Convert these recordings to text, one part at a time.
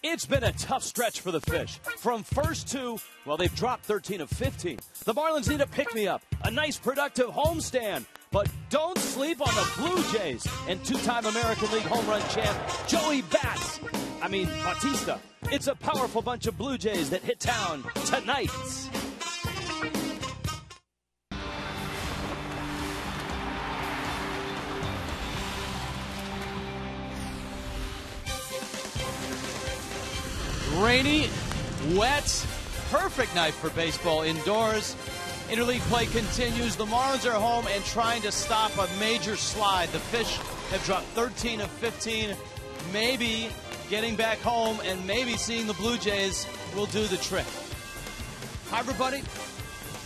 It's been a tough stretch for the Fish. From first to, well, they've dropped 13 of 15. The Marlins need a pick-me-up, a nice productive homestand. But don't sleep on the Blue Jays and two-time American League home run champ Joey Bautista. It's a powerful bunch of Blue Jays that hit town tonight. Rainy, wet, perfect night for baseball indoors. Interleague play continues. The Marlins are home and trying to stop a major slide. The Fish have dropped 13 of 15. Maybe getting back home and maybe seeing the Blue Jays will do the trick. Hi, everybody.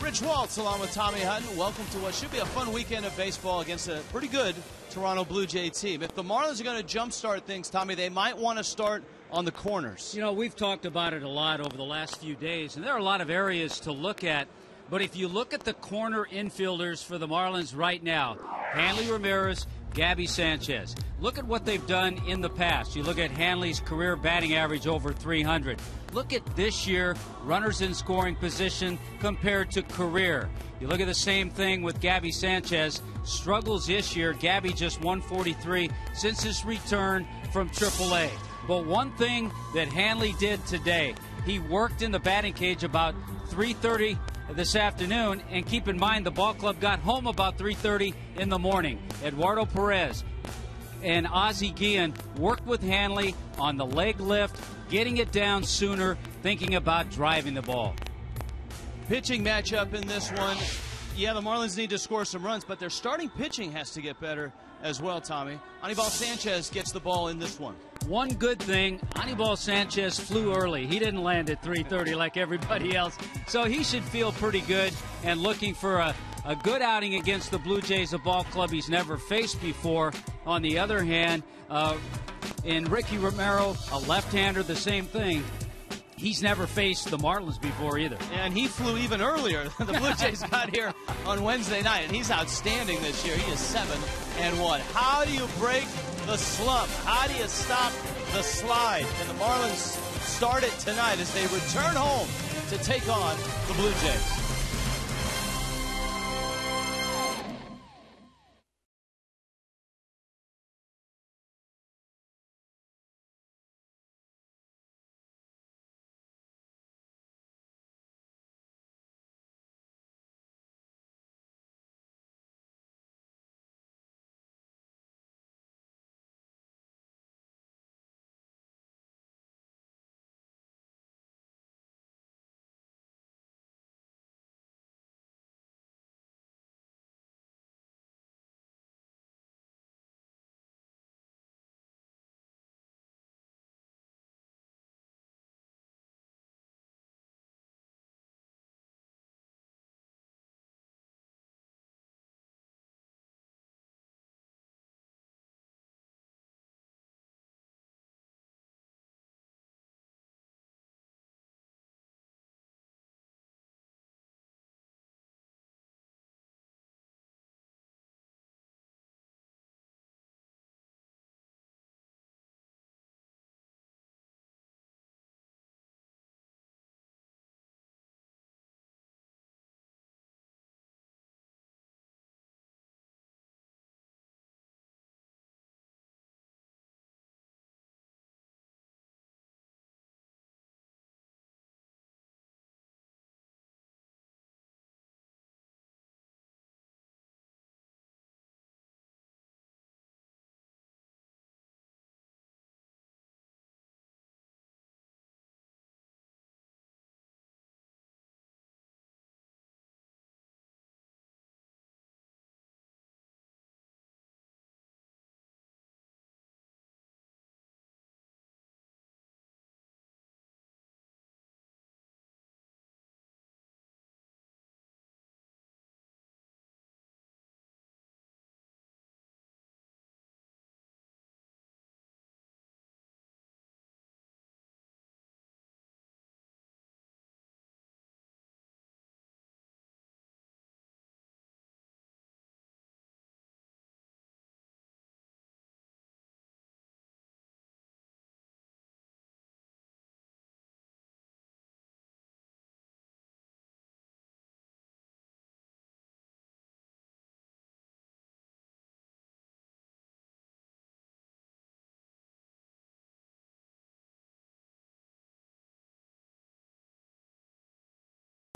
Rich Waltz along with Tommy Hutton. Welcome to what should be a fun weekend of baseball against a pretty good Toronto Blue Jay team. If the Marlins are going to jumpstart things, Tommy, they might want to start on the corners. You know, we've talked about it a lot over the last few days, and there are a lot of areas to look at. But if you look at the corner infielders for the Marlins right now, Hanley Ramirez, Gabby Sanchez. Look at what they've done in the past. You look at Hanley's career batting average over 300. Look at this year, runners in scoring position compared to career. You look at the same thing with Gabby Sanchez. Struggles this year. Gabby just 143 since his return from AAA. But one thing that Hanley did today, he worked in the batting cage about 3:30 this afternoon, and keep in mind the ball club got home about 3:30 in the morning. Eduardo Perez and Ozzie Guillen worked with Hanley on the leg lift, getting it down sooner, thinking about driving the ball. Pitching matchup in this one. Yeah, the Marlins need to score some runs, but their starting pitching has to get better as well, Tommy. Anibal Sanchez gets the ball in this one. One good thing, Anibal Sanchez flew early. He didn't land at 3:30 like everybody else, so he should feel pretty good and looking for a good outing against the Blue Jays, a ball club he's never faced before. On the other hand, in Ricky Romero, a left-hander, the same thing. He's never faced the Marlins before either. And he flew even earlier. The Blue Jays got here on Wednesday night, and he's outstanding this year. He is 7-1. How do you break the slump? How do you stop the slide? And the Marlins start it tonight as they return home to take on the Blue Jays.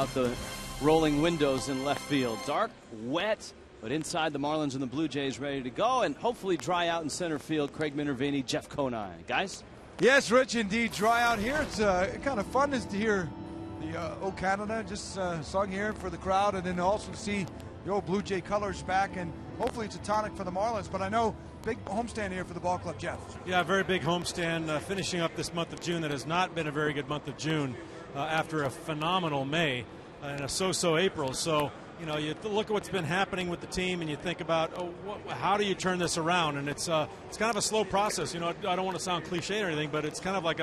Out the rolling windows in left field. Dark, wet, but inside the Marlins and the Blue Jays ready to go, and hopefully dry out in center field. Craig Minervini, Jeff Conine. Guys? Yes, Rich, indeed, dry out here. It's kind of fun to hear the "O Canada" just sung here for the crowd, and then also to see the old Blue Jay colors back, and hopefully it's a tonic for the Marlins. But I know big homestand here for the ball club, Jeff. Yeah, very big homestand, finishing up this month of June that has not been a very good month of June after a phenomenal May and a so-so April. So, you know, you look at what's been happening with the team and you think about, how do you turn this around? And it's kind of a slow process. You know, I don't want to sound cliche or anything, but it's kind of like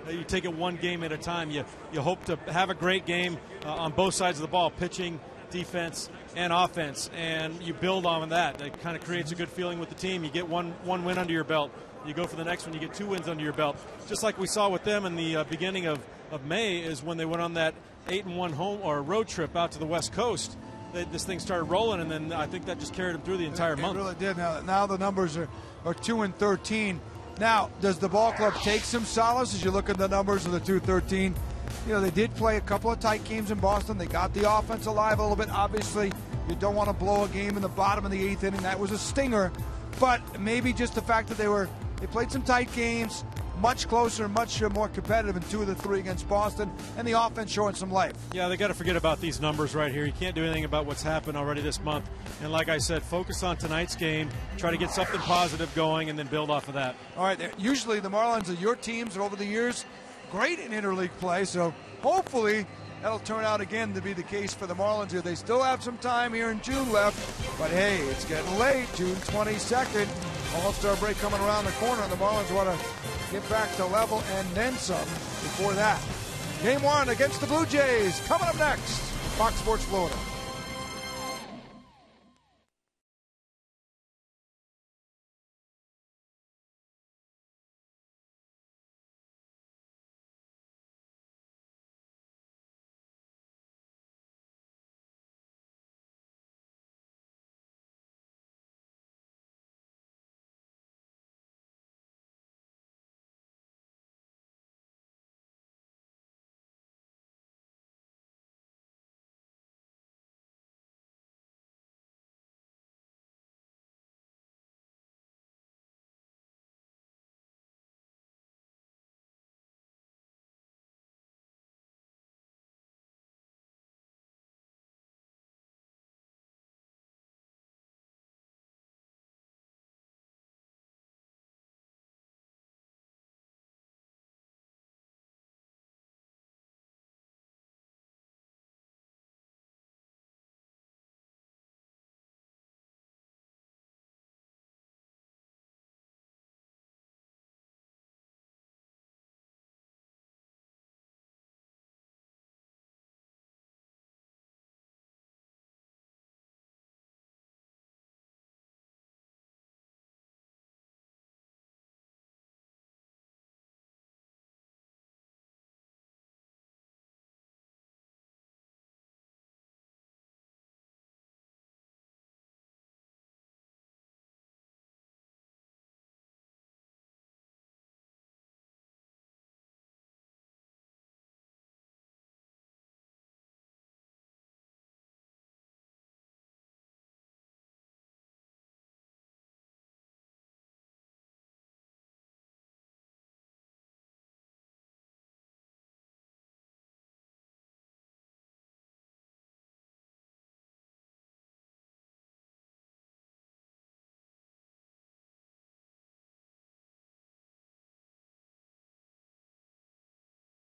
you take it one game at a time. You hope to have a great game on both sides of the ball, pitching, defense, and offense, and you build on that. It kind of creates a good feeling with the team. You get one win under your belt. You go for the next one, you get 2 wins under your belt. Just like we saw with them in the beginning of May is when they went on that 8-1 home or road trip out to the West Coast. This thing started rolling, and then I think that just carried them through the entire month. It really did. Now the numbers are 2-13. Now, does the ball club take some solace as you look at the numbers of the 2-13? You know, they did play a couple of tight games in Boston. They got the offense alive a little bit. Obviously, you don't want to blow a game in the bottom of the 8th inning. That was a stinger. But maybe just the fact that they played some tight games, much closer, much more competitive in 2 of the 3 against Boston, and the offense showing some life. Yeah, they got to forget about these numbers right here. You can't do anything about what's happened already this month. And like I said, focus on tonight's game, try to get something positive going, and then build off of that. All right, usually the Marlins are your teams, and over the years, great in interleague play, so hopefully that'll turn out again to be the case for the Marlins here. They still have some time here in June left, but hey, it's getting late, June 22nd. All-Star break coming around the corner, and the Marlins want to get back to level and then some before that. Game 1 against the Blue Jays coming up next. Fox Sports Florida.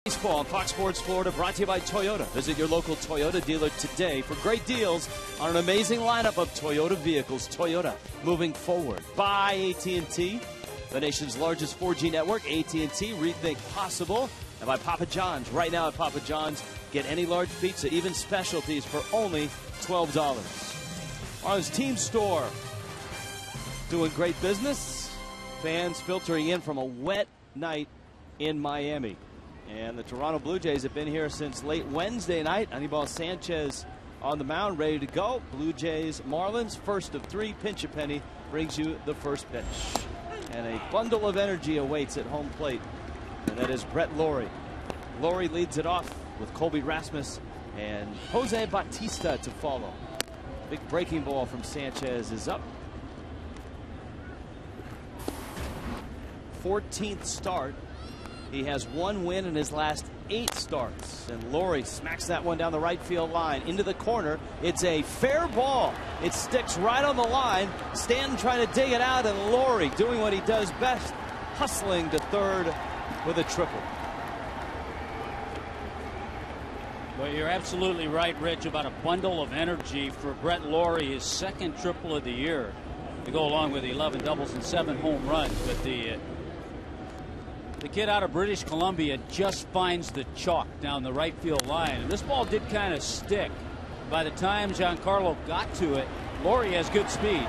Baseball on Fox Sports Florida, brought to you by Toyota. Visit your local Toyota dealer today for great deals on an amazing lineup of Toyota vehicles. Toyota, moving forward. By AT&T, the nation's largest 4G network. AT&T, rethink possible. And by Papa John's. Right now at Papa John's, get any large pizza, even specialties, for only $12. Marlins Team Store, doing great business. Fans filtering in from a wet night in Miami. And the Toronto Blue Jays have been here since late Wednesday night. Anibal Sanchez on the mound, ready to go. Blue Jays, Marlins, first of 3. Pinch a penny brings you the first pitch. And a bundle of energy awaits at home plate. And that is Brett Lawrie. Lawrie leads it off with Colby Rasmus And Jose Bautista to follow. Big breaking ball from Sanchez is up. 14th start. He has 1 win in his last 8 starts. And Laurie smacks that one down the right field line into the corner. It's a fair ball. It sticks right on the line. Stanton trying to dig it out, and Laurie doing what he does best, hustling to third with a triple. Well, you're absolutely right, Rich, about a bundle of energy for Brett Laurie, his 2nd triple of the year, to go along with 11 doubles and 7 home runs. But the kid out of British Columbia just finds the chalk down the right field line. And this ball did kind of stick. By the time Giancarlo got to it, Laurie has good speed.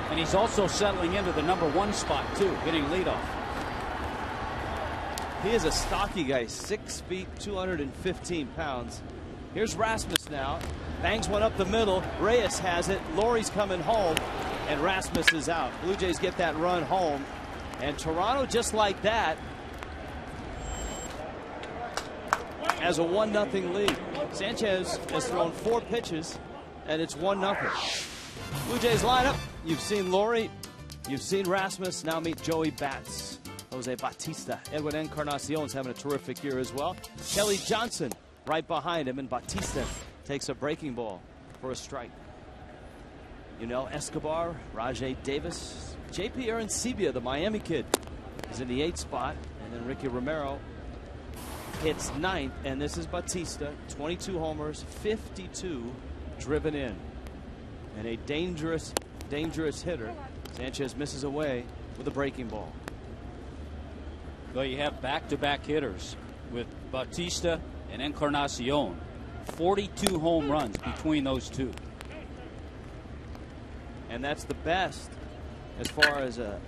And he's also settling into the number 1 spot, too, hitting leadoff. He is a stocky guy, 6 feet, 215 pounds. Here's Rasmus now. Bangs one up the middle. Reyes has it. Laurie's coming home, and Rasmus is out. Blue Jays get that run home. And Toronto, just like that, has a 1-0 lead. Sanchez has thrown 4 pitches, and it's 1-0. Blue Jays lineup. You've seen Laurie. You've seen Rasmus. Now meet Joey Bats. Jose Bautista. Edwin Encarnacion's having a terrific year as well. Kelly Johnson right behind him, and Bautista takes a breaking ball for a strike. Escobar, Rajay Davis, JP Arancibia, the Miami kid, is in the 8th spot, and then Ricky Romero hits 9th, and this is Bautista, 22 homers, 52 driven in, and a dangerous hitter. Sanchez misses away with a breaking ball. Well, you have back-to-back hitters with Bautista and Encarnacion. 42 home runs between those two. And that's the best as far as a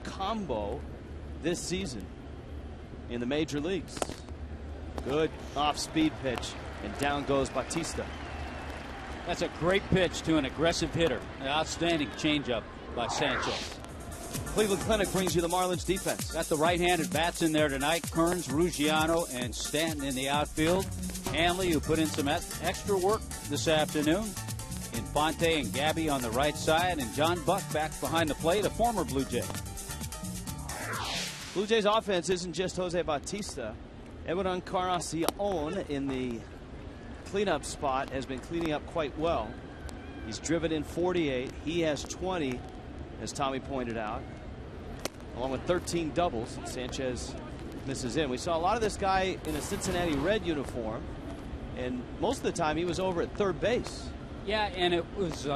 combo this season in the major leagues. Good off-speed pitch, and down goes Bautista. That's a great pitch to an aggressive hitter. An outstanding changeup by Sanchez. Cleveland Clinic brings you the Marlins defense. Got the right-handed bats in there tonight. Kearns, Ruggiano, and Stanton in the outfield. Hanley, who put in some extra work this afternoon. Infante and Gabby on the right side, and John Buck back behind the plate, a former Blue Jay. Blue Jays offense isn't just Jose Bautista. Edwin Encarnacion in the cleanup spot has been cleaning up quite well. He's driven in 48. He has 20, as Tommy pointed out, along with 13 doubles. Sanchez misses in. We saw a lot of this guy in a Cincinnati Red uniform, and most of the time he was over at third base. Yeah, and it was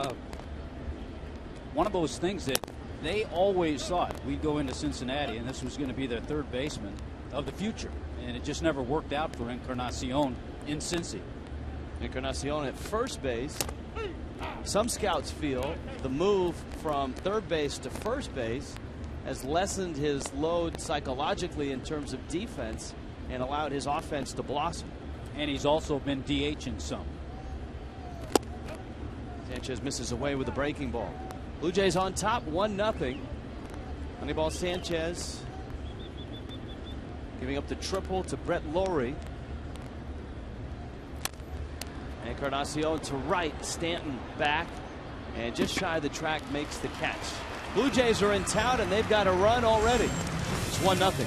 one of those things that they always thought we'd go into Cincinnati and this was going to be their third baseman of the future, and it just never worked out for Encarnacion in Cincy. Encarnacion at first base. Some scouts feel the move from third base to first base has lessened his load psychologically in terms of defense and allowed his offense to blossom. And he's also been DHing some. Sanchez misses away with a breaking ball. Blue Jays on top, 1-0. Moneyball Sanchez giving up the triple to Brett Laurie. Encarnacion to right, Stanton back, and just shy of the track makes the catch. Blue Jays are in town, and they've got a run already. It's 1-0.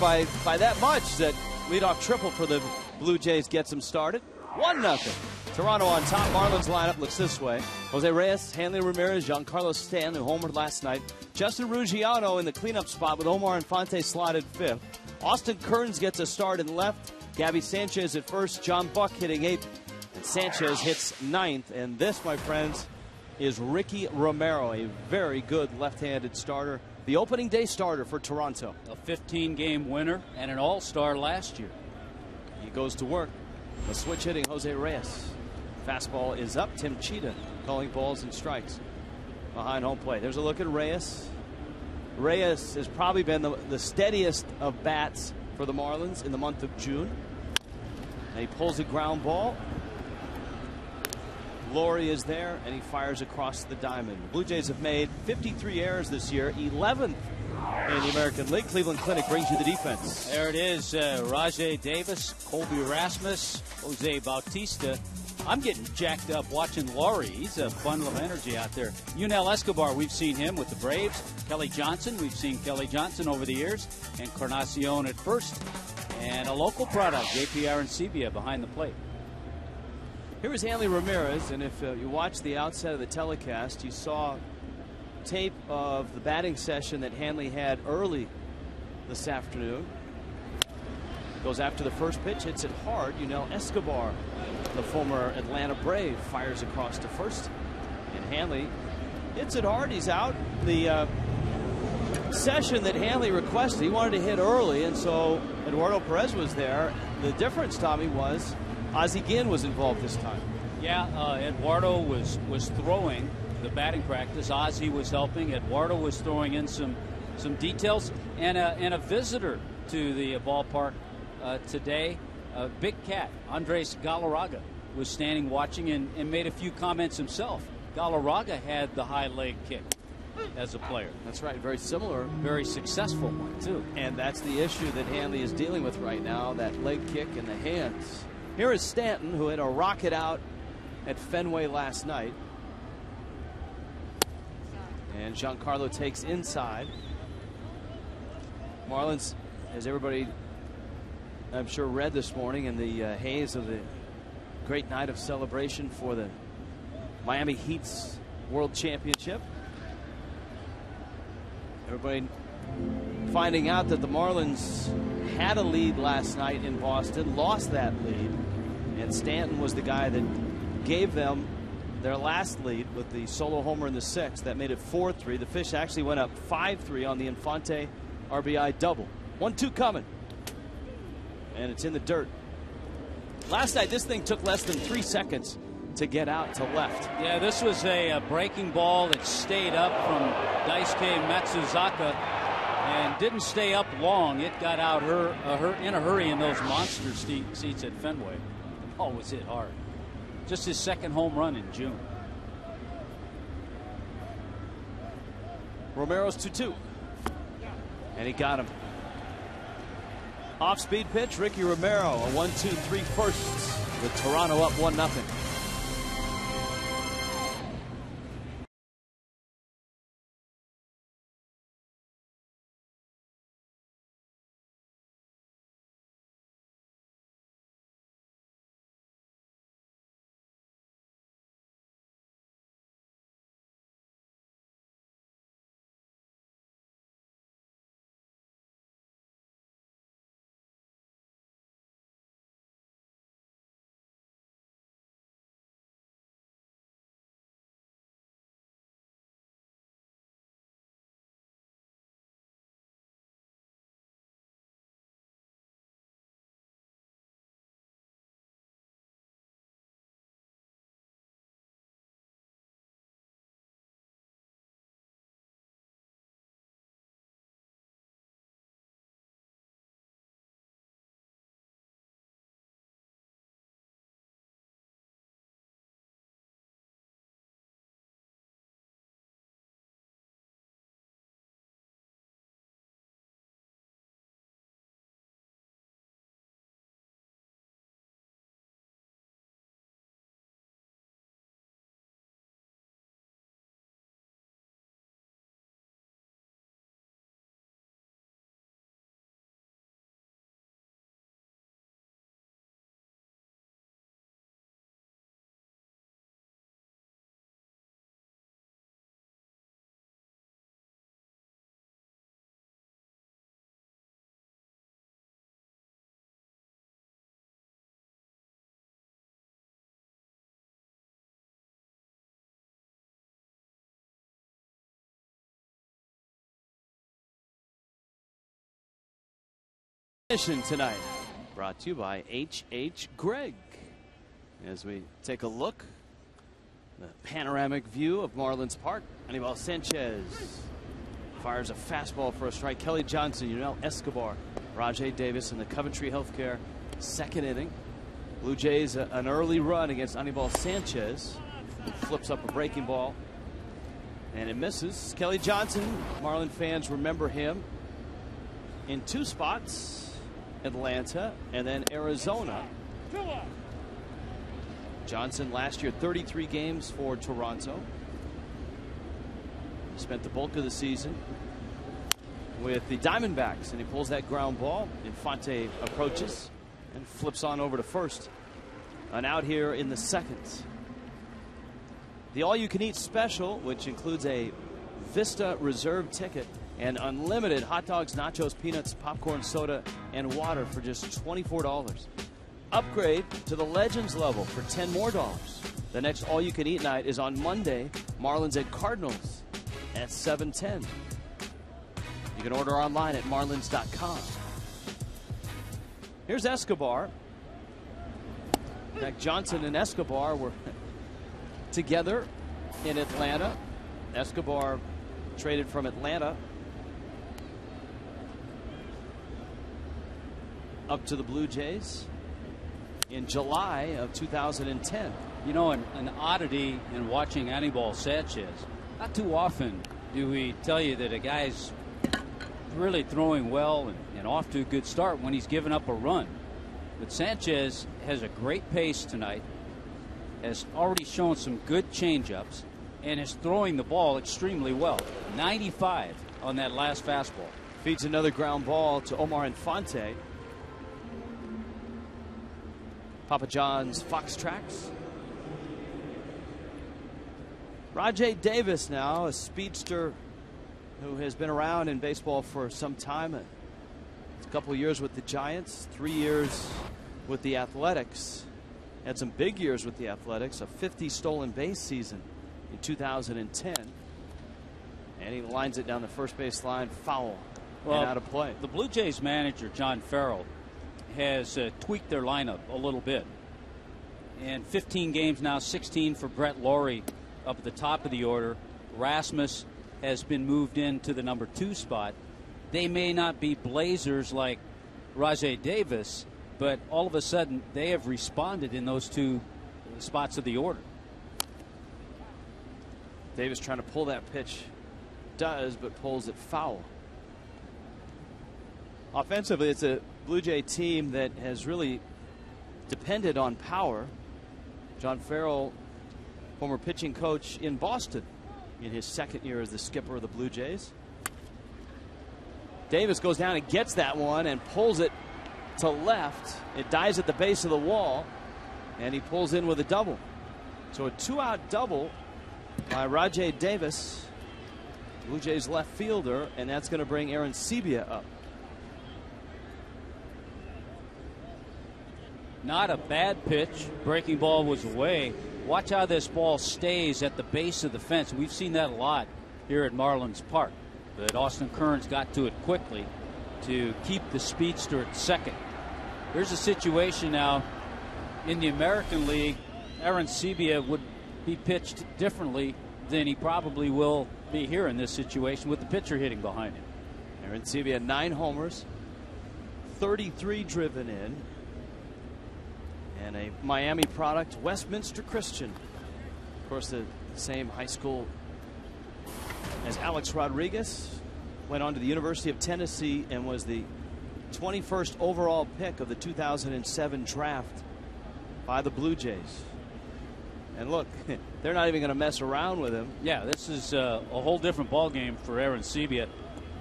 by that much. That leadoff triple for the Blue Jays gets them started. 1-0. Toronto on top. Marlins lineup looks this way. Jose Reyes, Hanley Ramirez, Giancarlo Stanton, who homered last night. Justin Ruggiano in the cleanup spot with Omar Infante slotted fifth. Austin Kearns gets a start in left. Gabby Sanchez at first. John Buck hitting eighth. And Sanchez hits ninth. And this, my friends, is Ricky Romero, a very good left-handed starter. The opening day starter for Toronto. A 15-game winner and an all-star last year. He goes to work. The switch hitting Jose Reyes. Fastball is up. Tim Cheetah calling balls and strikes behind home plate. There's a look at Reyes. Reyes has probably been the steadiest of bats for the Marlins in the month of June. And he pulls a ground ball. Laurie is there, and he fires across the diamond. The Blue Jays have made 53 errors this year, 11th in the American League. Cleveland Clinic brings you the defense. There it is. Rajay Davis, Colby Rasmus, Jose Bautista. I'm getting jacked up watching Laurie. He's a bundle of energy out there. Yunel Escobar, we've seen him with the Braves. Kelly Johnson, we've seen Kelly Johnson over the years. And Encarnacion at first. And a local product, JP Arancibia behind the plate. Here is Hanley Ramirez, and if you watched the outset of the telecast, you saw tape of the batting session that Hanley had early this afternoon. Goes after the first pitch, hits it hard. Escobar, the former Atlanta Brave, fires across to first. And Hanley hits it hard. He's out. The session that Hanley requested, he wanted to hit early, and so Eduardo Perez was there. The difference, Tommy, was Ozzie Guillen was involved this time. Yeah, Eduardo was throwing the batting practice. Ozzie was helping. Eduardo was throwing in some details. And a visitor to the ballpark today, Big Cat, Andres Galarraga, was standing watching and made a few comments himself. Galarraga had the high leg kick as a player. That's right, very similar. Very successful one, too. And that's the issue that Hanley is dealing with right now, that leg kick in the hands. Here is Stanton, who had a rocket out at Fenway last night. And Giancarlo takes inside. Marlins, as everybody I'm sure read this morning in the haze of the great night of celebration for the Miami Heat's World Championship. Everybody finding out that the Marlins had a lead last night in Boston, lost that lead, and Stanton was the guy that gave them their last lead with the solo homer in the sixth. That made it 4-3. The Fish actually went up 5-3 on the Infante RBI double. 1-2 coming. And it's in the dirt. Last night, this thing took less than 3 seconds to get out to left. Yeah, this was a breaking ball that stayed up from Daisuke Matsuzaka and didn't stay up long. It got out in a hurry in those monster seats at Fenway. The ball was hit hard. Just his second home run in June. Romero's 2-2. And he got him. Off-speed pitch, Ricky Romero, a 1-2-3 firsts with Toronto up 1-0. Mission tonight, brought to you by H.H. Gregg. As we take a look, the panoramic view of Marlins Park. Anibal Sanchez fires a fastball for a strike. Kelly Johnson, Yunel Escobar, Rajay Davis in the Coventry Healthcare second inning. Blue Jays an early run against Anibal Sanchez, who flips up a breaking ball, and it misses. Kelly Johnson, Marlin fans remember him in two spots. Atlanta and then Arizona. Johnson last year 33 games for Toronto. Spent the bulk of the season with the Diamondbacks, and he pulls that ground ball. Infante approaches and flips on over to first. An out here in the second. The all-you-can-eat special, which includes a Vista Reserve ticket and unlimited hot dogs, nachos, peanuts, popcorn, soda, and water for just $24. Upgrade to the Legends level for $10 more. The next all-you-can-eat night is on Monday. Marlins at Cardinals at 7:10. You can order online at marlins.com. Here's Escobar. In fact, Johnson and Escobar were together in Atlanta. Escobar traded from Atlanta up to the Blue Jays in July of 2010. You know, an oddity in watching Anibal Sanchez, not too often do we tell you that a guy's really throwing well and off to a good start when he's given up a run. But Sanchez has a great pace tonight, has already shown some good changeups, and is throwing the ball extremely well. 95 on that last fastball. Feeds another ground ball to Omar Infante. Papa John's Fox Tracks. Rajay Davis now, a speedster who has been around in baseball for some time. A couple years with the Giants, 3 years with the Athletics. Had some big years with the Athletics, a 50 stolen base season in 2010. And he lines it down the first base line, foul, and out of play. The Blue Jays manager, John Farrell, has tweaked their lineup a little bit. And 15 games now, 16 for Brett Lawrie up at the top of the order. Rasmus has been moved into the number 2 spot. They may not be blazers like Rajay Davis, but all of a sudden they have responded in those 2 spots of the order. Davis trying to pull that pitch, does, but pulls it foul. Offensively, it's a Blue Jay team that has really depended on power. John Farrell, former pitching coach in Boston in his second year as the skipper of the Blue Jays. Davis goes down and gets that one and pulls it to left. It dies at the base of the wall, and he pulls in with a double. So a 2-out double by Rajay Davis, Blue Jays left fielder, and that's going to bring Aaron Sebia up. Not a bad pitch. Breaking ball was away. Watch how this ball stays at the base of the fence. We've seen that a lot here at Marlins Park. But Austin Kearns got to it quickly to keep the speedster at second. Here's a situation now in the American League. Aaron Sebia would be pitched differently than he probably will be here in this situation with the pitcher hitting behind him. Aaron Sebia, 9 homers, 33 driven in. And a Miami product, Westminster Christian. Of course, the same high school as Alex Rodriguez. Went on to the University of Tennessee and was the 21st overall pick of the 2007 draft by the Blue Jays. And look, they're not even going to mess around with him. Yeah, this is a whole different ball game for Aaron Sebia,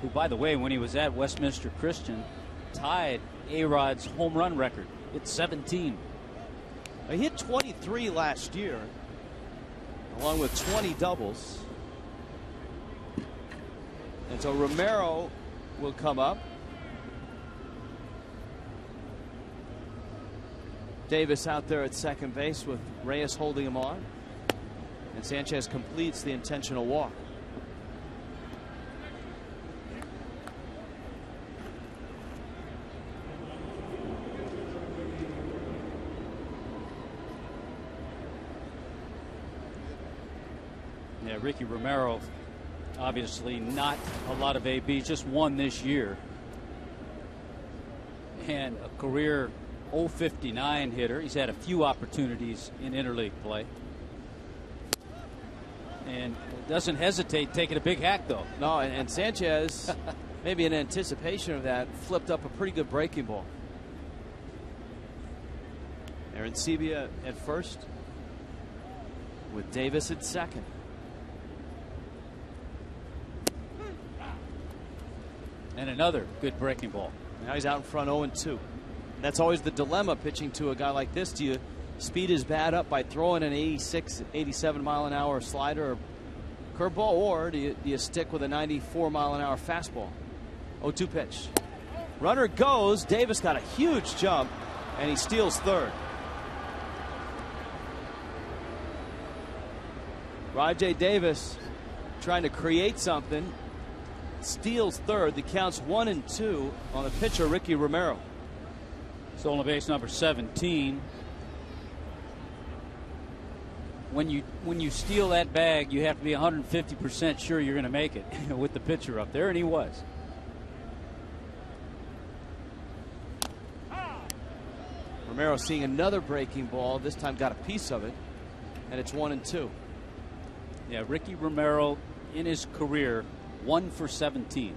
who, by the way, when he was at Westminster Christian, tied A-Rod's home run record. It's 17. He hit 23 last year, along with 20 doubles. And so Romero will come up. Davis out there at second base with Reyes holding him on. And Sanchez completes the intentional walk. Yeah, Ricky Romero, obviously not a lot of AB, just one this year. And a career .059 hitter. He's had a few opportunities in interleague play. And doesn't hesitate taking a big hack, though. No, and Sanchez, maybe in anticipation of that, flipped up a pretty good breaking ball. Arancibia at first, with Davis at second. And another good breaking ball. Now he's out in front 0-2. That's always the dilemma pitching to a guy like this. Do you speed his bat up by throwing an 86, 87 mile an hour slider or curveball, or do you stick with a 94 mile an hour fastball? 0-2 pitch. Runner goes. Davis got a huge jump, and he steals third. Rajay Davis trying to create something. Steals third. The count's 1-2 on the pitcher, Ricky Romero. Stolen base number 17. When you steal that bag, you have to be 150% sure you're going to make it with the pitcher up there, and he was. Romero seeing another breaking ball. This time got a piece of it, and it's 1-2. Yeah, Ricky Romero in his career 1 for 17.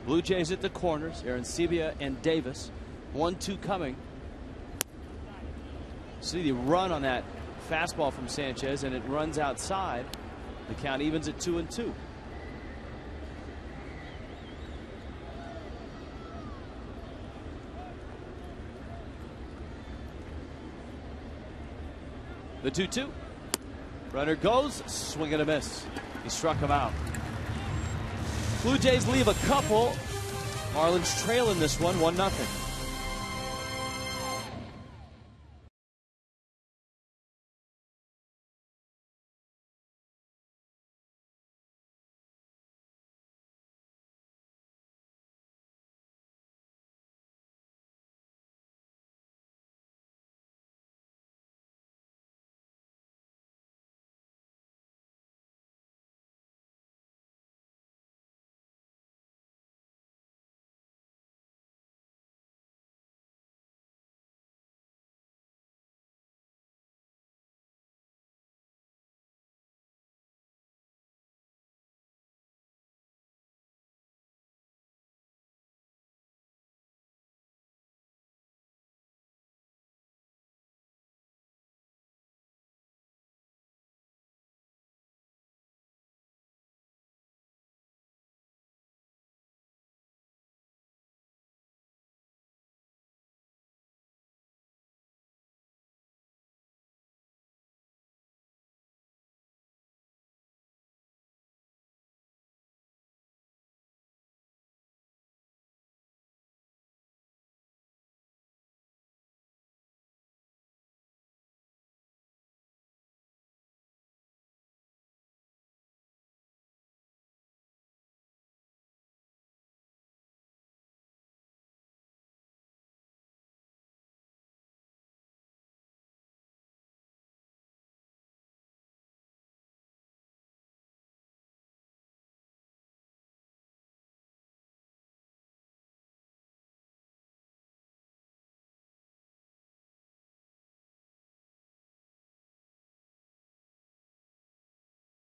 Blue Jays at the corners. Arancibia and Davis. 1-2 coming. See the run on that fastball from Sanchez, and it runs outside. The count evens at 2-2. The 2-2. Runner goes, swing and a miss. He struck him out. Blue Jays leave a couple. Marlins trail in this one, 1-0.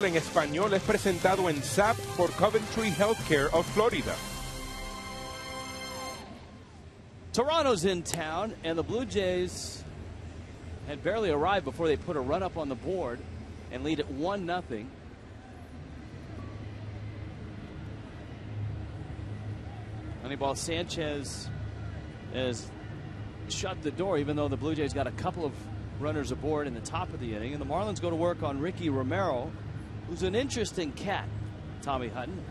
En español es presentado en SAP por Coventry Healthcare of Florida. Toronto's in town, and the Blue Jays had barely arrived before they put a run up on the board and lead at 1-0. Moneyball Sanchez has shut the door, even though the Blue Jays got a couple of runners aboard in the top of the inning. And the Marlins go to work on Ricky Romero, who's an interesting cat, Tommy Hutton.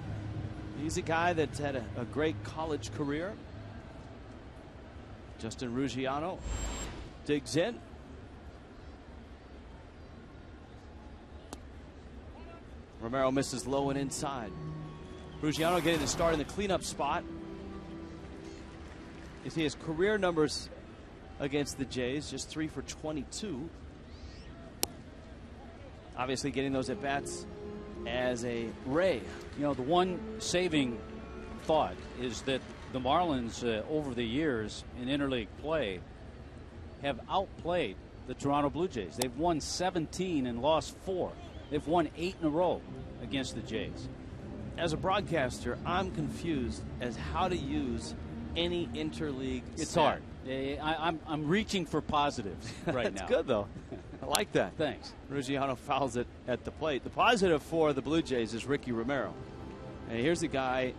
He's a guy that's had a great college career. Justin Ruggiano digs in. Romero misses low and inside. Ruggiano getting the start in the cleanup spot. You see his career numbers against the Jays, just 3 for 22. Obviously getting those at bats as a Ray. You know, the one saving thought is that the Marlins over the years in interleague play have outplayed the Toronto Blue Jays. They've won 17 and lost 4. They've won 8 in a row against the Jays. As a broadcaster, I'm confused as how to use any interleague. It's stat. hard. I'm reaching for positives right now. That's good, though. I like that. Thanks. Ruggiano fouls it at the plate. The positive for the Blue Jays is Ricky Romero. And here's a guy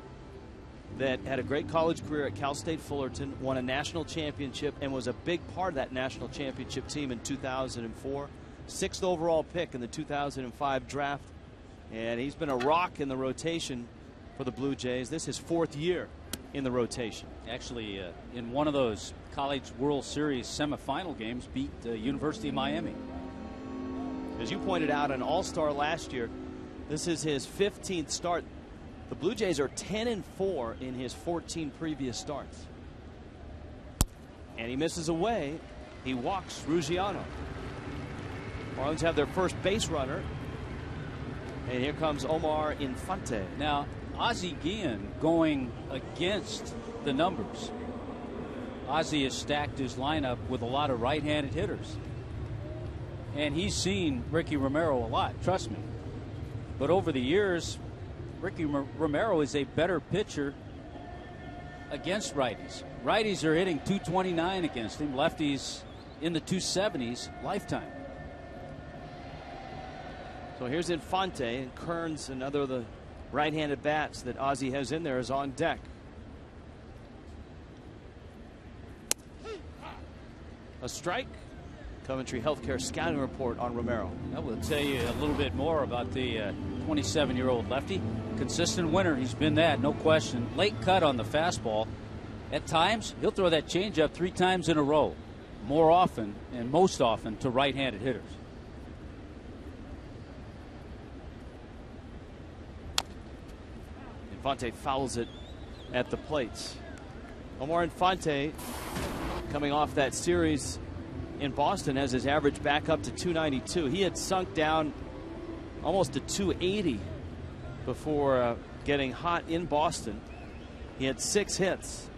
that had a great college career at Cal State Fullerton, won a national championship, and was a big part of that national championship team in 2004. 6th overall pick in the 2005 draft. And he's been a rock in the rotation for the Blue Jays. This is his 4th year in the rotation. Actually, in one of those College World Series semifinal games, beat University of Miami. As you pointed out, an all-star last year. This is his 15th start. The Blue Jays are 10-4 in his 14 previous starts. And he misses away. He walks Ruggiano. Marlins have their first base runner. And here comes Omar Infante. Now, Ozzie Guillen going against the numbers. Ozzie has stacked his lineup with a lot of right-handed hitters. And he's seen Ricky Romero a lot, trust me. But over the years, Ricky Romero is a better pitcher against righties. Righties are hitting .229 against him. Lefties in the 270s lifetime. So here's Infante, and Kearns, another of the right-handed bats that Ozzie has in there, is on deck. A strike. Coventry Healthcare scouting report on Romero. I will tell you a little bit more about the 27-year-old lefty. Consistent winner, he's been that, no question. Late cut on the fastball. At times, he'll throw that changeup 3 times in a row. More often, and most often, to right-handed hitters. Infante fouls it at the plate. Omar Infante, coming off that series in Boston, has his average back up to 292. He had sunk down almost to 280 before getting hot in Boston. He had 6 hits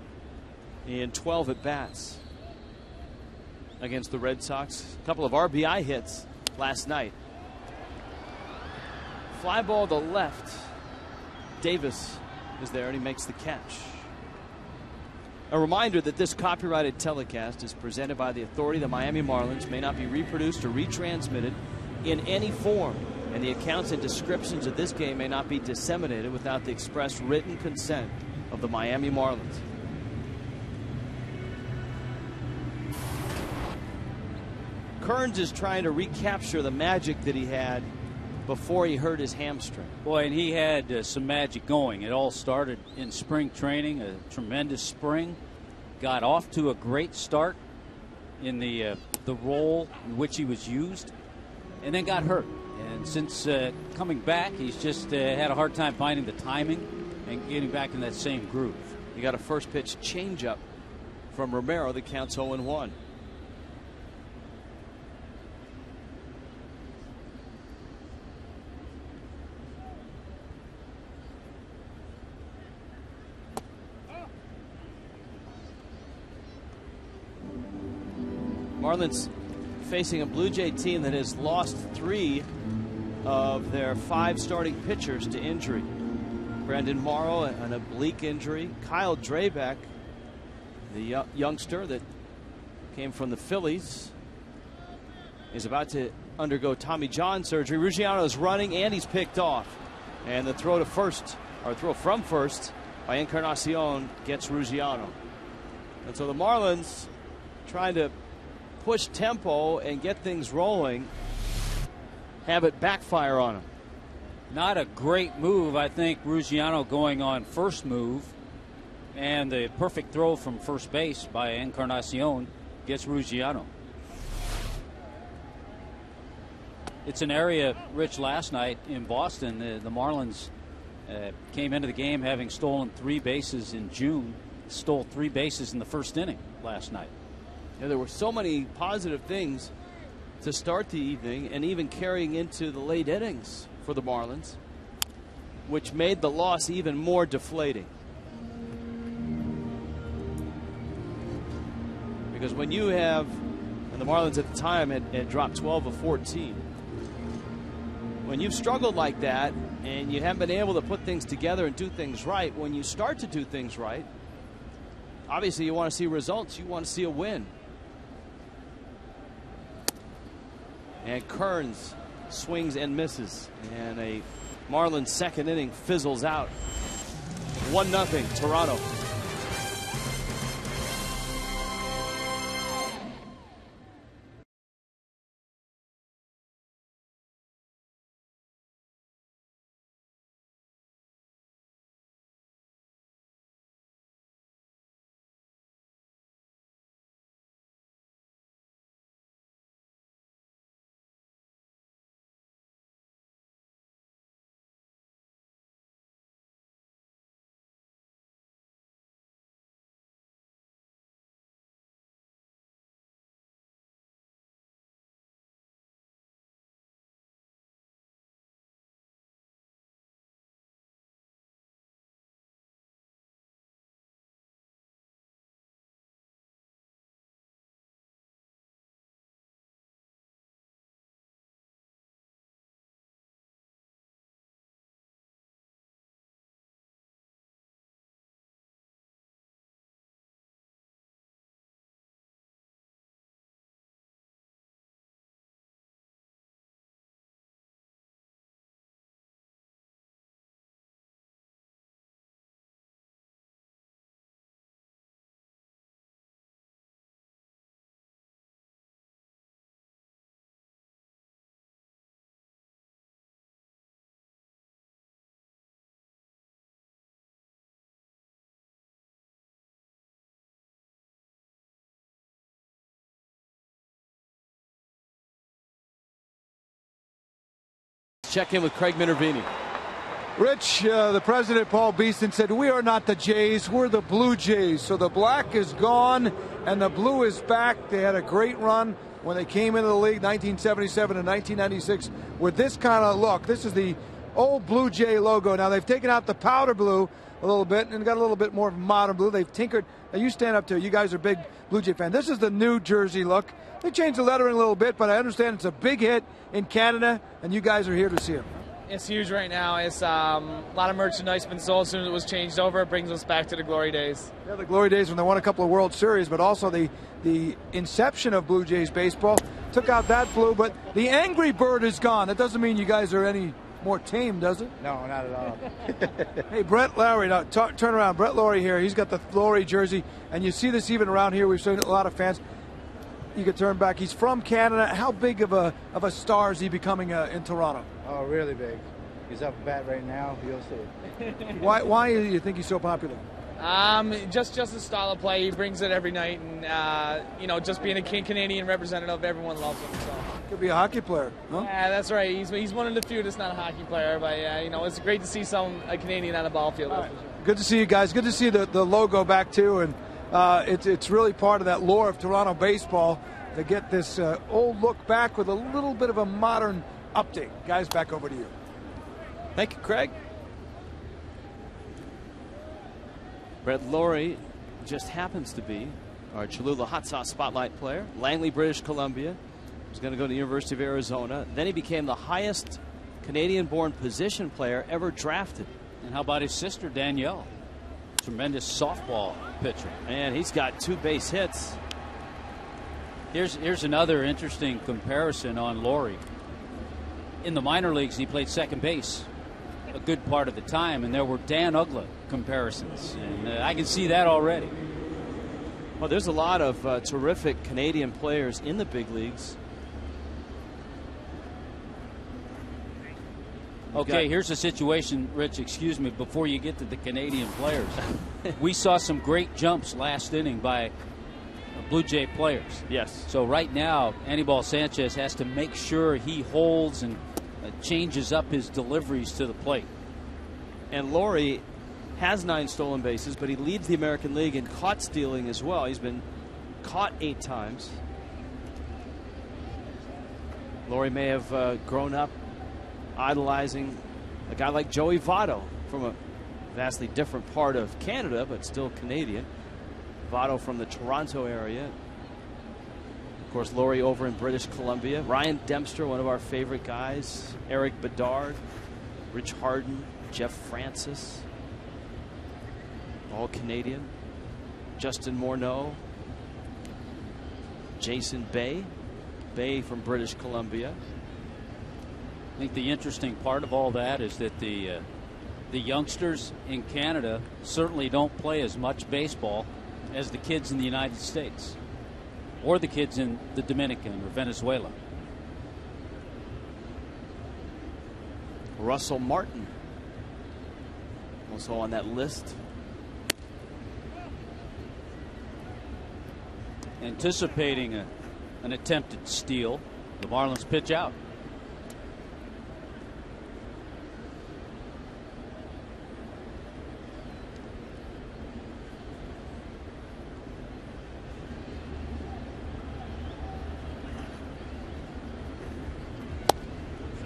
in 12 at-bats against the Red Sox. A couple of RBI hits last night. Fly ball to left. Davis is there, and he makes the catch. A reminder that this copyrighted telecast is presented by the authority of the Miami Marlins, may not be reproduced or retransmitted in any form, and the accounts and descriptions of this game may not be disseminated without the express written consent of the Miami Marlins. Kearns is trying to recapture the magic that he had before he hurt his hamstring. Boy, and he had some magic going. It all started in spring training, a tremendous spring. Got off to a great start in the role in which he was used, and then got hurt. And since coming back, he's just had a hard time finding the timing and getting back in that same groove. He got a first pitch changeup from Romero that counts 0-1. Marlins facing a Blue Jay team that has lost 3 of their 5 starting pitchers to injury. Brandon Morrow, an oblique injury. Kyle Drabek, the youngster that came from the Phillies, is about to undergo Tommy John surgery. Ruggiano is running, and he's picked off. And the throw to first, or throw from first by Encarnacion, gets Ruggiano. And so the Marlins trying to push tempo and get things rolling, have it backfire on him. Not a great move, I think. Ruggiano going on first move, and the perfect throw from first base by Encarnacion gets Ruggiano. It's an area, Rich, last night in Boston. The Marlins came into the game having stolen 3 bases in June, stole 3 bases in the first inning last night. there were so many positive things to start the evening and even carrying into the late innings for the Marlins, which made the loss even more deflating. Because when you have, and the Marlins at the time had dropped 12 of 14, when you've struggled like that and you haven't been able to put things together and do things right, when you start to do things right, obviously you want to see results. You want to see a win. And Kearns swings and misses, and a Marlins second inning fizzles out. 1-0 Toronto. Check in with Craig Minervini. Rich, the president, Paul Beeston, said, "We are not the Jays, we're the Blue Jays." So the black is gone and the blue is back. They had a great run when they came into the league, 1977 and 1996, with this kind of look. This is the old Blue Jay logo. Now they've taken out the powder blue a little bit and got a little bit more modern blue. They've tinkered. Now you stand up to it. You guys are big Blue Jay fans. This is the new jersey look. They changed the lettering a little bit, but I understand it's a big hit in Canada, and you guys are here to see it. It's huge right now. It's a lot of merchandise been sold as soon as it was changed over. It brings us back to the glory days. Yeah, the glory days when they won a couple of World Series, but also the inception of Blue Jays baseball. Took out that blue, but the angry bird is gone. That doesn't mean you guys are any more tame, does it? No, not at all. Hey, Brett Lowry, now turn around. Brett Lowry here. He's got the Lowry jersey, and you see this even around here. We've seen a lot of fans. You could turn back. He's from Canada. How big of a star is he becoming in Toronto? Oh, really big. He's up bat right now. You'll see. Why do you think he's so popular? Just his style of play. He brings it every night, and just being a Canadian representative, everyone loves him. So. Could be a hockey player, huh? Yeah, that's right. He's one of the few that's not a hockey player, but it's great to see a Canadian on the ball field. Right. Good to see you guys. Good to see the logo back too, and it's really part of that lore of Toronto baseball to get this old look back with a little bit of a modern update. Guys, back over to you. Thank you, Craig. Brett Lowry just happens to be our Cholula Hot Sauce Spotlight player. Langley, British Columbia. He's going to go to the University of Arizona. Then he became the highest Canadian-born position player ever drafted. And how about his sister, Danielle? Tremendous softball pitcher. And he's got 2 base hits. Here's another interesting comparison on Lowry. In the minor leagues, he played second base a good part of the time, and there were Dan Uggla comparisons, and I can see that already. Well, there's a lot of terrific Canadian players in the big leagues. Okay, here's a situation, Rich, excuse me, before you get to the Canadian players. We saw some great jumps last inning by Blue Jay players. Yes. So right now, Anibal Sanchez has to make sure he holds and changes up his deliveries to the plate. And Lowry has 9 stolen bases, but he leads the American League in caught stealing as well. He's been caught 8 times. Laurie may have grown up idolizing a guy like Joey Votto from a vastly different part of Canada, but still Canadian. Votto from the Toronto area. Of course, Laurie over in British Columbia. Ryan Dempster, one of our favorite guys. Eric Bedard, Rich Harden, Jeff Francis, all Canadian. Justin Morneau, Jason Bay from British Columbia. I think the interesting part of all that is that the youngsters in Canada certainly don't play as much baseball as the kids in the United States or the kids in the Dominican or Venezuela. Russell Martin also on that list. Anticipating an attempted steal, the Marlins pitch out.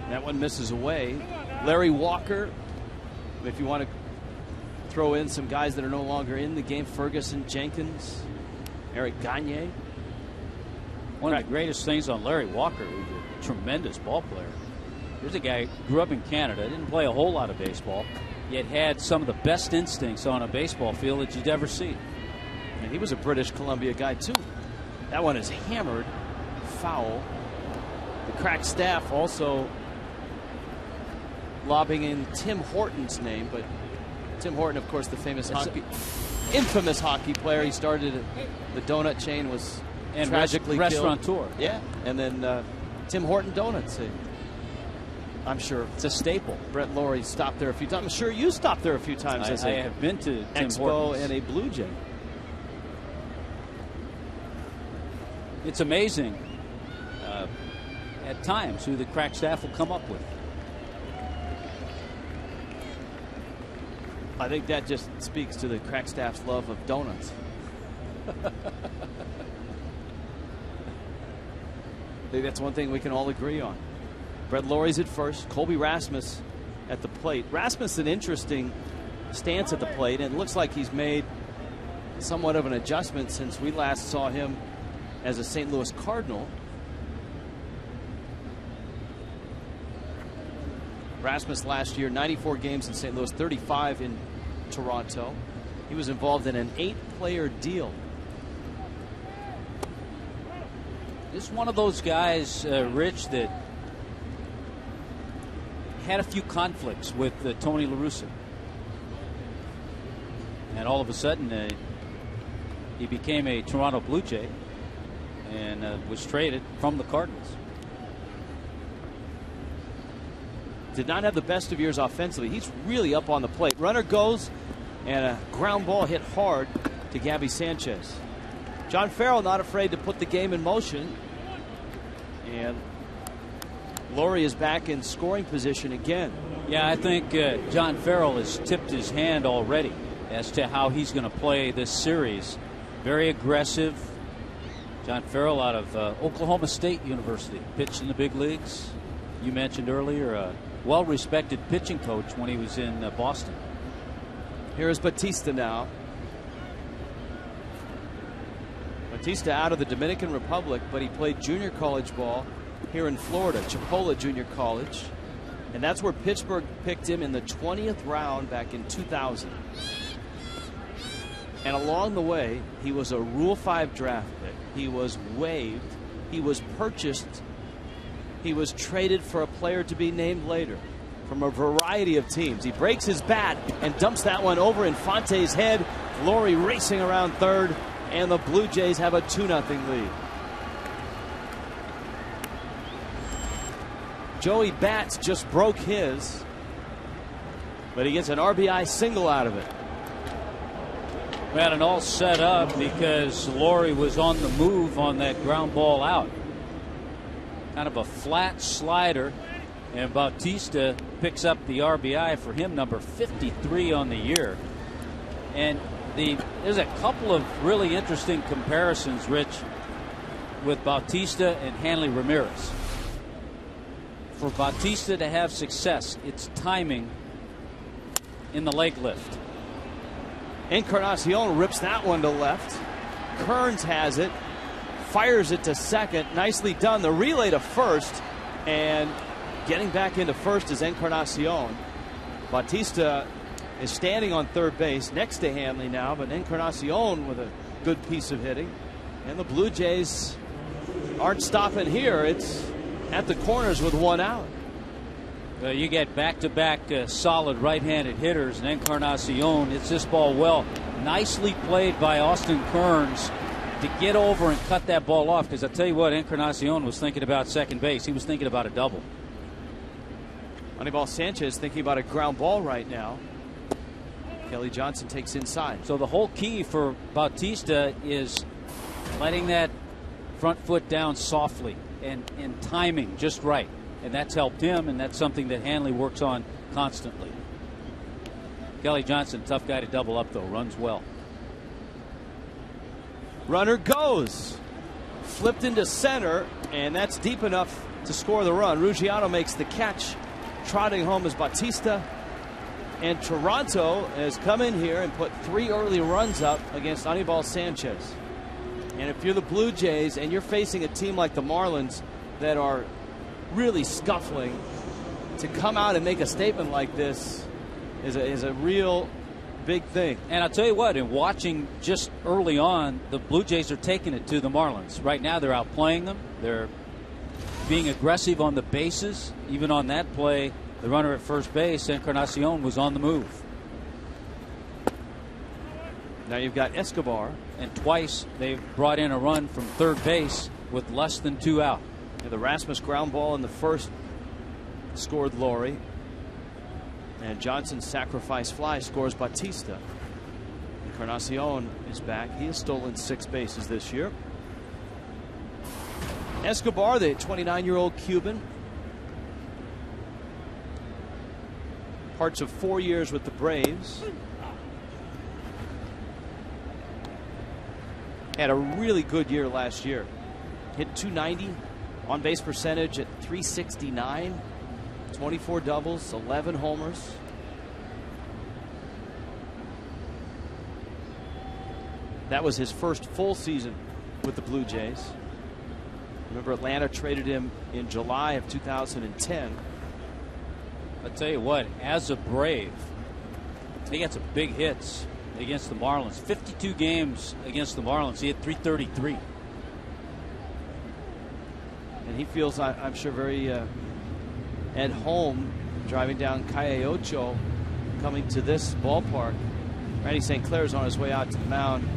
That one misses away. Larry Walker, if you want to throw in some guys that are no longer in the game, Ferguson Jenkins, Eric Gagne. One of the greatest things on Larry Walker, who's a tremendous ball player. Here's a guy who grew up in Canada, didn't play a whole lot of baseball, yet had some of the best instincts on a baseball field that you'd ever see. And he was a British Columbia guy, too. That one is hammered foul. The crack staff also lobbing in Tim Horton's name, but Tim Horton, of course, the infamous hockey player. He started the donut chain, was and tragically restaurateur. killed. Yeah, and then Tim Horton Donuts. I'm sure it's a staple. Brett Laurie stopped there a few times. I'm sure you stopped there a few times. I have been to Tim Expo Hortons. and a Blue Jay. It's amazing at times who the crack staff will come up with. I think that just speaks to the crack staff's love of donuts. I think that's one thing we can all agree on. Brett Laurie's at first. Colby Rasmus at the plate. Rasmus, an interesting stance at the plate, and it looks like he's made somewhat of an adjustment since we last saw him as a St. Louis Cardinal. Rasmus last year, 94 games in St. Louis, 35 in Toronto. He was involved in an 8-player deal. This is one of those guys, Rich, that had a few conflicts with Tony La Russa. And all of a sudden, he became a Toronto Blue Jay and was traded from the Cardinals. Did not have the best of years offensively. He's really up on the plate. Runner goes, and a ground ball hit hard to Gabby Sanchez. John Farrell not afraid to put the game in motion. And Laurie is back in scoring position again. Yeah, I think John Farrell has tipped his hand already as to how he's going to play this series. Very aggressive. John Farrell out of Oklahoma State University, pitched in the big leagues. You mentioned earlier, well-respected pitching coach when he was in Boston. Here's Bautista now. Bautista out of the Dominican Republic, but he played junior college ball here in Florida, Chipola Junior College. And that's where Pittsburgh picked him in the 20th round back in 2000. And along the way, he was a Rule 5 draft pick. He was waived. He was purchased. He was traded for a player to be named later from a variety of teams. He breaks his bat and dumps that one over Infante's head. Laurie racing around third, and the Blue Jays have a 2-0 lead. Joey Bats just broke his, but he gets an RBI single out of it. We had it all set up because Laurie was on the move on that ground ball out. Kind of a flat slider, and Bautista picks up the RBI for him, number 53 on the year. And There's a couple of really interesting comparisons, Rich, with Bautista and Hanley Ramirez. For Bautista to have success, it's timing in the leg lift. Encarnacion rips that one to left. Kearns has it, fires it to second. Nicely done. The relay to first, and getting back into first is Encarnacion. Bautista is standing on third base next to Hanley now, but Encarnacion with a good piece of hitting. And the Blue Jays aren't stopping here. It's at the corners with one out. You get back-to-back solid right-handed hitters, and Encarnacion hits this ball well. Nicely played by Austin Kearns to get over and cut that ball off, because I tell you what, Encarnacion was thinking about second base. He was thinking about a double. Anibal Sanchez thinking about a ground ball right now. Kelly Johnson takes inside. So the whole key for Bautista is letting that front foot down softly and timing just right. And that's helped him, and that's something that Hanley works on constantly. Kelly Johnson, tough guy to double up, though. Runs well. Runner goes. Flipped into center, and that's deep enough to score the run. Ruggiano makes the catch. Trotting home is Bautista. And Toronto has come in here and put 3 early runs up against Anibal Sanchez. And if you're the Blue Jays and you're facing a team like the Marlins that are really scuffling, to come out and make a statement like this is a real big thing. And I'll tell you what, in watching just early on, the Blue Jays are taking it to the Marlins. Right now they're outplaying them. They're being aggressive on the bases. Even on that play, the runner at first base, Encarnacion, was on the move. Now you've got Escobar. And twice they've brought in a run from third base with less than 2 out. Yeah, the Rasmus ground ball in the first scored Laurie. And Johnson's sacrifice fly scores Bautista. Encarnacion is back. He has stolen 6 bases this year. Escobar, the 29-year-old Cuban. Parts of 4 years with the Braves. Had a really good year last year. Hit .290, on base percentage at .369, 24 doubles, 11 homers. That was his first full season with the Blue Jays. Remember, Atlanta traded him in July of 2010. I'll tell you what, as a Brave, he got some big hits against the Marlins. 52 games against the Marlins. He had .333. And he feels, I'm sure, very at home driving down Calle Ocho, coming to this ballpark. Randy St. Clair's on his way out to the mound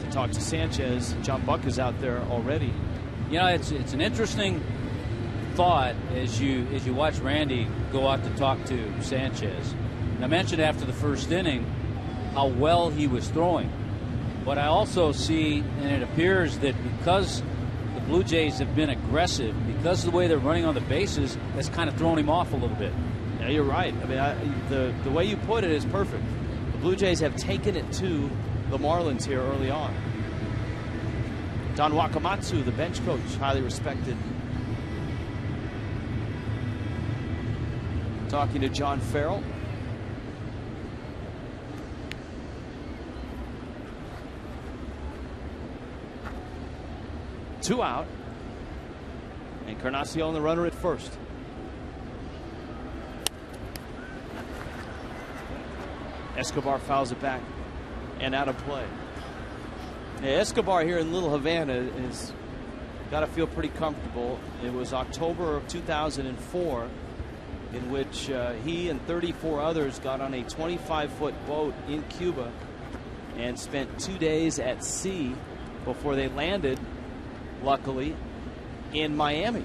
to talk to Sanchez. John Buck is out there already. You know, it's an interesting thought as you watch Randy go out to talk to Sanchez. And I mentioned after the first inning how well he was throwing, but I also see, and it appears that because the Blue Jays have been aggressive, because of the way they're running on the bases, that's kind of thrown him off a little bit. Yeah, you're right. I mean, the way you put it is perfect. The Blue Jays have taken it to the Marlins here early on. Don Wakamatsu, the bench coach, highly respected, talking to John Farrell. Two out. Encarnacion, the runner at first. Escobar fouls it back and out of play. Yeah, Escobar here in Little Havana has got to feel pretty comfortable. It was October of 2004 in which he and 34 others got on a 25-foot boat in Cuba and spent 2 days at sea before they landed, luckily, in Miami.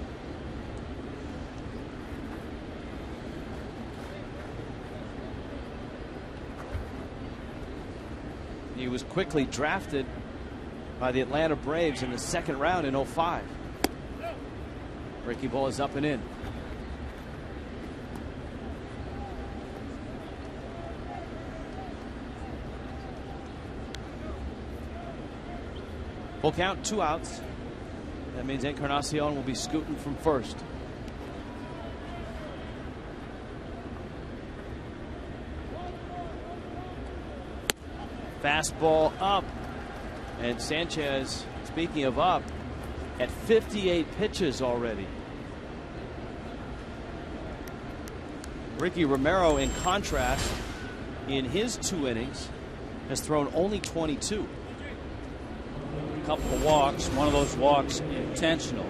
He was quickly drafted by the Atlanta Braves in the second round in '05. Breaking ball is up and in. Full count, 2 outs. That means Encarnacion will be scooting from first. Fastball up. And Sanchez, speaking of up, at 58 pitches already. Ricky Romero, in contrast, in his 2 innings, has thrown only 22. A couple of walks, one of those walks intentional,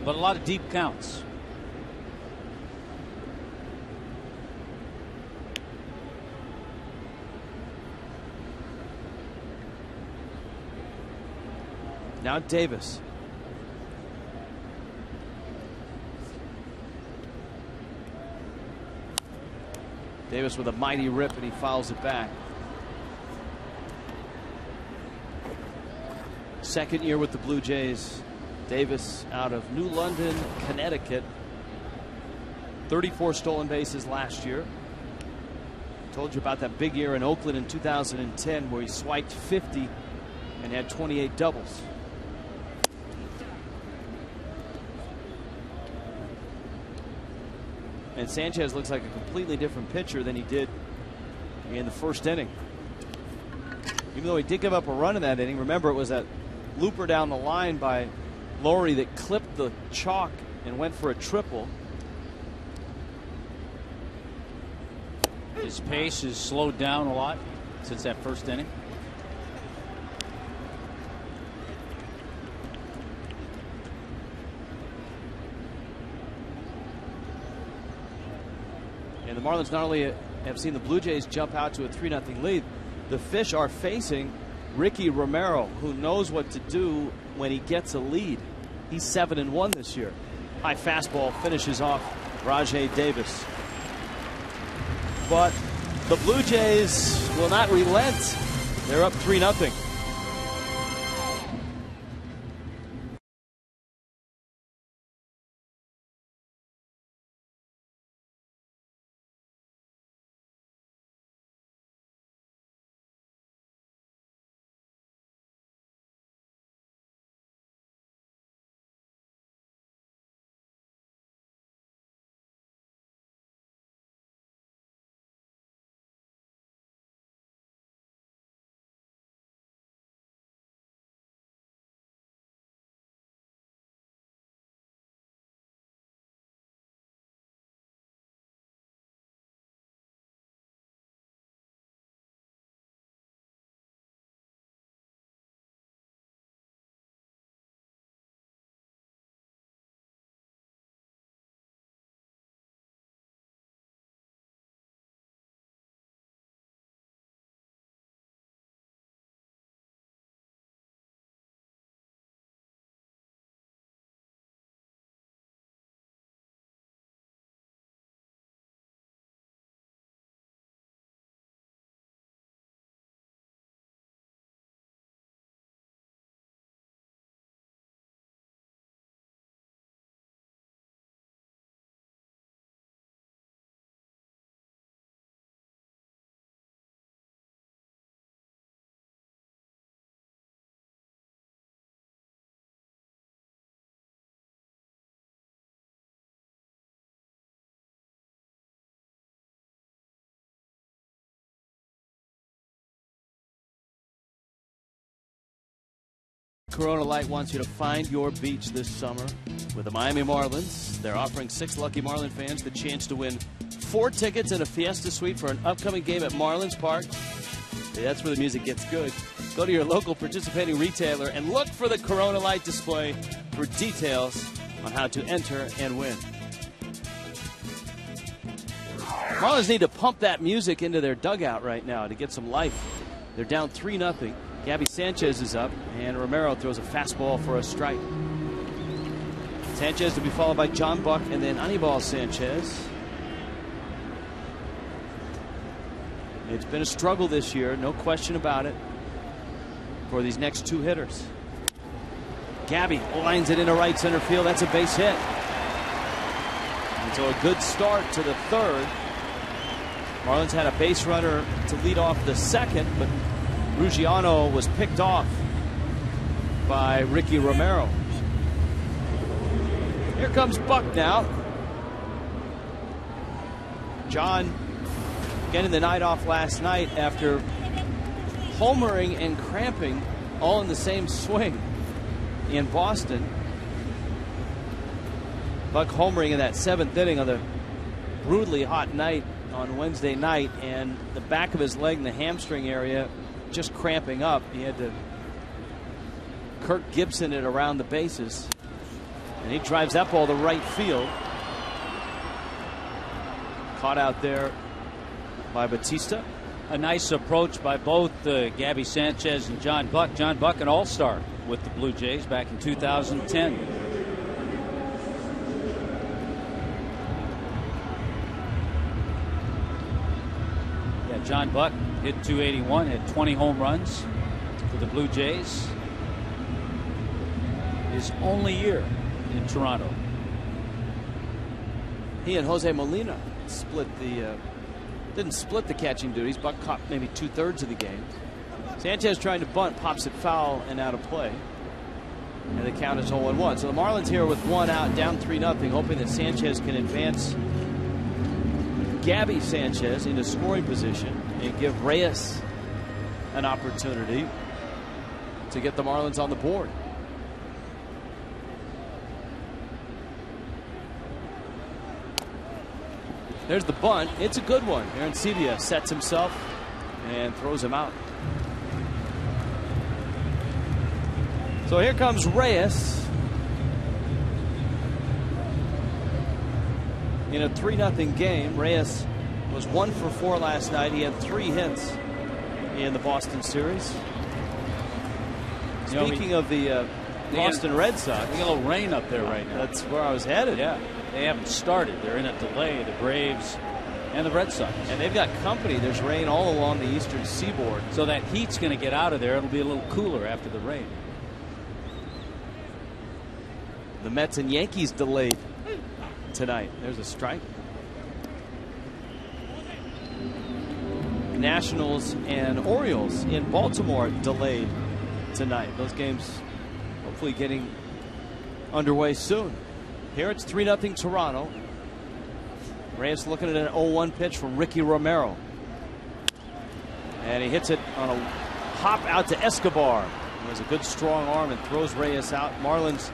but a lot of deep counts. Now Davis. Davis with a mighty rip, and he fouls it back. Second year with the Blue Jays. Davis out of New London, Connecticut. 34 stolen bases last year. Told you about that big year in Oakland in 2010 where he swiped 50 and had 28 doubles. And Sanchez looks like a completely different pitcher than he did in the first inning. Even though he did give up a run in that inning, remember it was that looper down the line by Lowry that clipped the chalk and went for a triple. His pace has slowed down a lot since that first inning. And the Marlins not only have seen the Blue Jays jump out to a 3-0 lead, the Fish are facing Ricky Romero, who knows what to do when he gets a lead. He's 7-1 this year. High fastball finishes off Rajay Davis. But the Blue Jays will not relent. They're up 3-0. Corona Light wants you to find your beach this summer with the Miami Marlins. They're offering 6 lucky Marlin fans the chance to win 4 tickets and a Fiesta Suite for an upcoming game at Marlins Park. Yeah, that's where the music gets good. Go to your local participating retailer and look for the Corona Light display for details on how to enter and win. Marlins need to pump that music into their dugout right now to get some life. They're down 3-0. Gabby Sanchez is up, and Romero throws a fastball for a strike. Sanchez to be followed by John Buck and then Anibal Sanchez. It's been a struggle this year, no question about it, for these next 2 hitters. Gabby lines it into right center field. That's a base hit. And so a good start to the 3rd. Marlins had a base runner to lead off the 2nd, but Ruggiano was picked off. by Ricky Romero. Here comes Buck now. John getting the night off last night after homering and cramping all in the same swing in Boston. Buck homering in that 7th inning on the brutally hot night on Wednesday night, and the back of his leg in the hamstring area just cramping up. He had to Kirk Gibson it around the bases, and he drives that ball to right field. Caught out there by Bautista. A nice approach by both Gabby Sanchez and John Buck. John Buck, an all-star with the Blue Jays back in 2010. Yeah, John Buck hit .281, had 20 home runs for the Blue Jays. His only year in Toronto. He and Jose Molina split the didn't split the catching duties. Buck caught maybe 2/3 of the game. Sanchez trying to bunt, pops it foul and out of play, and the count is 0-1. So the Marlins here with 1 out, down 3-0, hoping that Sanchez can advance Gabby Sanchez into scoring position and give Reyes an opportunity to get the Marlins on the board. There's the bunt. It's a good one. Arancibia sets himself and throws him out. So here comes Reyes in a 3-0 game. Reyes was 1 for 4 last night. He had 3 hits in the Boston series. Speaking of the Boston Red Sox, we got a little rain up there right now. That's where I was headed. Yeah. They haven't started. They're in a delay, the Braves and the Red Sox. And they've got company. There's rain all along the eastern seaboard. So that heat's going to get out of there. It'll be a little cooler after the rain. The Mets and Yankees delayed tonight. There's a strike. Nationals and Orioles in Baltimore delayed tonight. Those games hopefully getting underway soon. Here it's 3-0 Toronto. Reyes looking at an 0-1 pitch from Ricky Romero. And he hits it on a hop out to Escobar. He has a good strong arm and throws Reyes out. Marlins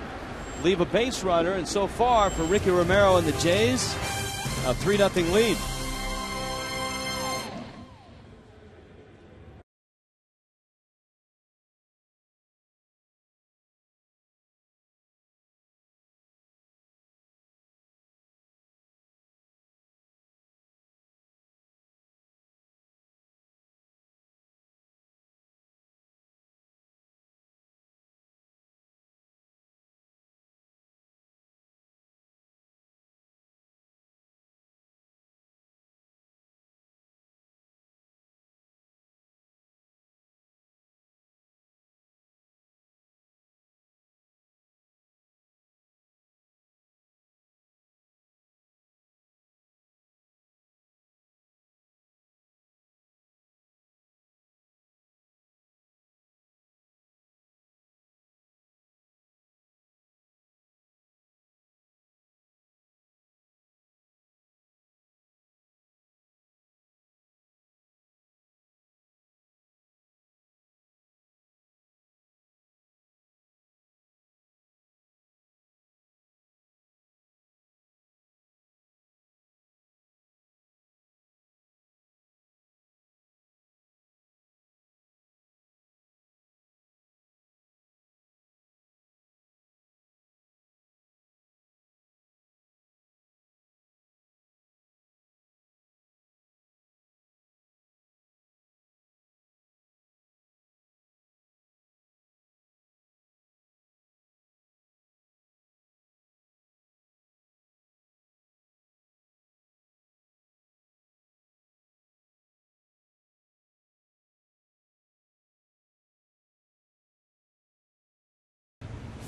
leave a base runner, and so far for Ricky Romero and the Jays, a 3-0 lead.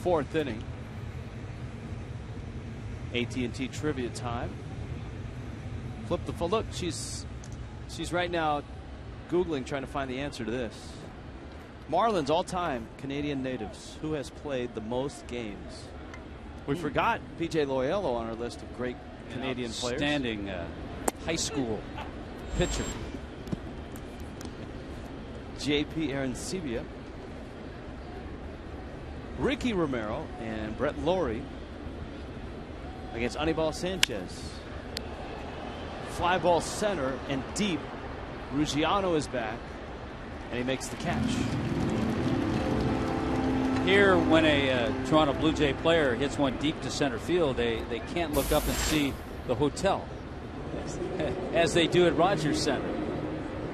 Fourth inning. AT&T trivia time. Flip the phone. Look, she's right now Googling, trying to find the answer to this. Marlins all-time Canadian natives. Who has played the most games? We forgot P.J. Loyola on our list of great Canadian players. Standing high school pitcher. J.P. Arancibia, Ricky Romero, and Brett Lawrie against Anibal Sanchez. Fly ball center and deep. Ruggiano is back, and he makes the catch. Here, when a Toronto Blue Jay player hits one deep to center field, they can't look up and see the hotel, as they do at Rogers Center.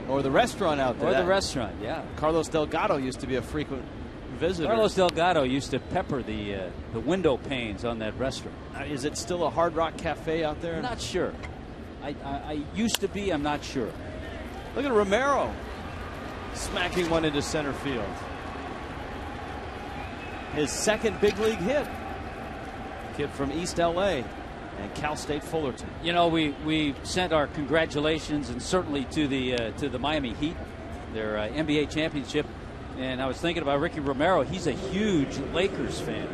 Or the restaurant out there. Or the restaurant, yeah. Carlos Delgado used to be a frequent visitor. Carlos Delgado used to pepper the window panes on that restaurant. Is it still a Hard Rock Cafe out there? I'm not sure. I used to be. I'm not sure. Look at Romero smacking one into center field. His second big league hit. Kid from East LA and Cal State Fullerton. You know, we sent our congratulations and certainly to the Miami Heat, their NBA championship. And I was thinking about Ricky Romero. He's a huge Lakers fan,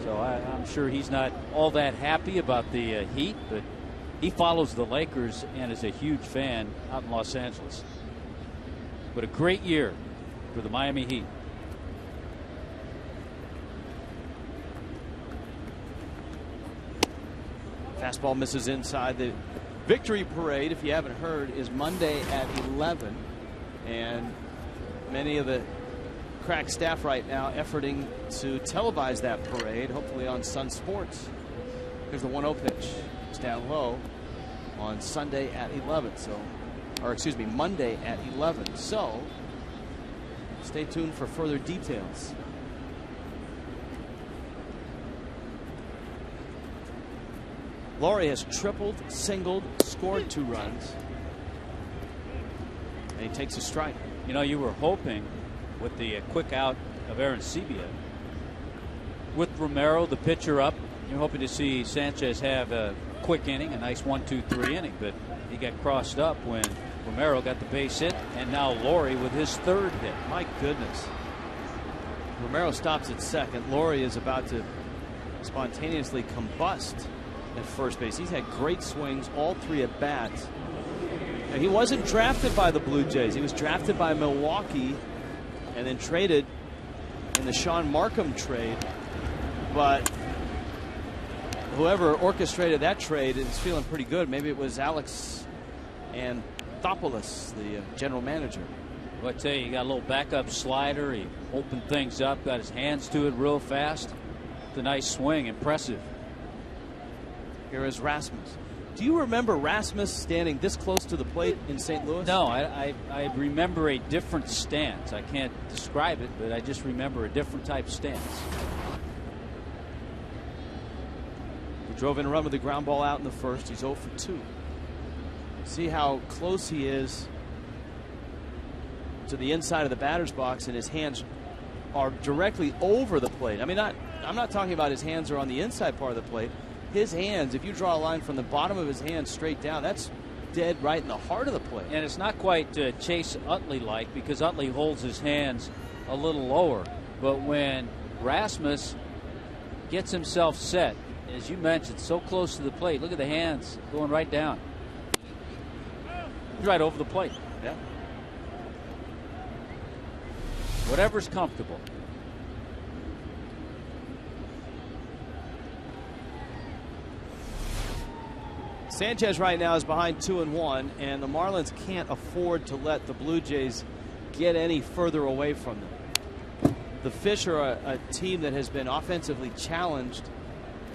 so I'm sure he's not all that happy about the Heat, but he follows the Lakers and is a huge fan out in Los Angeles. But a great year for the Miami Heat. Fastball misses inside. The victory parade, if you haven't heard, is Monday at 11. And many of the crack staff right now efforting to televise that parade, hopefully on Sun Sports. Here's the 1-0 pitch. It's down low on Sunday at 11. Monday at 11. So stay tuned for further details. Lawrie has tripled, singled, scored 2 runs. And he takes a strike. You know, you were hoping with the quick out of Arancibia, with Romero, the pitcher, up, you're hoping to see Sanchez have a quick inning, a nice 1-2-3 inning, but he got crossed up when Romero got the base hit, and now Lawrie with his 3rd hit. My goodness. Romero stops at second. Lawrie is about to spontaneously combust at first base. He's had great swings, all 3 at bats. And he wasn't drafted by the Blue Jays. He was drafted by Milwaukee and then traded in the Sean Markham trade. But whoever orchestrated that trade is feeling pretty good. Maybe it was Alex Anthopoulos, the general manager. Well, I tell you, he got a little backup slider. He opened things up, got his hands to it real fast. It's a nice swing, impressive. Here is Rasmus. Do you remember Rasmus standing this close to the plate in St. Louis? No, I remember a different stance. I can't describe it, but I just remember a different type of stance. He drove in a run with the ground ball out in the first. He's 0 for 2. See how close he is to the inside of the batter's box, and his hands are directly over the plate. I mean, I'm not talking about his hands are on the inside part of the plate. His hands, if you draw a line from the bottom of his hands straight down, that's dead right in the heart of the plate. And it's not quite Chase Utley-like, because Utley holds his hands a little lower. But when Rasmus gets himself set, as you mentioned, so close to the plate, look at the hands going right down. He's right over the plate. Yeah. Whatever's comfortable. Sanchez right now is behind 2-1, and the Marlins can't afford to let the Blue Jays get any further away from them. The Fish are a team that has been offensively challenged,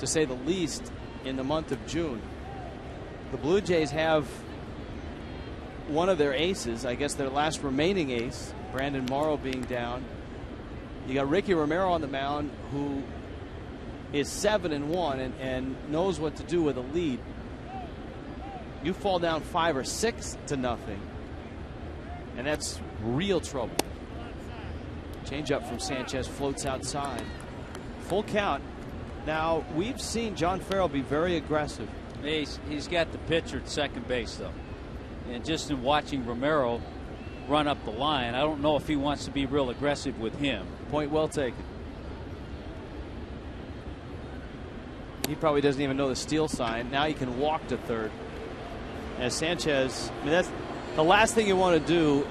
to say the least, in the month of June. The Blue Jays have one of their aces, I guess their last remaining ace, Brandon Morrow being down. You got Ricky Romero on the mound, who is 7-1 and knows what to do with a lead. You fall down 5 or 6-0, and that's real trouble. Changeup from Sanchez floats outside. Full count. Now, we've seen John Farrell be very aggressive. He's got the pitcher at second base, though. And just in watching Romero, run up the line. I don't know if he wants to be real aggressive with him. Point well taken. He probably doesn't even know the steal sign. Now he can walk to third. As Sanchez, I mean, that's the last thing you want to do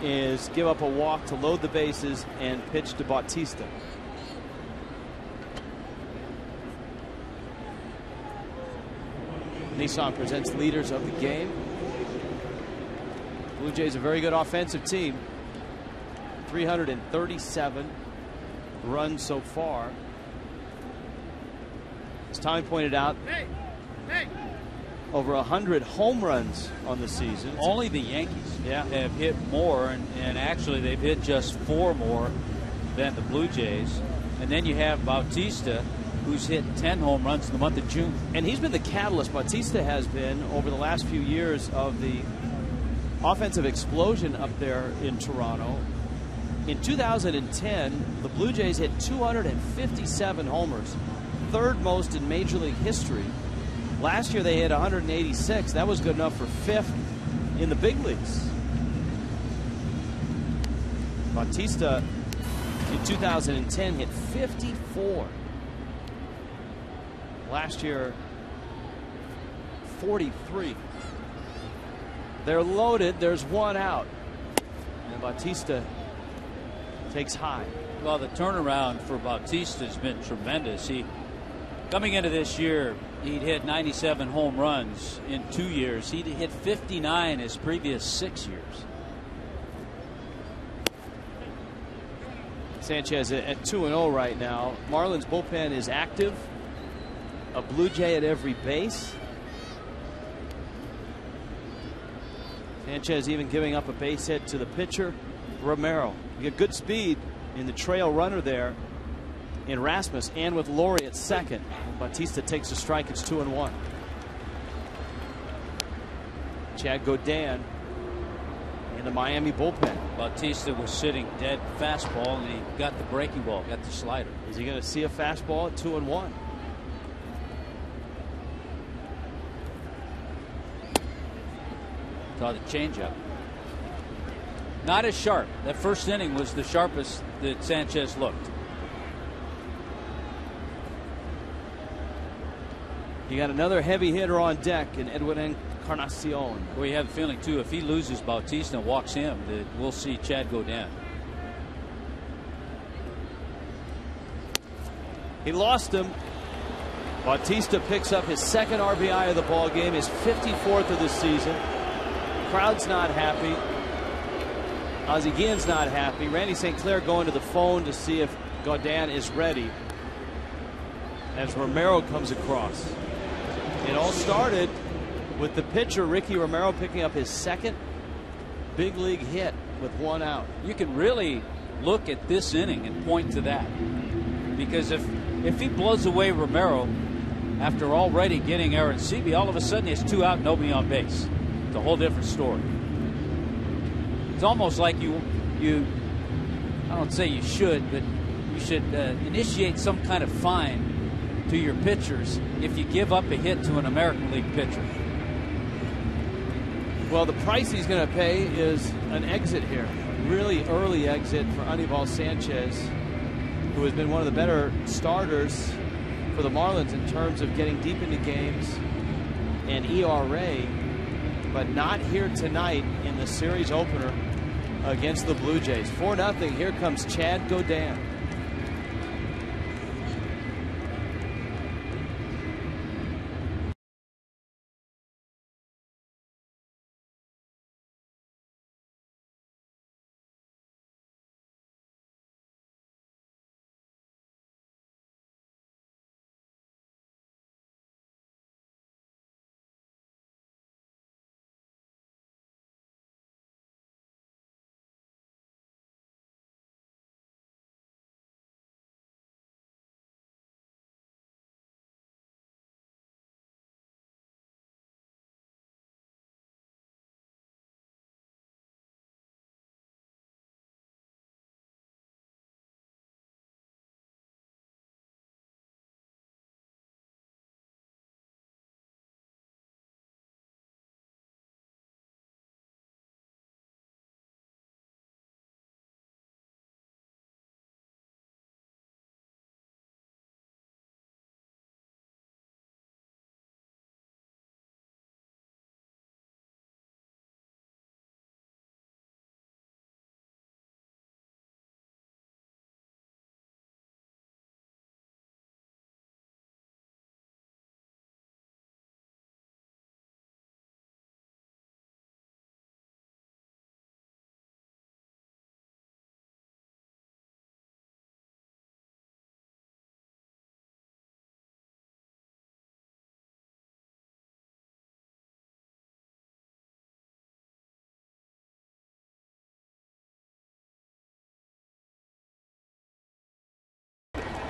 is give up a walk to load the bases and pitch to Bautista. Nissan presents leaders of the game. Blue Jays a very good offensive team. 337 runs so far. As Tommy pointed out, over 100 home runs on the season. Only the Yankees have hit more, and actually they've hit just 4 more than the Blue Jays. And then you have Bautista, who's hit 10 home runs in the month of June. And he's been the catalyst. Bautista has been over the last few years of the offensive explosion up there in Toronto. In 2010, the Blue Jays hit 257 homers, third most in Major League history. Last year they hit 186. That was good enough for 5th in the big leagues. Bautista in 2010 hit 54. Last year 43. They're loaded. There's one out. And Bautista takes high. Well, the turnaround for Bautista has been tremendous. Coming into this year, he'd hit 97 home runs in 2 years. He'd hit 59 his previous 6 years. Sanchez at 2-0 right now. Marlins bullpen is active. A Blue Jay at every base. Sanchez even giving up a base hit to the pitcher, Romero. You get good speed in the trail runner there in Rasmus and with Laurie at second. Bautista takes a strike. It's 2-1. Chad Godin in the Miami bullpen. Bautista was sitting dead fastball, and he got the breaking ball, got the slider. Is he going to see a fastball at 2-1? Saw the changeup. Not as sharp. That first inning was the sharpest that Sanchez looked. You got another heavy hitter on deck in Edwin Encarnacion. We have a feeling too, if he loses Bautista and walks him, that we'll see Chad Godin. He lost him. Bautista picks up his second RBI of the ball game, his 54th of the season. Crowd's not happy. Ozzie Guillen's not happy. Randy St. Clair going to the phone to see if Godin is ready as Romero comes across. It all started with the pitcher Ricky Romero picking up his second big league hit with one out. You can really look at this inning and point to that, because if he blows away Romero after already getting Aaron Sebe, all of a sudden he has 2 out, nobody on base. It's a whole different story. It's almost like you I don't say you should, but you should initiate some kind of fine to your pitchers if you give up a hit to an American League pitcher. Well, the price he's going to pay is an exit here. Really early exit for Anibal Sanchez, who has been one of the better starters for the Marlins in terms of getting deep into games and ERA, but not here tonight in the series opener against the Blue Jays. 4-0. Here comes Chad Godin.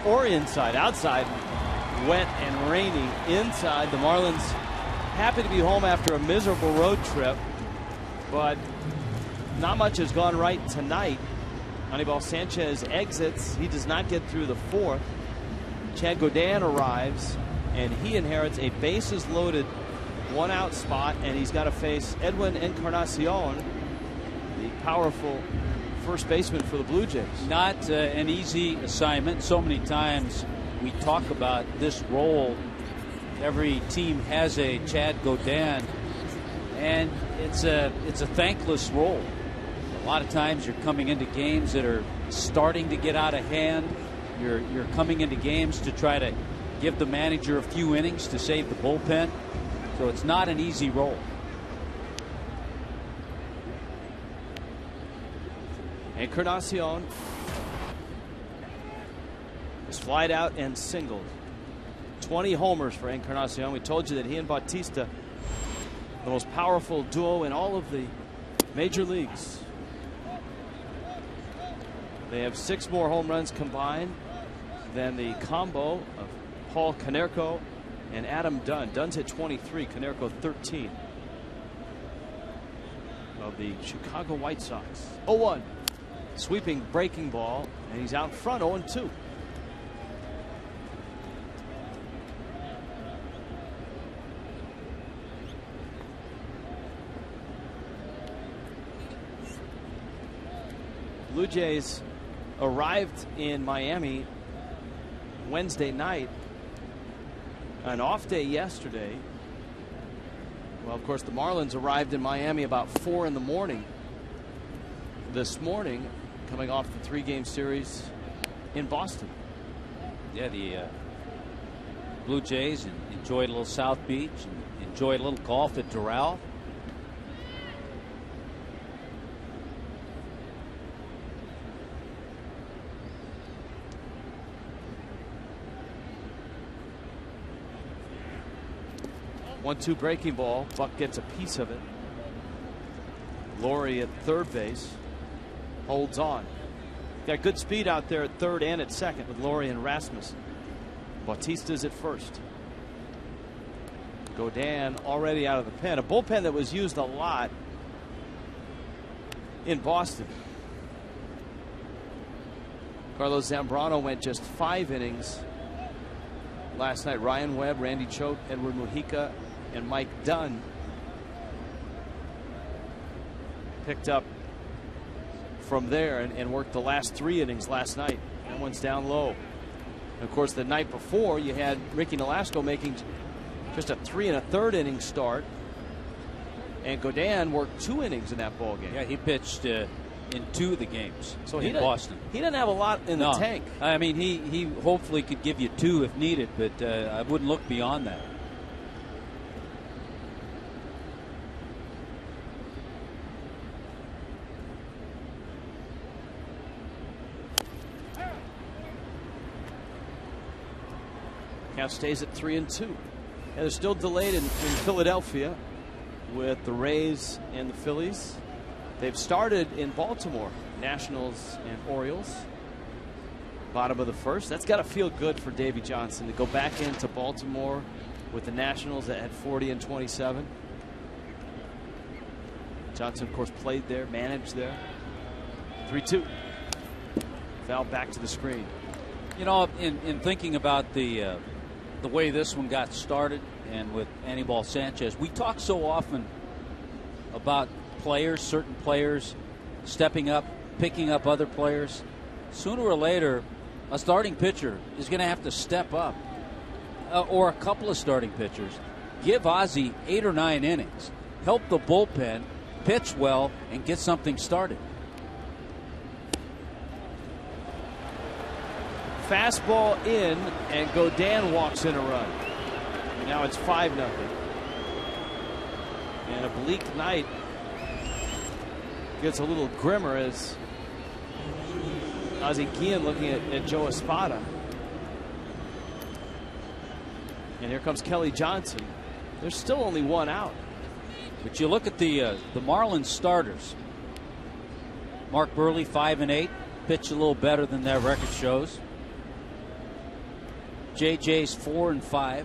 or inside. Outside, wet and rainy. Inside, the Marlins happy to be home after a miserable road trip, but not much has gone right tonight. Anibal Sanchez exits. He does not get through the fourth. Chad Godin arrives, and he inherits a bases loaded one-out spot, and he's got to face Edwin Encarnacion, the powerful first baseman for the Blue Jays. Not an easy assignment. So many times we talk about this role. Every team has a Chad Godin, and it's a thankless role. A lot of times you're coming into games that are starting to get out of hand. You're coming into games to try to give the manager a few innings to save the bullpen. So it's not an easy role. Encarnacion is flied out and singled. 20 homers for Encarnacion. We told you that he and Bautista, the most powerful duo in all of the major leagues. They have 6 more home runs combined than the combo of Paul Konerko and Adam Dunn. Dunn's hit 23, Konerko 13. Of the Chicago White Sox. 0-1. Sweeping breaking ball, and he's out front 0-2. Blue Jays arrived in Miami Wednesday night. An off day yesterday. Well, of course, the Marlins arrived in Miami about 4 in the morning this morning, coming off the 3-game series in Boston. Yeah, the Blue Jays enjoyed a little South Beach and enjoyed a little golf at Doral. One-two breaking ball. Buck gets a piece of it. Laurie at third base holds on. Got good speed out there at third and at second with Laurie and Rasmussen. Bautista's at first. Godin already out of the pen. A bullpen that was used a lot in Boston. Carlos Zambrano went just 5 innings last night. Ryan Webb, Randy Choate, Edward Mujica, and Mike Dunn picked up from there and worked the last 3 innings last night. That one's down low. And of course, the night before, you had Ricky Nolasco making just a 3 1/3 inning start, and Godin worked 2 innings in that ball game. Yeah, he pitched in 2 of the games so in Boston. He didn't have a lot in the tank. I mean, he hopefully could give you 2 if needed, but I wouldn't look beyond that. Count stays at 3-2. And they're still delayed in Philadelphia with the Rays and the Phillies. They've started in Baltimore, Nationals and Orioles. Bottom of the first. That's got to feel good for Davey Johnson to go back into Baltimore with the Nationals that had 40 and 27. Johnson, of course, played there, managed there. 3-2. Foul back to the screen. You know, in thinking about the way this one got started and with Anibal Sanchez, we talk so often about players, certain players stepping up, picking up other players. Sooner or later, a starting pitcher is going to have to step up, or a couple of starting pitchers. Give Ozzie 8 or 9 innings, help the bullpen, pitch well, and get something started. Fastball in, and Godin walks in a run. Now it's 5-0. And a bleak night gets a little grimmer as Ozzie Guillen looking at Joe Espada. And here comes Kelly Johnson. There's still only 1 out. But you look at the Marlins starters. Mark Burley, 5-8, pitched a little better than their record shows. JJ's 4-5.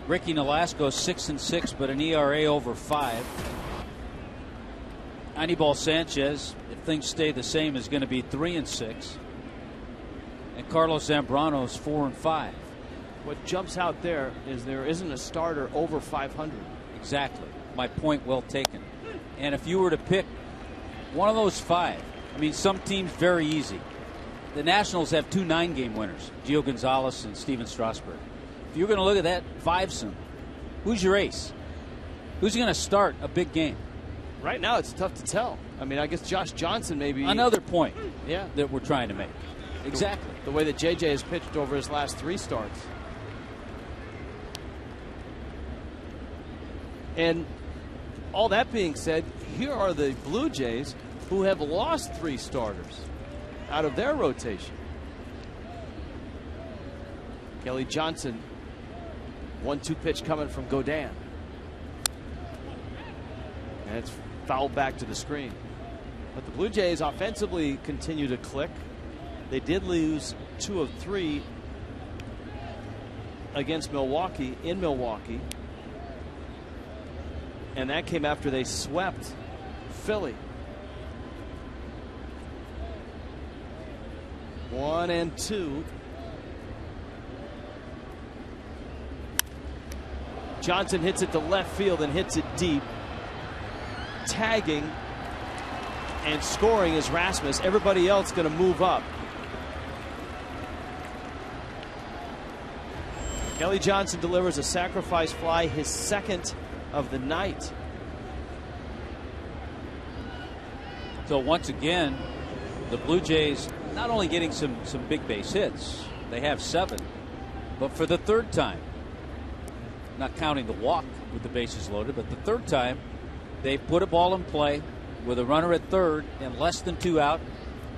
Ricky Nolasco's 6-6, but an ERA over 5. Anibal Sanchez, if things stay the same, is going to be 3-6. And Carlos Zambrano's 4-5. What jumps out there is there isn't a starter over 500. Exactly. My point well taken. And if you were to pick one of those 5, I mean, some teams very easy. The Nationals have 2 9-game winners, Gio Gonzalez and Steven Strasburg. If you're going to look at that 5-some, who's your ace? Who's going to start a big game? Right now, it's tough to tell. I mean, I guess Josh Johnson maybe. Another point yeah. that we're trying to make. Exactly. The way that JJ has pitched over his last 3 starts. And all that being said, here are the Blue Jays who have lost 3 starters out of their rotation. Kelly Johnson, 1-2 pitch coming from Godin. And it's fouled back to the screen. But the Blue Jays offensively continue to click. They did lose 2 of 3 against Milwaukee, in Milwaukee. And that came after they swept Philly. 1-2. Johnson hits it to left field and hits it deep. Tagging and scoring is Rasmus. Everybody else going to move up. Kelly Johnson delivers a sacrifice fly, his 2nd of the night. So once again, the Blue Jays not only getting some big base hits, they have 7, but for the 3rd time, not counting the walk with the bases loaded, but the 3rd time they put a ball in play with a runner at 3rd and less than 2 out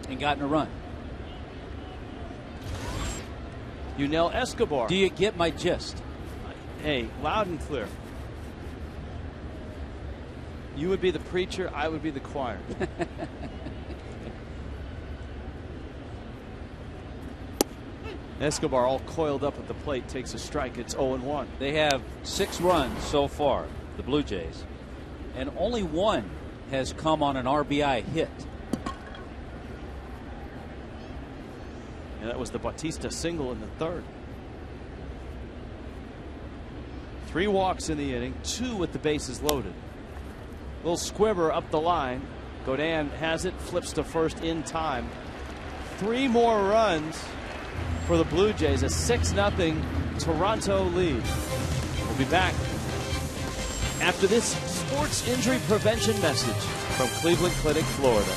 and gotten a run. Yunel Escobar. Do you get my gist? Hey, loud and clear. You would be the preacher, I would be the choir. Escobar all coiled up at the plate, takes a strike. It's 0-1. They have 6 runs so far, the Blue Jays, and only 1 has come on an RBI hit. And that was the Bautista single in the 3rd. 3 walks in the inning, 2 with the bases loaded. Little squibber up the line. Godin has it, flips to first in time. 3 more runs for the Blue Jays, a 6-0 Toronto lead. We'll be back after this sports injury prevention message from Cleveland Clinic, Florida.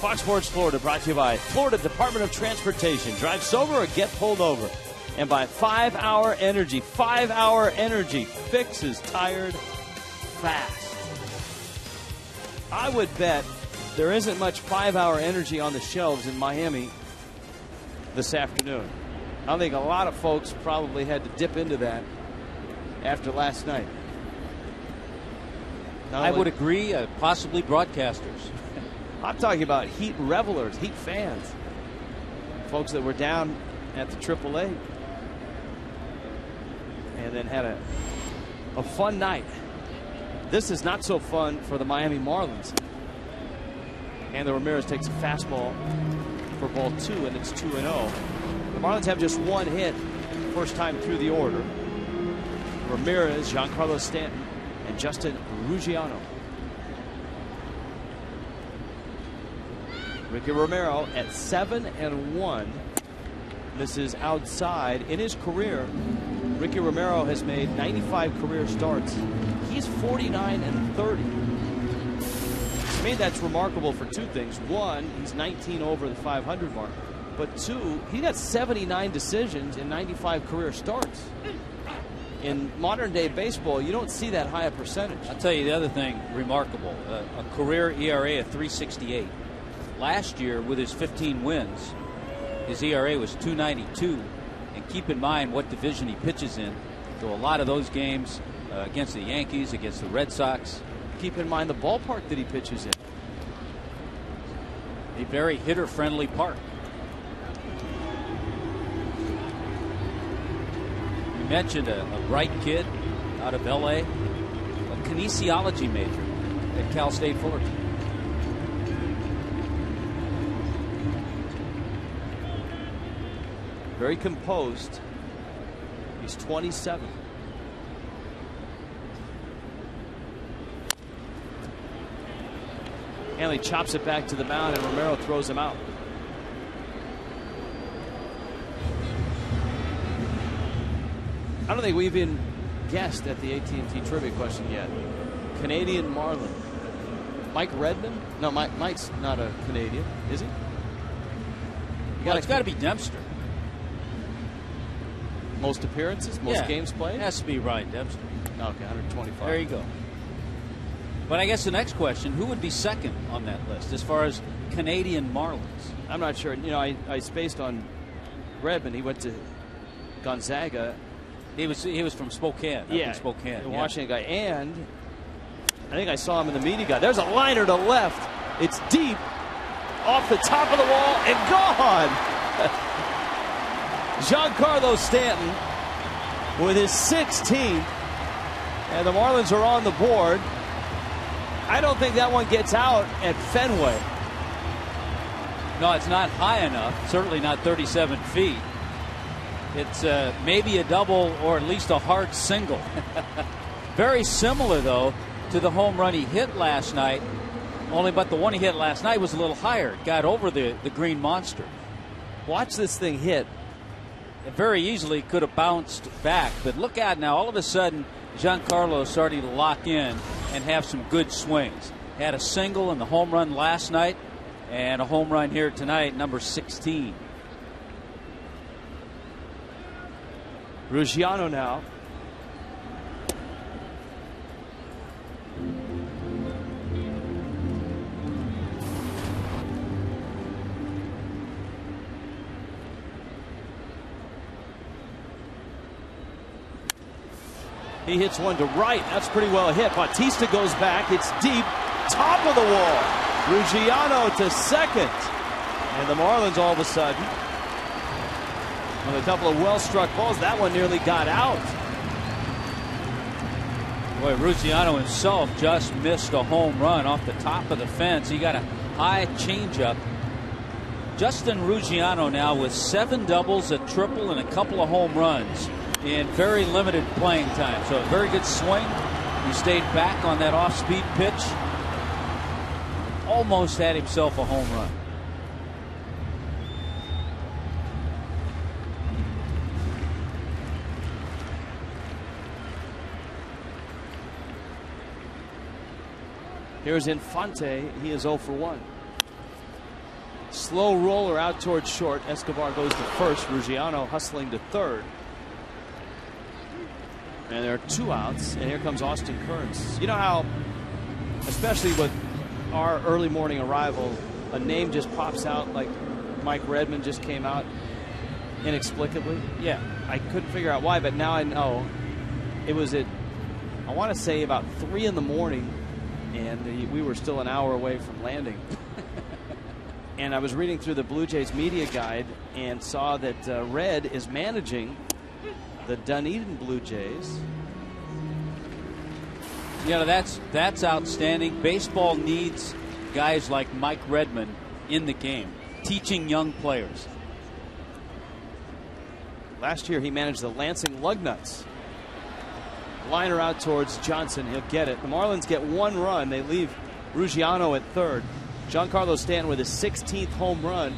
Fox Sports Florida brought to you by Florida Department of Transportation. Drive sober or get pulled over. And by 5-hour energy, 5-hour energy fixes tired fast. I would bet there isn't much 5-hour energy on the shelves in Miami this afternoon. I think a lot of folks probably had to dip into that after last night. I would agree, possibly broadcasters. I'm talking about Heat revelers, Heat fans, folks that were down at the AAA and then had a fun night. This is not so fun for the Miami Marlins. And the Ramirez takes a fastball for ball 2, and it's 2-0. The Marlins have just one hit, first time through the order. Ramirez, Giancarlo Stanton, and Justin Ruggiano. Ricky Romero at 7-1. This is outside. In his career, Ricky Romero has made 95 career starts. He's 49-30. To me, that's remarkable for two things. One, he's 19 over the 500 mark. But two, he got 79 decisions in 95 career starts. In modern day baseball, you don't see that high a percentage. I'll tell you the other thing remarkable, a career ERA of 3.68. Last year, with his 15 wins, his ERA was 2.92. And keep in mind what division he pitches in. So a lot of those games against the Yankees, against the Red Sox. Keep in mind the ballpark that he pitches in. A very hitter-friendly park. You mentioned a bright kid out of L.A., a kinesiology major at Cal State Fullerton. Very composed. He's 27. Hanley chops it back to the mound, and Romero throws him out. I don't think we've even guessed at the AT&T trivia question yet. Canadian Marlin. Mike Redmond? No, Mike's not a Canadian, is he? Well, it's got to be Dempster. Most appearances, most games played? It has to be Ryan Dempster. Okay, 125. There you go. But I guess the next question, who would be second on that list as far as Canadian Marlins? I'm not sure. You know, I spaced on Redmond. He went to Gonzaga. He was from Spokane. Yeah, from Spokane. The Washington guy. And I think I saw him in the media guy. There's a liner to left. It's deep off the top of the wall and gone. Giancarlo Stanton with his 16th, and the Marlins are on the board. I don't think that one gets out at Fenway. No, it's not high enough. Certainly not 37 feet. It's maybe a double or at least a hard single. Very similar, though, to the home run he hit last night. But the one he hit last night was a little higher. It got over the green monster. Watch this thing hit. It very easily could have bounced back. But look at now, all of a sudden, Giancarlo is starting to lock in and have some good swings. Had a single in the home run last night and a home run here tonight, number 16. Ruggiano now. He hits one to right. That's pretty well hit. Bautista goes back. It's deep. Top of the wall. Ruggiano to second. And the Marlins all of a sudden, with a couple of well-struck balls, that one nearly got out. Boy, Ruggiano himself just missed a home run off the top of the fence. He got a high changeup. Justin Ruggiano now with 7 doubles, a triple, and a couple of home runs in very limited playing time. So a very good swing. He stayed back on that off-speed pitch. Almost had himself a home run. Here's Infante. He is 0 for 1. Slow roller out towards short. Escobar goes to first. Ruggiano hustling to third. And there are 2 outs. And here comes Austin Kearns. You know how, especially with our early morning arrival, a name just pops out, like Mike Redmond just came out inexplicably? Yeah. I couldn't figure out why, but now I know. It was at, I want to say, about 3 in the morning, and we were still an hour away from landing. And I was reading through the Blue Jays media guide and saw that Red is managing the Dunedin Blue Jays. That's outstanding. Baseball needs guys like Mike Redmond in the game, teaching young players. Last year he managed the Lansing Lugnuts. Liner out towards Johnson. He'll get it. The Marlins get 1 run. They leave Ruggiano at third. Giancarlo Stanton with his 16th home run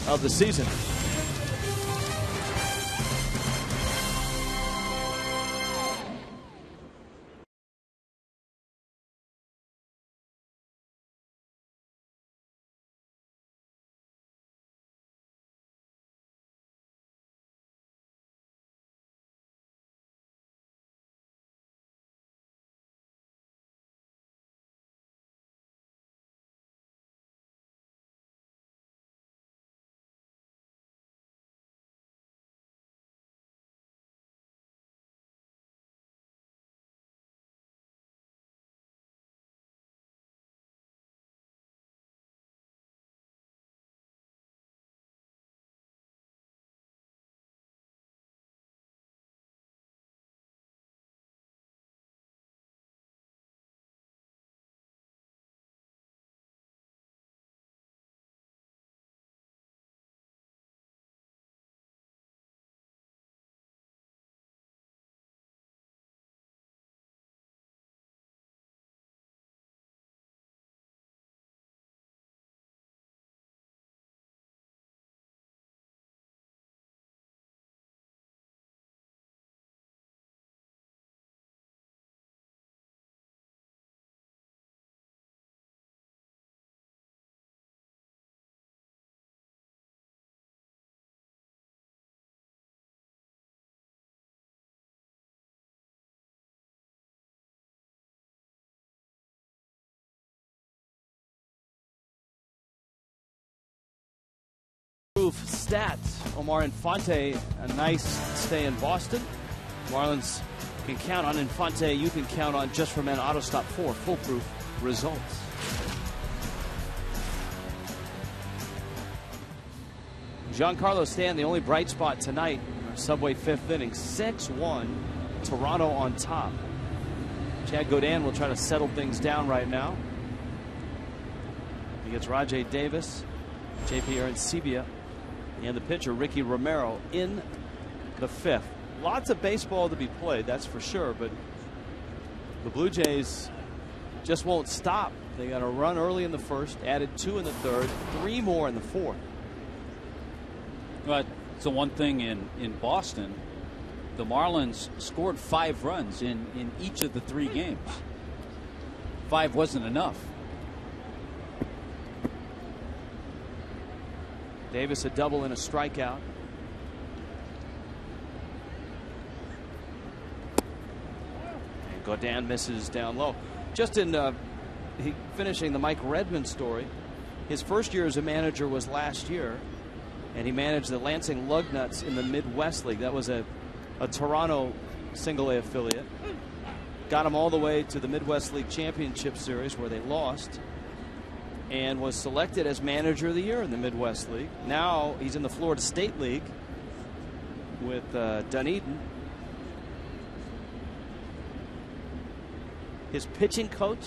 of the season. Stats. Omar Infante, a nice stay in Boston. Marlins can count on Infante. You can count on Just for Men Auto Stop 4 foolproof results. Giancarlo Stanton, the only bright spot tonight. Subway 5th inning, 6-1. Toronto on top. Chad Godin will try to settle things down right now. He gets Rajay Davis, JP Arancibia, and the pitcher Ricky Romero in the 5th. Lots of baseball to be played, that's for sure, but the Blue Jays just won't stop. They got a run early in the 1st, added 2 in the 3rd, 3 more in the 4th. But so one thing in Boston, the Marlins scored 5 runs in each of the 3 games. 5 wasn't enough. Davis a double and a strikeout. And Godin misses down low. Just in finishing the Mike Redmond story, his first year as a manager was last year, and he managed the Lansing Lugnuts in the Midwest League. That was a Toronto single-A affiliate. Got him all the way to the Midwest League Championship Series where they lost, and was selected as manager of the year in the Midwest League. Now he's in the Florida State League with Dunedin. His pitching coach,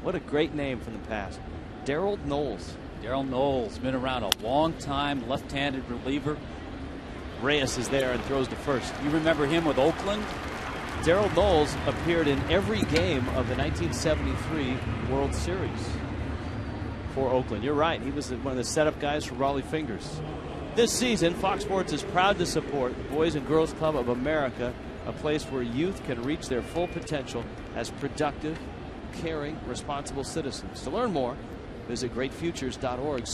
what a great name from the past, Darryl Knowles. Darryl Knowles, been around a long time, left-handed reliever. Reyes is there and throws to first. You remember him with Oakland? Darryl Knowles appeared in every game of the 1973 World Series for Oakland. You're right, he was one of the setup guys for Raleigh Fingers. This season, Fox Sports is proud to support the Boys and Girls Club of America, a place where youth can reach their full potential as productive, caring, responsible citizens. To learn more, visit greatfutures.org/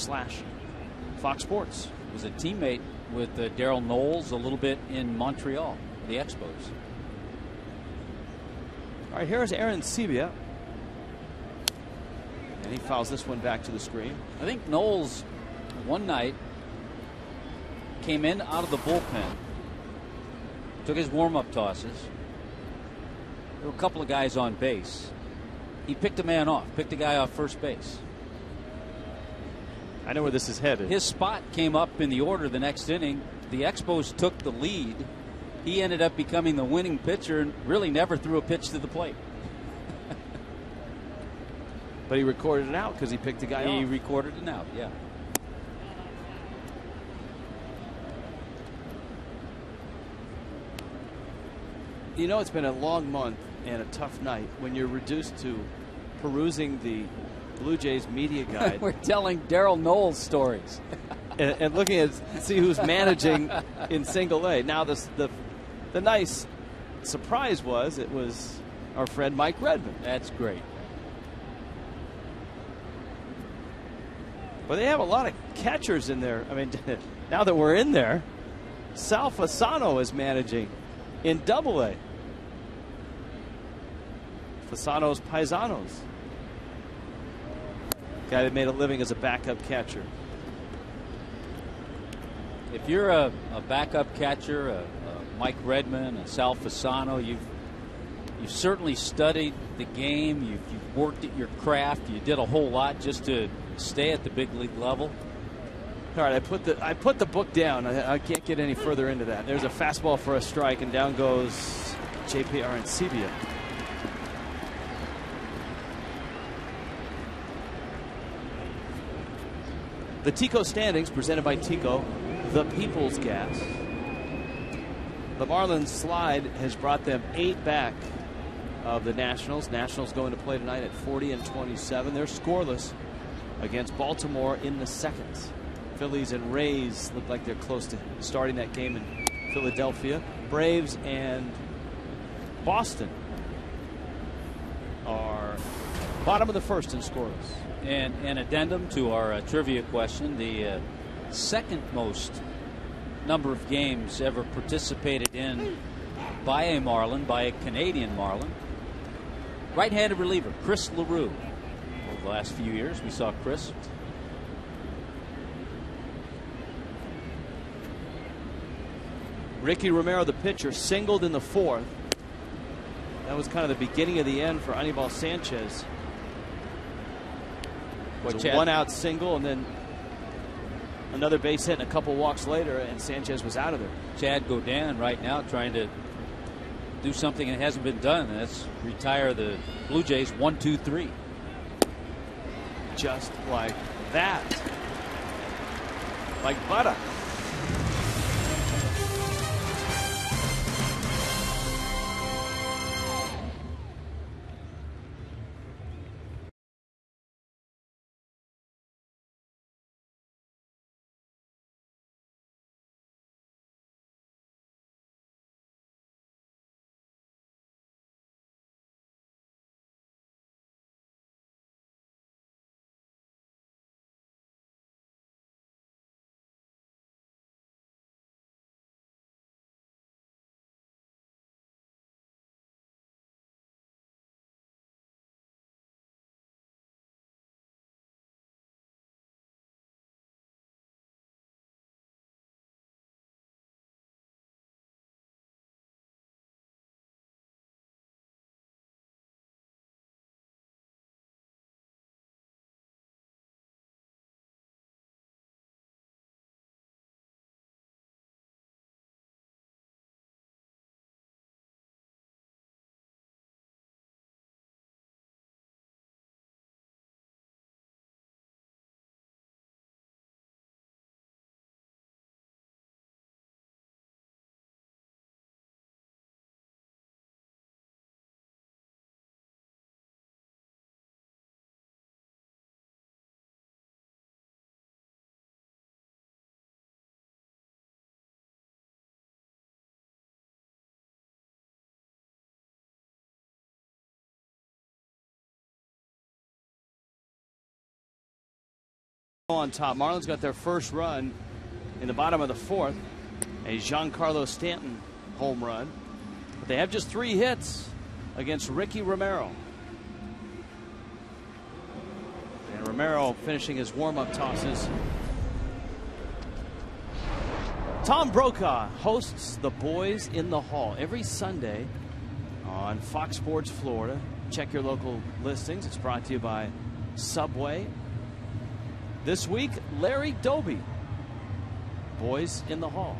Fox Sports. Was a teammate with Daryl Knowles a little bit in Montreal, the Expos. All right, here's Aaron Sebia. And he fouls this one back to the screen. I think Knowles one night came in out of the bullpen, took his warm-up tosses. There were a couple of guys on base. He picked a man off, picked a guy off first base. I know where this is headed. His spot came up in the order the next inning. The Expos took the lead. He ended up becoming the winning pitcher and really never threw a pitch to the plate. But he recorded it out because he picked a guy off. He recorded it out, yeah. You know, it's been a long month and a tough night when you're reduced to perusing the Blue Jays media guide. We're telling Daryl Knowles stories. and looking at see who's managing in Single A. Now, the nice surprise was it was our friend Mike Redmond. That's great. But they have a lot of catchers in there. I mean, now that we're in there, Sal Fasano is managing in Double A. Fasano's Paisanos. Guy that made a living as a backup catcher. If you're a backup catcher, a Mike Redmond, a Sal Fasano, you've certainly studied the game. You've worked at your craft. You did a whole lot just to stay at the big league level. All right, I put the book down. I can't get any further into that. There's a fastball for a strike, and down goes JP Arancibia. The Tico standings presented by Tico, the People's Gas. The Marlins slide has brought them 8 back of the Nationals. Nationals going to play tonight at 40-27. They're scoreless against Baltimore in the second. Phillies and Rays look like they're close to starting that game in Philadelphia. Braves and Boston are bottom of the first in scoreless. And an addendum to our trivia question, the second most number of games ever participated in by a Marlin, by a Canadian Marlin. Right-handed reliever Chris LaRue. Over the last few years we saw Chris. Ricky Romero, the pitcher, singled in the 4th. That was kind of the beginning of the end for Anibal Sanchez. It was a one-out single, and then another base hit and a couple walks later, and Sanchez was out of there. Chad Godin right now trying to do something that hasn't been done, and that's retire the Blue Jays 1-2-3. Just like that. Like butter. On top. Marlins got their first run in the bottom of the fourth. A Giancarlo Stanton home run. But they have just 3 hits against Ricky Romero. And Romero finishing his warm-up tosses. Tom Brokaw hosts the Boys in the Hall every Sunday on Fox Sports Florida. Check your local listings. It's brought to you by Subway. This week, Larry Doby, Boys in the Hall.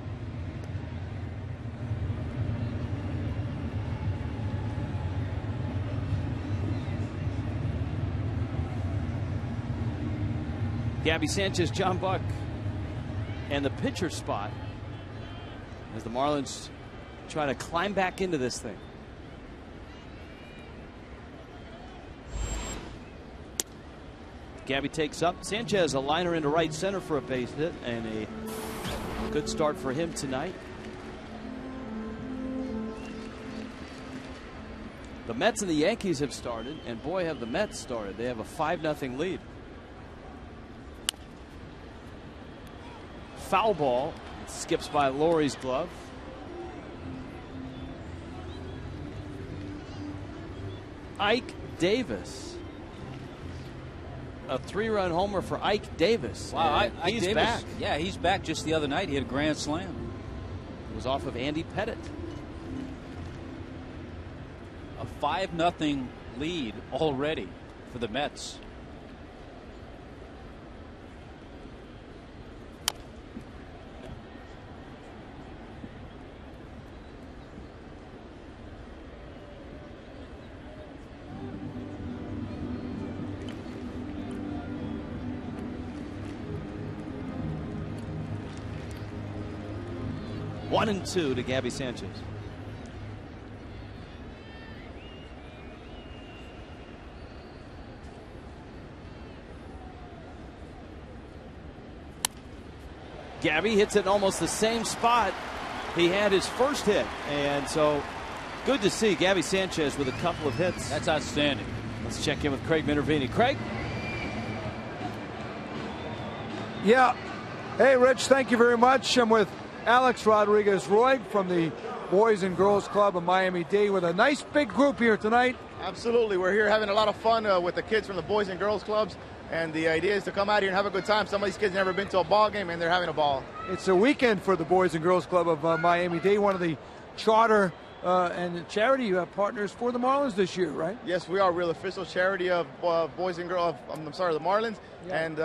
Gabby Sanchez, John Buck, and the pitcher spot as the Marlins try to climb back into this thing. Gabby takes up. Sanchez a liner into right center for a base hit, and a good start for him tonight. The Mets and the Yankees have started, and boy have the Mets started. They have a 5-0 lead. Foul ball. Skips by Laurie's glove. Ike Davis. A 3-run homer for Ike Davis. Wow, Ike he's Davis, back. Yeah, he's back. Just the other night, he had a grand slam. It was off of Andy Pettit. A 5-0 lead already for the Mets. One and 2 to Gabby Sanchez. Gabby hits it in almost the same spot he had his first hit, and so good to see Gabby Sanchez with a couple of hits. That's outstanding. Let's check in with Craig Minervini. Craig? Yeah. Hey, Rich, thank you very much. I'm with Alex Rodriguez-Roy from the Boys and Girls Club of Miami-Dade with a nice big group here tonight. Absolutely. We're here having a lot of fun with the kids from the Boys and Girls Clubs, and the idea is to come out here and have a good time. Some of these kids never been to a ball game, and they're having a ball. It's a weekend for the Boys and Girls Club of Miami-Dade, one of the charter and charity partners for the Marlins this year, right? Yes, we are a real official charity of Boys and Girls, the Marlins, yeah. And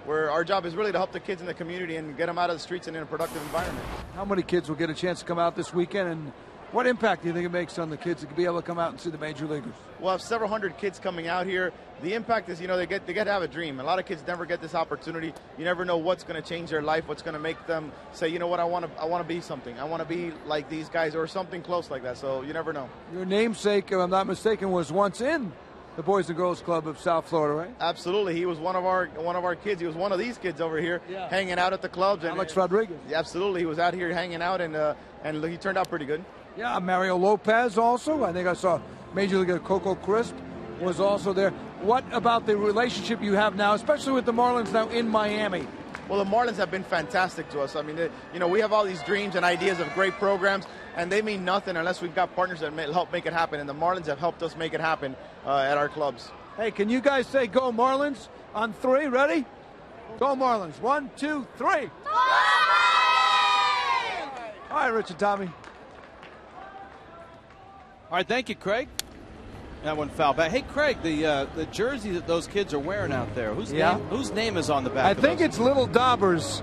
our job is really to help the kids in the community and get them out of the streets and in a productive environment. How many kids will get a chance to come out this weekend, and what impact do you think it makes on the kids to be able to come out and see the major leaguers? We'll have several hundred kids coming out here. The impact is, they get to have a dream. A lot of kids never get this opportunity. You never know what's going to change their life, what's going to make them say, you know what, I want to be something. I want to be like these guys or something close like that. So you never know. Your namesake, if I'm not mistaken, was once in the Boys and Girls Club of South Florida, right? Absolutely. He was one of our kids. He was one of these kids over here, hanging out at the clubs. Alex Rodriguez. Absolutely. He was out here hanging out, and he turned out pretty good. Yeah, Mario Lopez also. I think I saw Major Leaguer Coco Crisp was also there. What about the relationship you have now, especially with the Marlins now in Miami? Well, the Marlins have been fantastic to us. I mean, we have all these dreams and ideas of great programs, and they mean nothing unless we've got partners that help make it happen, and the Marlins have helped us make it happen at our clubs. Hey, can you guys say go Marlins on 3? Ready? Go Marlins. 1, 2, 3. Marlins! All right, Rich and Tommy. All right, thank you, Craig. That one foul back. Hey, Craig, the jersey that those kids are wearing out there, whose name is on the back? I think it's Little Daubers.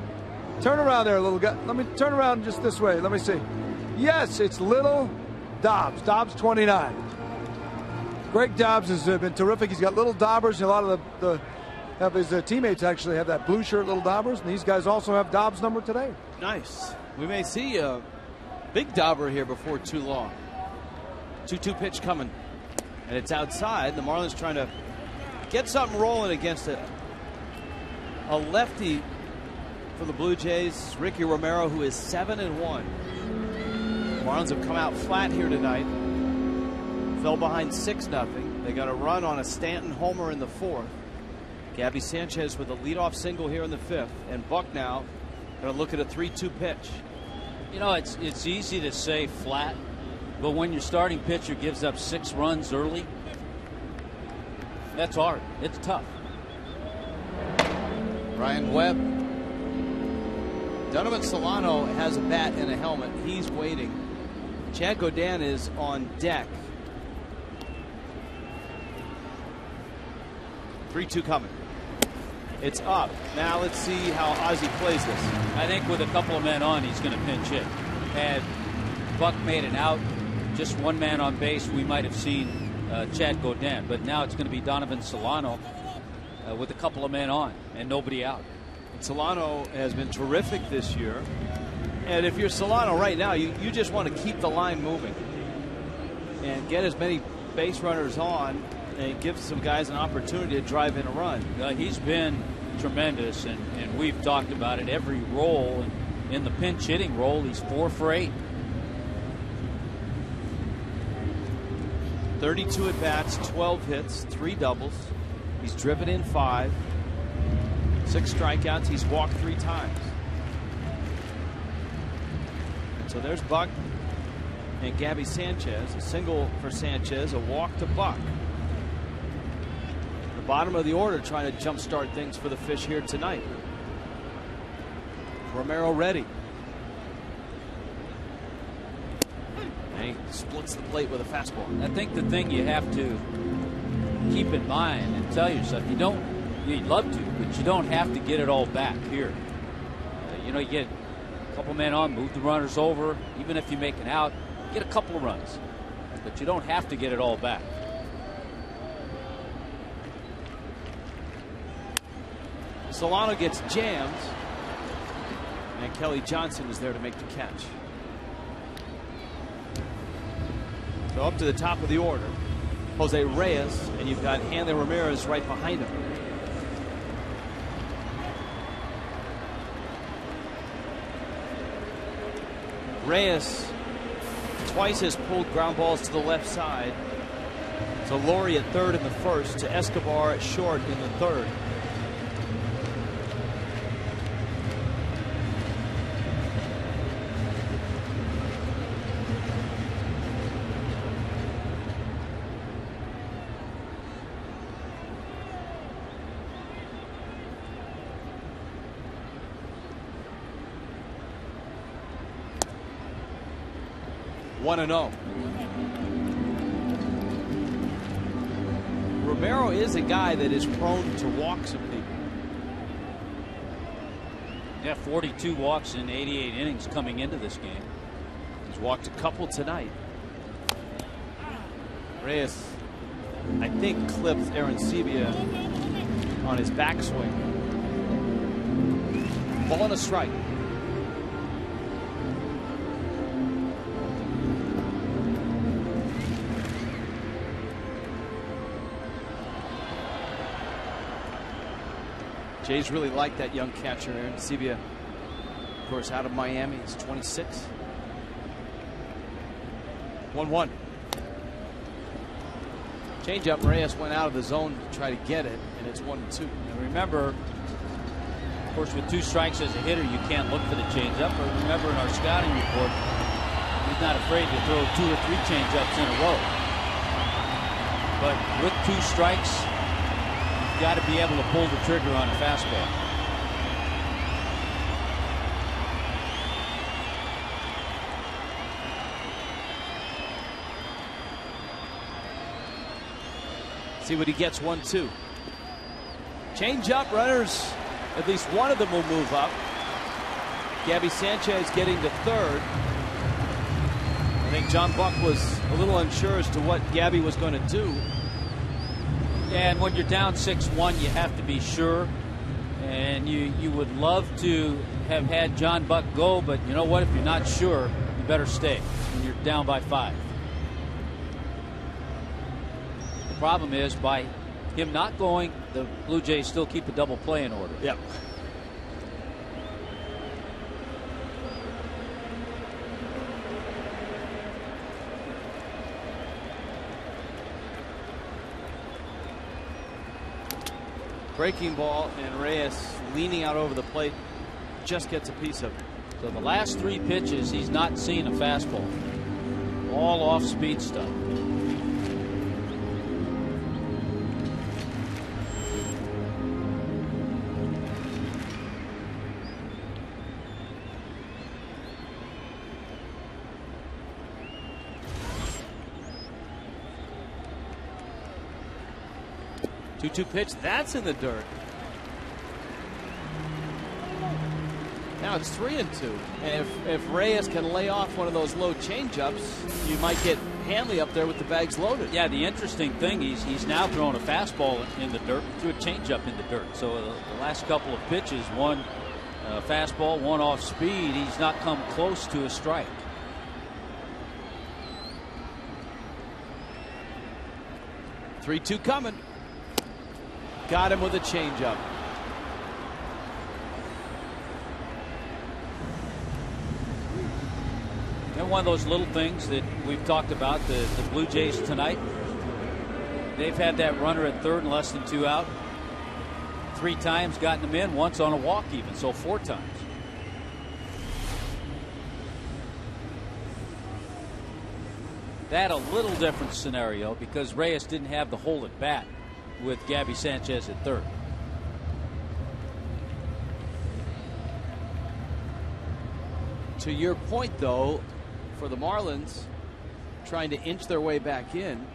Turn around there, little guy. Let me turn around just this way. Let me see. Yes, it's Little Dobbs. Dobbs 29. Greg Dobbs has been terrific. He's got Little Daubers. A lot of his teammates actually have that blue shirt, Little Daubers, and these guys also have Dobbs number today. Nice. We may see a big Dauber here before too long. 2-2 pitch coming, and it's outside. The Marlins trying to get something rolling against a lefty for the Blue Jays, Ricky Romero, who is 7-1. Marlins have come out flat here tonight. Fell behind 6-0. They got a run on a Stanton homer in the fourth. Gabby Sanchez with a leadoff single here in the 5th, and Buck now going to look at a 3-2 pitch. You know, it's easy to say flat, but when your starting pitcher gives up 6 runs early, that's hard. It's tough. Ryan Webb. Donovan Solano has a bat and a helmet. He's waiting. Chad Godin is on deck. 3-2 coming. It's up. Now let's see how Ozzie plays this. I think with a couple of men on, he's going to pinch hit. Had Buck made an out, just one man on base, we might have seen Chad Godin. But now it's going to be Donovan Solano with a couple of men on and nobody out. Solano has been terrific this year. And if you're Solano right now, you just want to keep the line moving and get as many base runners on and give some guys an opportunity to drive in a run. He's been tremendous, and we've talked about it. Every role in the pinch hitting role, he's 4 for 8. 32 at bats, 12 hits, 3 doubles. He's driven in 5. 6 strikeouts. He's walked 3 times. So there's Buck and Gabby Sanchez. A single for Sanchez, a walk to Buck. The bottom of the order trying to jumpstart things for the Fish here tonight. Romero ready. And he splits the plate with a fastball. I think the thing you have to keep in mind and tell yourself, you'd love to, but you don't have to get it all back here. You get a couple men on, move the runners over. Even if you make an out, get a couple of runs, but you don't have to get it all back. Solano gets jammed, and Kelly Johnson is there to make the catch. So up to the top of the order, Jose Reyes, and you've got Hanley Ramirez right behind him. Reyes twice has pulled ground balls to the left side. To Laurie at third in the first, to Escobar at short in the third. One and 0. Romero is a guy that is prone to walk some people. Yeah, 42 walks in 88 innings coming into this game. He's walked a couple tonight. Reyes, I think, clipped Aaron Sebia on his backswing. Ball and a strike. Jays really like that young catcher, Aaron Sebia. Of course, out of Miami. He's 26. 1-1. Changeup. Reyes went out of the zone to try to get it, and it's 1-2. And remember, of course, with 2 strikes as a hitter, you can't look for the changeup. But remember, in our scouting report, he's not afraid to throw 2 or 3 changeups in a row. But with 2 strikes, got to be able to pull the trigger on a fastball. See what he gets. 1-2. Change up. Runners, at least one of them will move up. Gabby Sanchez getting to third. I think John Buck was a little unsure as to what Gabby was going to do. And when you're down 6-1, you have to be sure. And you would love to have had John Buck go, but you know what? If you're not sure, you better stay when you're down by 5. The problem is, by him not going, the Blue Jays still keep a double play in order. Yep. Breaking ball, and Reyes leaning out over the plate just gets a piece of it. So the last 3 pitches, he's not seen a fastball. All off speed stuff. Two pitch, that's in the dirt. Now it's 3-2. And if Reyes can lay off one of those low changeups, you might get Hanley up there with the bags loaded. Yeah, the interesting thing, he's now thrown a fastball in the dirt, threw a changeup in the dirt. So the last couple of pitches, one fastball, one off speed, he's not come close to a strike. Three-two coming. Got him with a changeup. And one of those little things that we've talked about, the Blue Jays tonight. They've had that runner at third and less than 2 out 3 times, gotten them in, once on a walk even, so 4 times. That a little different scenario because Reyes didn't have the hole at bat with Gabby Sanchez at third. To your point, though, for the Marlins, trying to inch their way back in.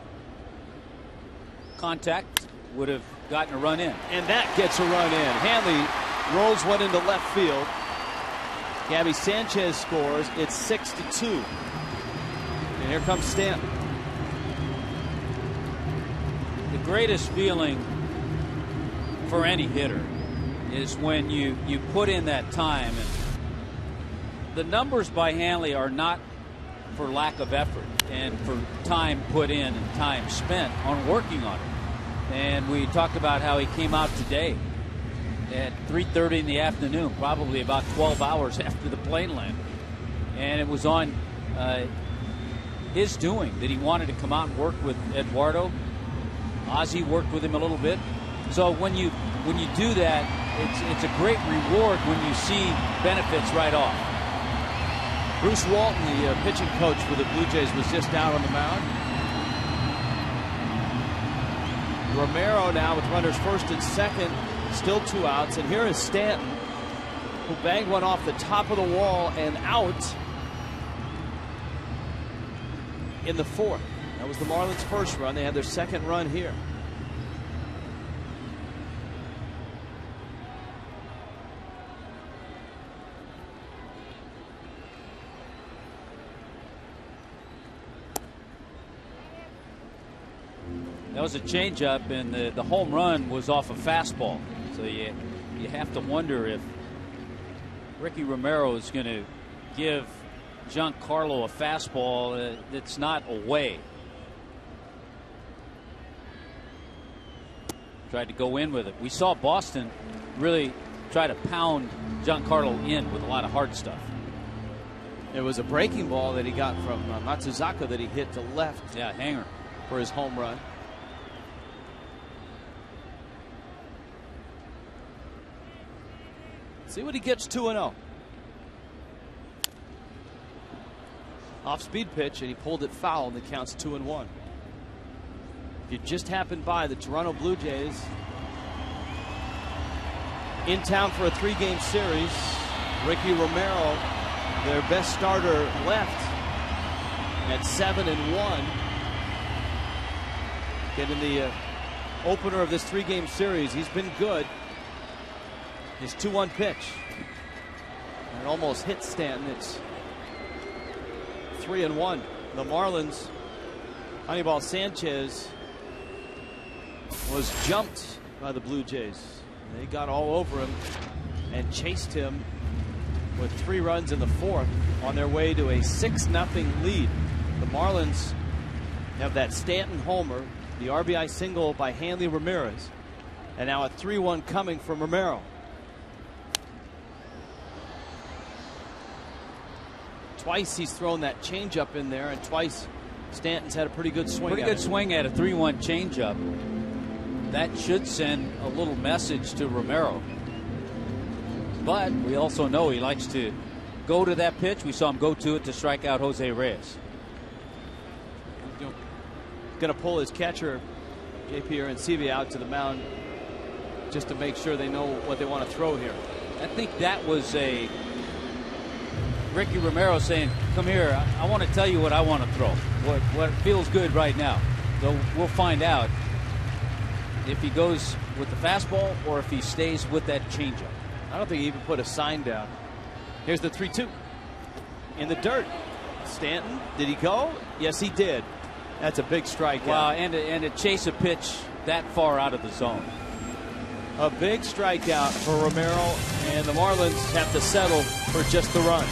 Contact would have gotten a run in. And that gets a run in. Hanley rolls one into left field. Gabby Sanchez scores. It's 6-2. And here comes Stanton. The greatest feeling for any hitter is when you put in that time. And the numbers by Hanley are not for lack of effort and for time put in and time spent on working on it. And we talked about how he came out today at 3:30 in the afternoon, probably about 12 hours after the plane landed. And it was on his doing that he wanted to come out and work with Eduardo. Ozzie worked with him a little bit. So when you do that, it's a great reward when you see benefits right off. Bruce Walton, the pitching coach for the Blue Jays, was just out on the mound. Romero now with runners first and second, still 2 outs, and here is Stanton, who banged one off the top of the wall and out in the 4th. That was the Marlins' first run. They had their second run here. That was a changeup, and the home run was off a fastball. So you have to wonder if Ricky Romero is going to give Giancarlo a fastball that's not away. Tried to go in with it. We saw Boston really try to pound Giancarlo in with a lot of hard stuff. It was a breaking ball that he got from Matsuzaka that he hit to left. Yeah, hanger for his home run. See what he gets. 2-0. Off speed pitch, and he pulled it foul, and it counts 2-1. If you just happened by, the Toronto Blue Jays in town for a 3-game series. Ricky Romero, their best starter, left at 7-1. Getting the opener of this 3-game series. He's been good. His 2-1 pitch. And it almost hit Stanton. It's 3-1. The Marlins, Honeyball Sanchez was jumped by the Blue Jays. They got all over him and chased him with 3 runs in the 4th on their way to a 6-0 lead. The Marlins have that Stanton homer, the RBI single by Hanley Ramirez, and now a 3-1 coming from Romero. Twice he's thrown that changeup in there, and twice Stanton's had a pretty good swing. Pretty good swing at a 3-1 changeup. that should send a little message to Romero. But we also know he likes to go to that pitch. We saw him go to it to strike out Jose Reyes. Going to pull his catcher, JP Arancibia, out to the mound just to make sure they know what they want to throw here. I think that was a Ricky Romero saying, come here, I want to tell you what I want to throw, what feels good right now. So we'll find out if he goes with the fastball or if he stays with that changeup. I don't think he even put a sign down. Here's the 3-2 in the dirt. Stanton, did he go? Yes, he did. That's a big strikeout. Wow, and to chase a pitch that far out of the zone. A big strikeout for Romero, and the Marlins have to settle for just the run.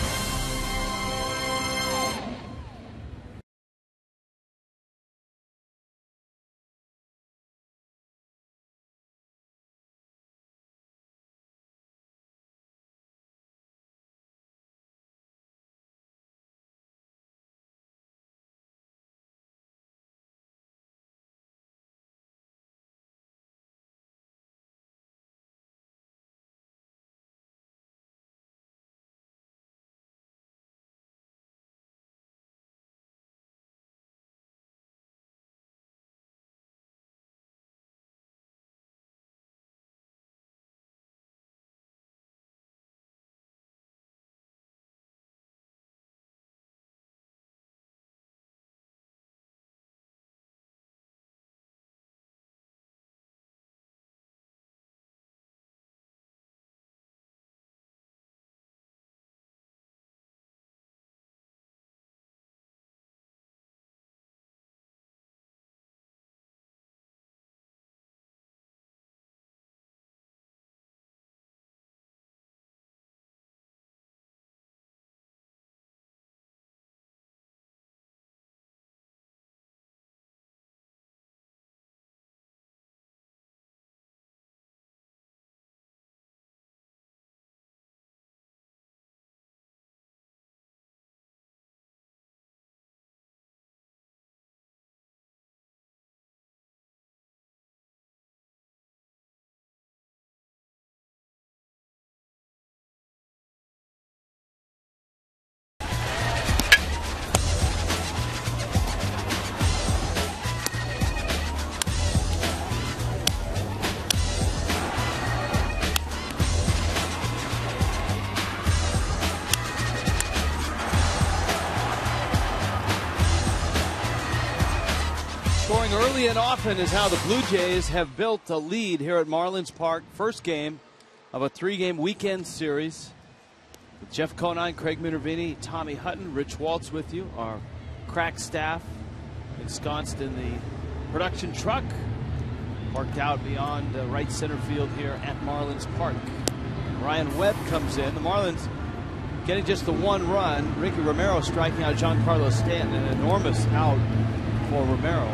Scoring early and often is how the Blue Jays have built a lead here at Marlins Park. First game of a 3-game weekend series. With Jeff Conine, Craig Minervini, Tommy Hutton, Rich Waltz with you. Our crack staff ensconced in the production truck, parked out beyond right center field here at Marlins Park. Ryan Webb comes in. The Marlins getting just the one run. Ricky Romero striking out Giancarlo Stanton. An enormous out for Romero.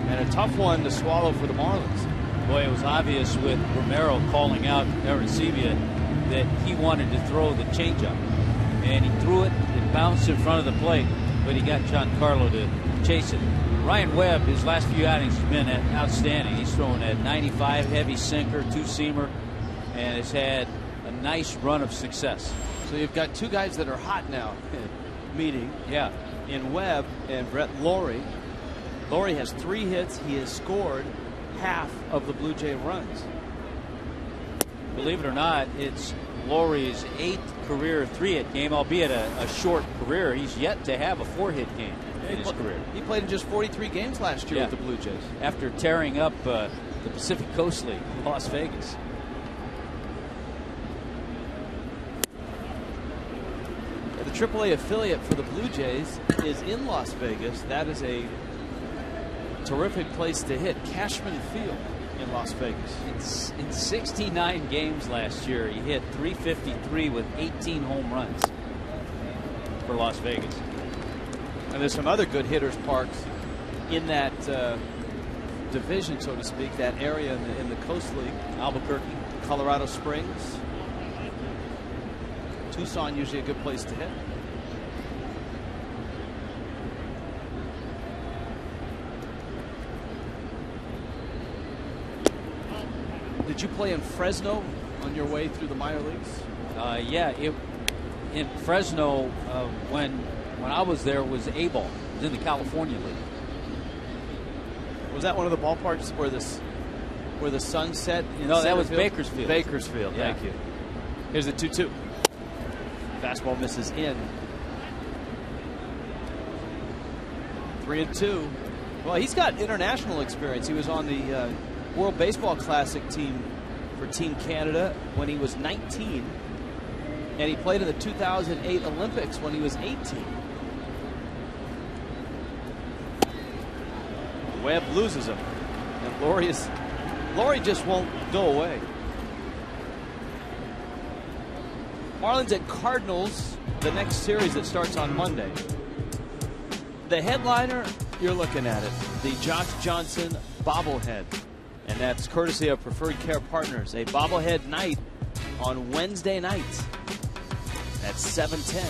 And a tough one to swallow for the Marlins. Boy, it was obvious with Romero calling out Arancibia that he wanted to throw the changeup. And he threw it, it bounced in front of the plate, but he got Giancarlo to chase it. Ryan Webb, his last few outings has been outstanding. He's thrown at 95, heavy sinker, two-seamer, and has had a nice run of success. So you've got two guys that are hot now meeting. Yeah. In Webb and Brett Lawrie. Lawrie has 3 hits. He has scored half of the Blue Jay runs. Believe it or not, it's Lawrie's 8th career 3-hit game, albeit a short career. He's yet to have a 4-hit game in his career. He played in just 43 games last year with the Blue Jays. After tearing up the Pacific Coast League in Las Vegas. The AAA affiliate for the Blue Jays is in Las Vegas. That is a terrific place to hit. Cashman Field in Las Vegas. In 69 games last year, he hit .353 with 18 home runs for Las Vegas. And there's some other good hitters parked in that division, so to speak, that area in the Coast League. Albuquerque, Colorado Springs. Tucson usually a good place to hit. Did you play in Fresno on your way through the minor leagues? Yeah, in Fresno when I was there was A-ball. It was in the California League. Was that one of the ballparks where the sun set? No, that was Bakersfield. Bakersfield, yeah. Thank you. Here's the 2-2. Fastball misses in. 3-2. Well, he's got international experience. He was on the World Baseball Classic team for Team Canada when he was 19. And he played in the 2008 Olympics when he was 18. Webb loses him. And Laurie just won't go away. Marlins at Cardinals, the next series that starts on Monday. The headliner, you're looking at it, the Josh Johnson bobblehead. And that's courtesy of Preferred Care Partners. A bobblehead night on Wednesday night at 7:10.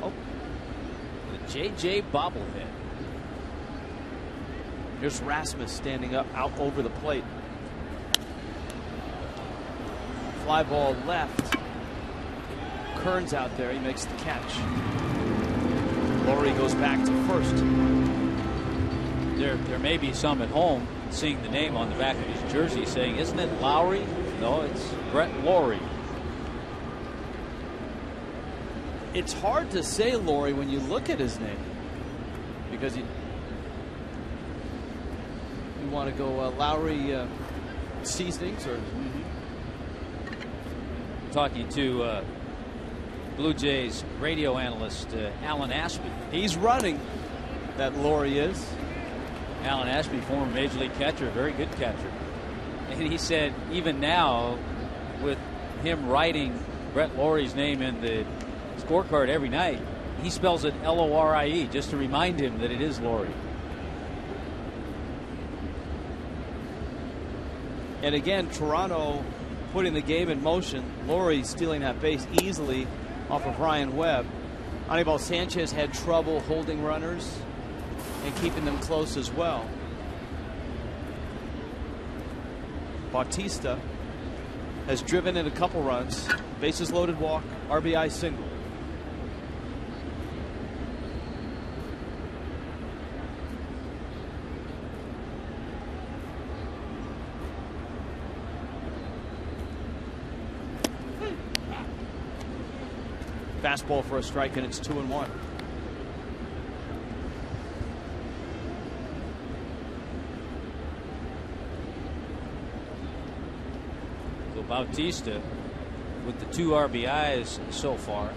Oh, the JJ bobblehead. Here's Rasmus standing up out over the plate. Fly ball left. Kern's out there. He makes the catch. Laurie goes back to first. There may be some at home seeing the name on the back of his jersey saying, isn't it Lowry? No, it's Brett Laurie. It's hard to say Laurie when you look at his name, because you want to go Lowry Seasonings or talking to Blue Jays radio analyst Alan Ashby. He's running. That Laurie is. Alan Ashby, former Major League catcher, very good catcher. And he said even now, with him writing Brett Laurie's name in the scorecard every night, he spells it L-O-R-I-E just to remind him that it is Laurie. And again, Toronto putting the game in motion. Laurie stealing that base easily off of Ryan Webb. Anibal Sanchez had trouble holding runners and keeping them close as well. Bautista has driven in a couple runs. Bases loaded walk, RBI single. Fastball for a strike, and it's 2-1. So Bautista with the 2 RBIs so far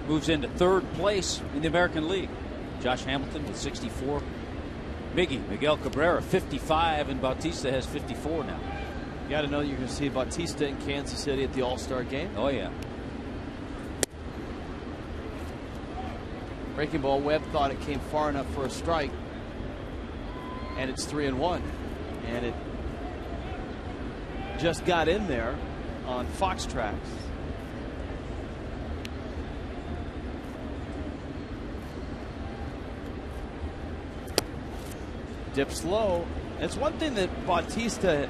moves into third place in the American League. Josh Hamilton with 64. Miguel Cabrera 55, and Bautista has 54 now. You got to know you're going to see Bautista in Kansas City at the All-Star game. Oh, yeah. Breaking ball. Webb thought it came far enough for a strike. And it's 3-1. And it just got in there on Fox Tracks. Dips low. It's one thing that Bautista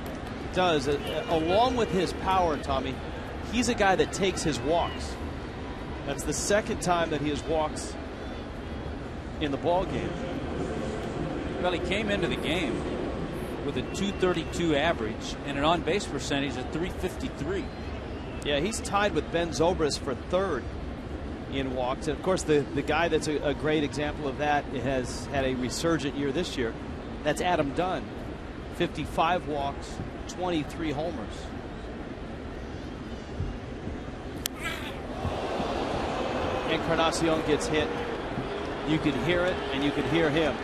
does, along with his power, Tommy, he's a guy that takes his walks. That's the second time that he has walks in the ball game. Well, he came into the game with a .232 average and an on-base percentage of .353. Yeah, he's tied with Ben Zobrist for third in walks. And of course, the guy that's a great example of that has had a resurgent year this year. That's Adam Dunn. 55 walks, 23 homers. Encarnacion gets hit. You can hear it, and you can hear him.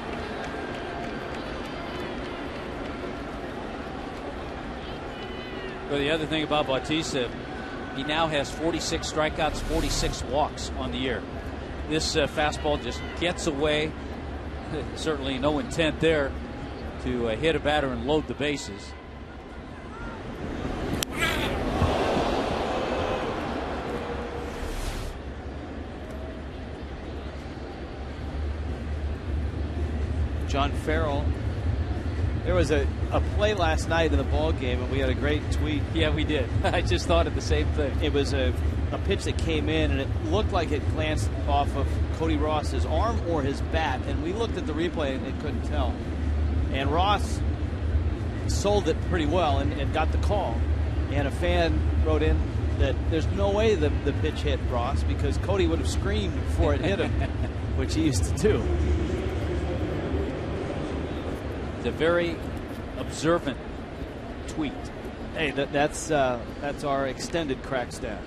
Well, the other thing about Bautista, he now has 46 strikeouts, 46 walks on the year. This fastball just gets away. Certainly no intent there to hit a batter and load the bases. John Farrell. There was a play last night in the ball game, and we had a great tweet. Yeah, we did. I just thought of the same thing. It was a pitch that came in, and it looked like it glanced off of Cody Ross's arm or his bat, and we looked at the replay and couldn't tell. And Ross sold it pretty well and got the call. And a fan wrote in that there's no way the pitch hit Ross because Cody would have screamed before it hit him, which he used to do. It's a very observant tweet. Hey, that's our extended crack staff,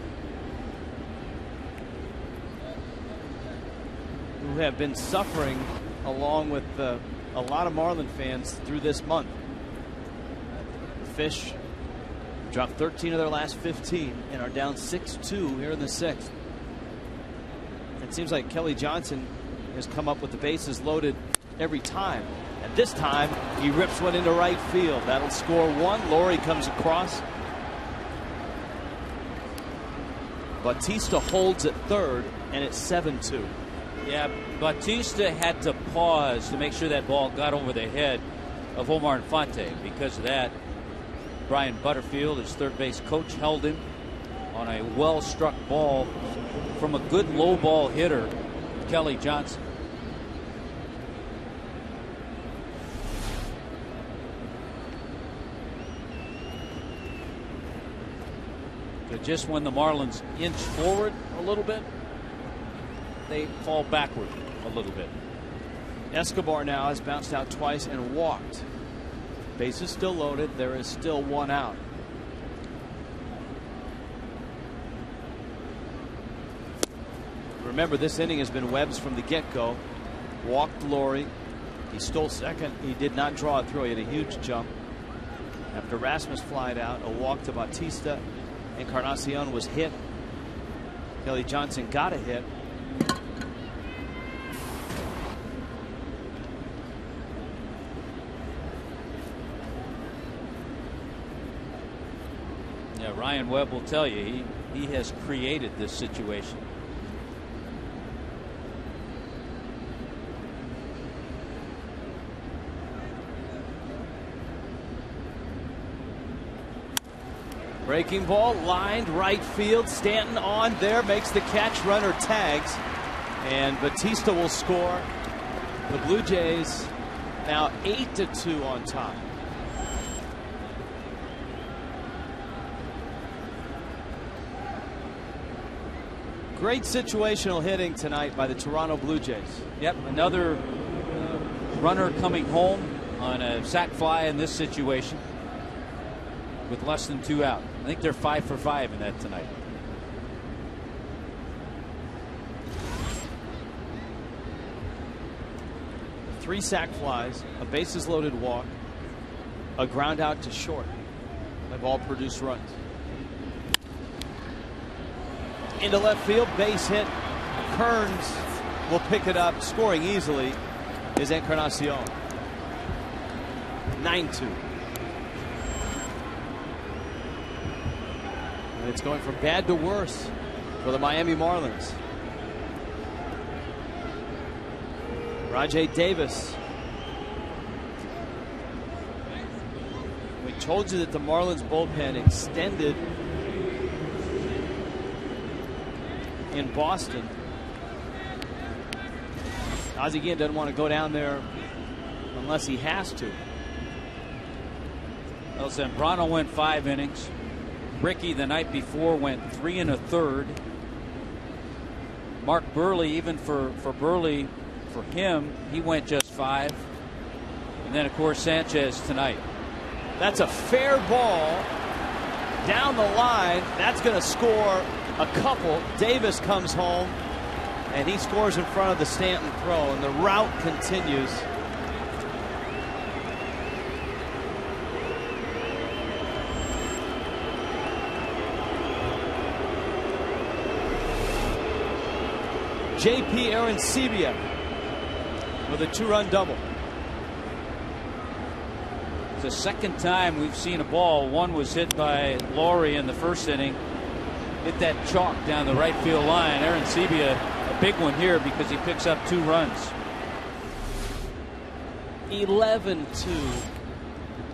who have been suffering along with a lot of Marlin fans through this month. The Fish dropped 13 of their last 15 and are down 6-2 here in the 6th. It seems like Kelly Johnson has come up with the bases loaded every time. And this time, he rips one into right field. That'll score one. Laurie comes across. Bautista holds at third, and it's 7-2. Yeah, Bautista had to pause to make sure that ball got over the head of Omar Infante. Because of that, Brian Butterfield, his third base coach, held him on a well-struck ball from a good low ball hitter, Kelly Johnson. But just when the Marlins inch forward a little bit, they fall backward a little bit. Escobar now has bounced out twice and walked. Base is still loaded. There is still one out. Remember, this inning has been Webb's from the get-go. Walked Laurie. He stole second. He did not draw it through. He had a huge jump. After Rasmus flied out, a walk to Bautista. Encarnacion was hit. Kelly Johnson got a hit. Yeah, Ryan Webb will tell you he has created this situation. Breaking ball, lined right field. Stanton on there, makes the catch, runner tags, and Bautista will score. The Blue Jays now 8-2 on top. Great situational hitting tonight by the Toronto Blue Jays. Yep, another runner coming home on a sac fly in this situation with less than 2 out. I think they're 5 for 5 in that tonight. Three sac flies, a bases loaded walk, a ground out to short. They've all produced runs. Into left field, base hit. Kearns will pick it up. Scoring easily is Encarnacion. 9-2. And it's going from bad to worse for the Miami Marlins. Rajay Davis. We told you that the Marlins bullpen extended in Boston. Ozzie Guillen doesn't want to go down there unless he has to. Well, Zambrano went 5 innings. Ricky the night before went 3 1/3. Mark Burley, even for Burley, for him, he went just 5. And then, of course, Sanchez tonight. That's a fair ball down the line. That's going to score a couple. Davis comes home, and he scores in front of the Stanton throw, and the rout continues. J.P. Arancibia with a 2-run double. It's the second time we've seen a ball. One was hit by Laurie in the first inning. Hit that chalk down the right field line. Arancibia, a big one here because he picks up 2 runs. 11-2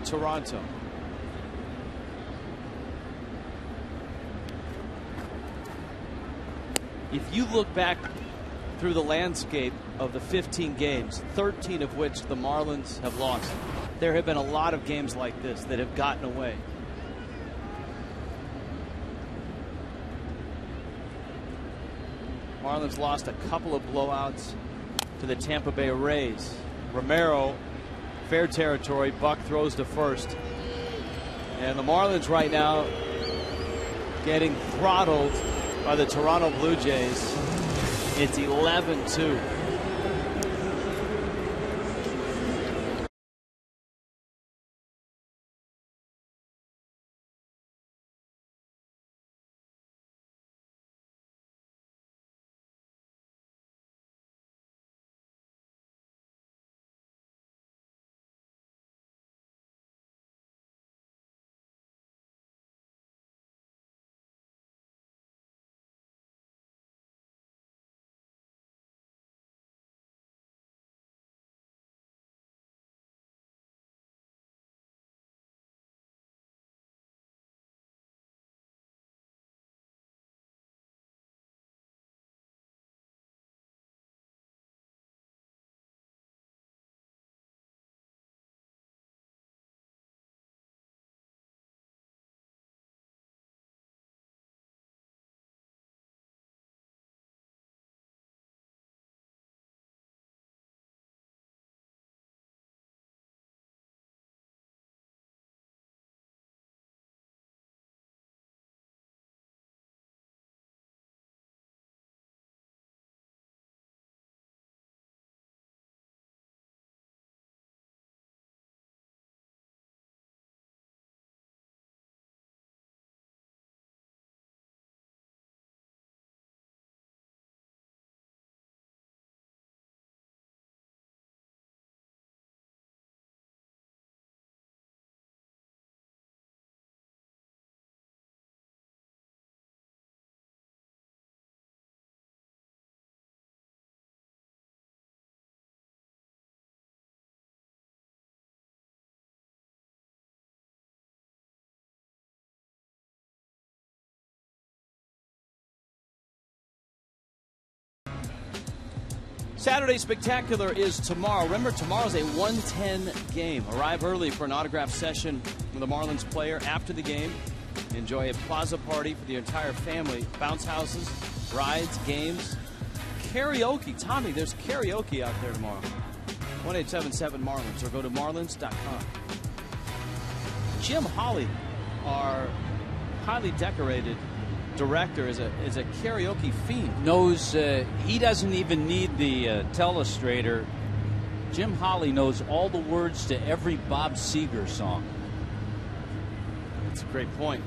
Toronto. If you look back through the landscape of the 15 games, 13 of which the Marlins have lost, there have been a lot of games like this that have gotten away. Marlins lost a couple of blowouts to the Tampa Bay Rays. Romero, fair territory. Buck throws to first. And the Marlins right now getting throttled by the Toronto Blue Jays. It's 11-2. Saturday Spectacular is tomorrow. Remember, tomorrow's a 1:10 game. Arrive early for an autograph session with a Marlins player after the game. Enjoy a plaza party for the entire family. Bounce houses, rides, games, karaoke. Tommy, there's karaoke out there tomorrow. 1-877-MARLINS or go to marlins.com. Jim Holley, our highly decorated director, is a karaoke fiend. Knows he doesn't even need the telestrator. Jim Holley knows all the words to every Bob Seger song. That's a great point.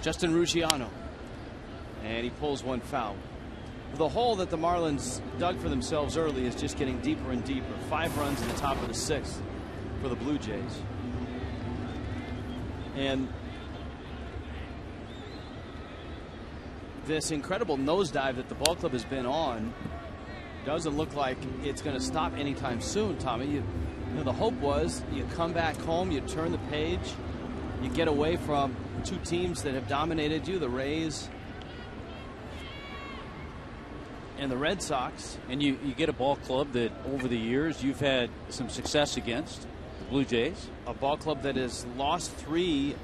Justin Ruggiano, and he pulls one foul. The hole that the Marlins dug for themselves early is just getting deeper and deeper. 5 runs in the top of the 6th for the Blue Jays. And this incredible nosedive that the ball club has been on doesn't look like it's going to stop anytime soon, Tommy. You know, the hope was you come back home, you turn the page, you get away from 2 teams that have dominated you, the Rays and the Red Sox. And you get a ball club that over the years you've had some success against, the Blue Jays. A ball club that has lost 3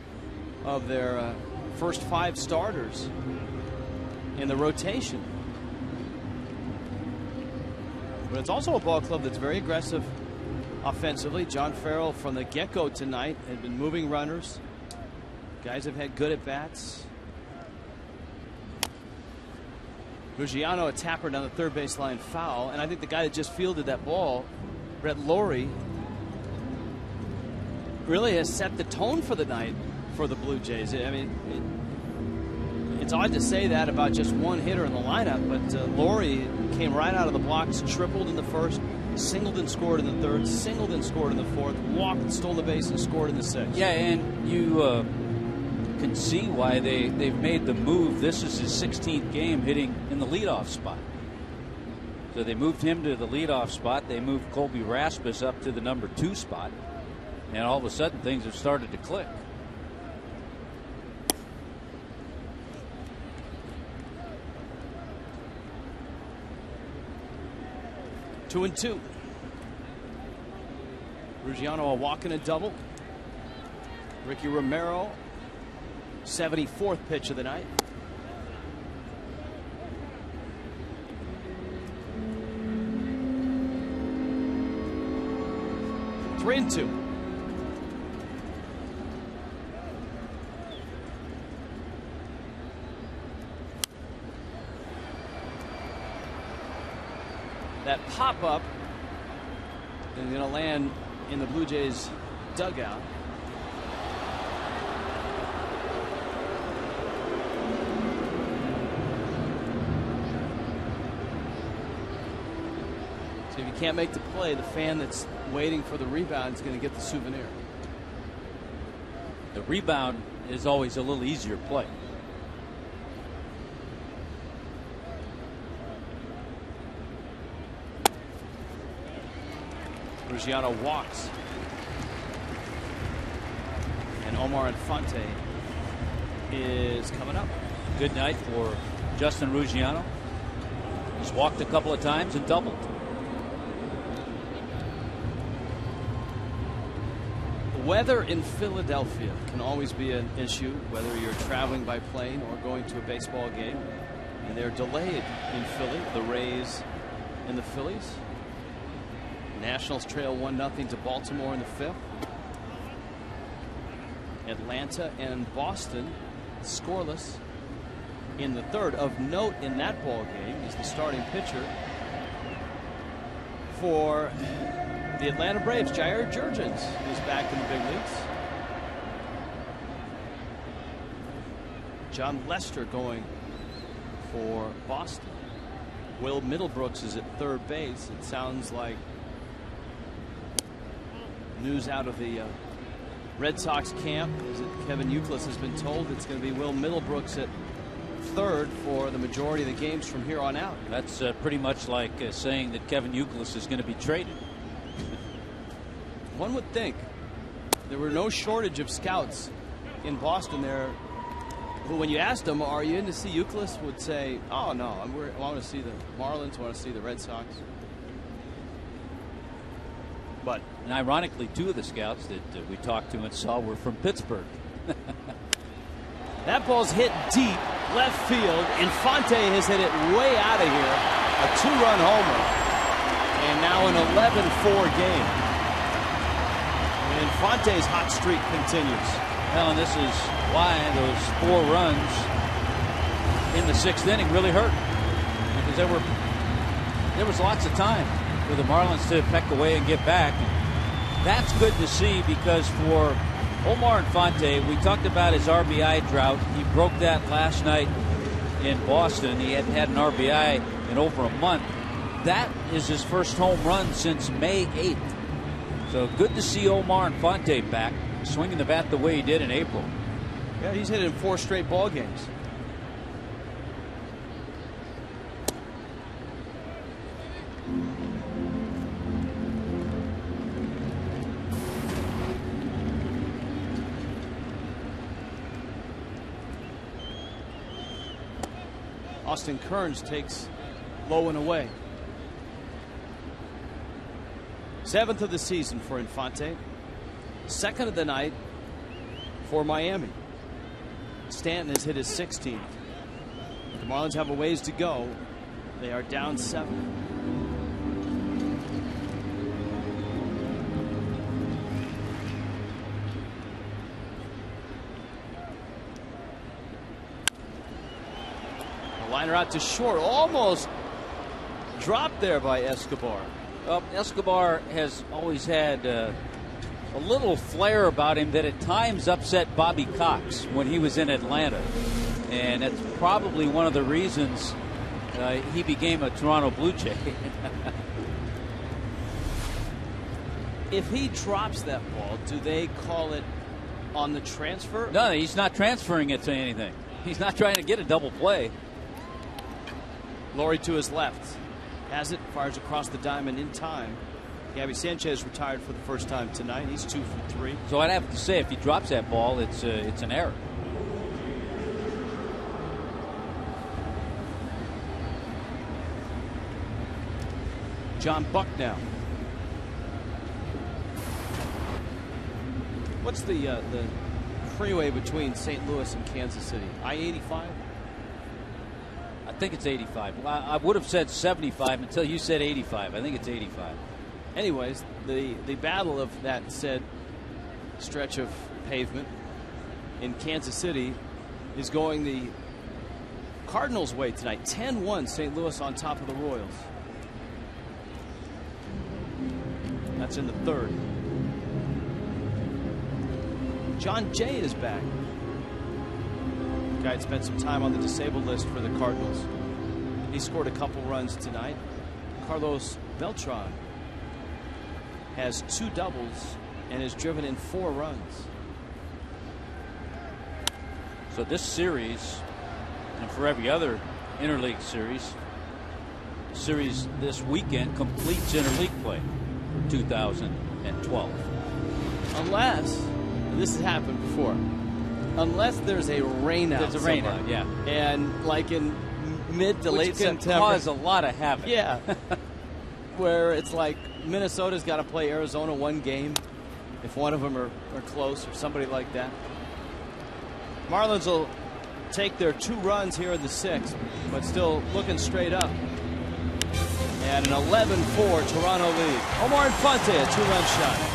of their first 5 starters in the rotation. But it's also a ball club that's very aggressive offensively. John Farrell from the get-go tonight had been moving runners. Guys have had good at-bats. Ruggiano, a tapper down the third baseline foul, and I think the guy that just fielded that ball, Brett Lawrie, really has set the tone for the night for the Blue Jays. I mean, it's odd to say that about just one hitter in the lineup, but Lawrie came right out of the blocks, tripled in the first, singled and scored in the third, singled and scored in the fourth, walked, stole the base, and scored in the 6th. Yeah, and you can see why they've made the move. This is his 16th game hitting in the leadoff spot. So they moved him to the leadoff spot. They moved Colby Rasmus up to the number 2 spot. And all of a sudden things have started to click. Two and two. Ruggiano a walk and a double. Ricky Romero, 74th pitch of the night. Three and two. That pop-up is going to land in the Blue Jays dugout. So if you can't make the play, the fan that's waiting for the rebound is going to get the souvenir. The rebound is always a little easier play. Ruggiano walks. And Omar Infante is coming up. Good night for Justin Ruggiano. He's walked a couple of times and doubled. Weather in Philadelphia can always be an issue, whether you're traveling by plane or going to a baseball game. And they're delayed in Philly, the Rays and the Phillies. Nationals trail 1-0 to Baltimore in the 5th. Atlanta and Boston scoreless in the 3rd. Of note in that ball game is the starting pitcher for the Atlanta Braves, Jair Jurgens, is back in the big leagues. John Lester going for Boston. Will Middlebrooks is at 3rd base. It sounds like news out of the Red Sox camp is that Kevin Youkilis has been told it's going to be Will Middlebrooks at 3rd for the majority of the games from here on out. That's pretty much like saying that Kevin Youkilis is going to be traded. One would think there were no shortage of scouts in Boston there who, when you asked them, are you in to see Youkilis, would say, oh no, I want to see the Marlins, I want to see the Red Sox. But and ironically, 2 of the scouts that we talked to and saw were from Pittsburgh. That ball's hit deep left field. Infante has hit it way out of here. A 2-run homer. And now an 11-4 game. And Infante's hot streak continues. Well, and this is why those 4 runs in the 6th inning really hurt. Because there was lots of time for the Marlins to peck away and get back. That's good to see, because for Omar Infante, we talked about his RBI drought. He broke that last night in Boston. He hadn't had an RBI in over a month. That is his first home run since May 8th. So good to see Omar Infante back, swinging the bat the way he did in April. Yeah, he's hit it in 4 straight ball games. Austin Kearns takes low and away. 7th of the season for Infante. 2nd of the night for Miami. Stanton has hit his 16th. The Marlins have a ways to go. They are down 7. Liner out to short, almost dropped there by Escobar. Well, Escobar has always had a little flair about him that at times upset Bobby Cox when he was in Atlanta. And that's probably one of the reasons he became a Toronto Blue Jay. If he drops that ball, do they call it on the transfer? No, he's not transferring it to anything. He's not trying to get a double play. Laurie to his left. Has it, fires across the diamond in time. Gabby Sanchez retired for the first time tonight. He's 2 for 3. So I'd have to say, if he drops that ball, it's an error. John Buck now. What's the freeway between St. Louis and Kansas City? I-85? I think it's 85. Well, I would have said 75 until you said 85. I think it's 85. Anyways, the battle of that said stretch of pavement in Kansas City is going the Cardinals' way tonight. 10-1 St. Louis on top of the Royals. That's in the third. John Jay is back. Guy had spent some time on the disabled list for the Cardinals. He scored a couple runs tonight. Carlos Beltran has 2 doubles and has driven in 4 runs. So this series, and for every other interleague series this weekend completes interleague play for 2012. Unless, and this has happened before, unless there's a rainout. There's a rainout, yeah. And like in mid to late September. September. Cause a lot of havoc. Yeah. Where it's like Minnesota's got to play Arizona 1 game if one of them are close or somebody like that. Marlins will take their 2 runs here in the 6th, but still looking straight up. And an 11-4 Toronto lead. Omar Infante, a 2-run shot.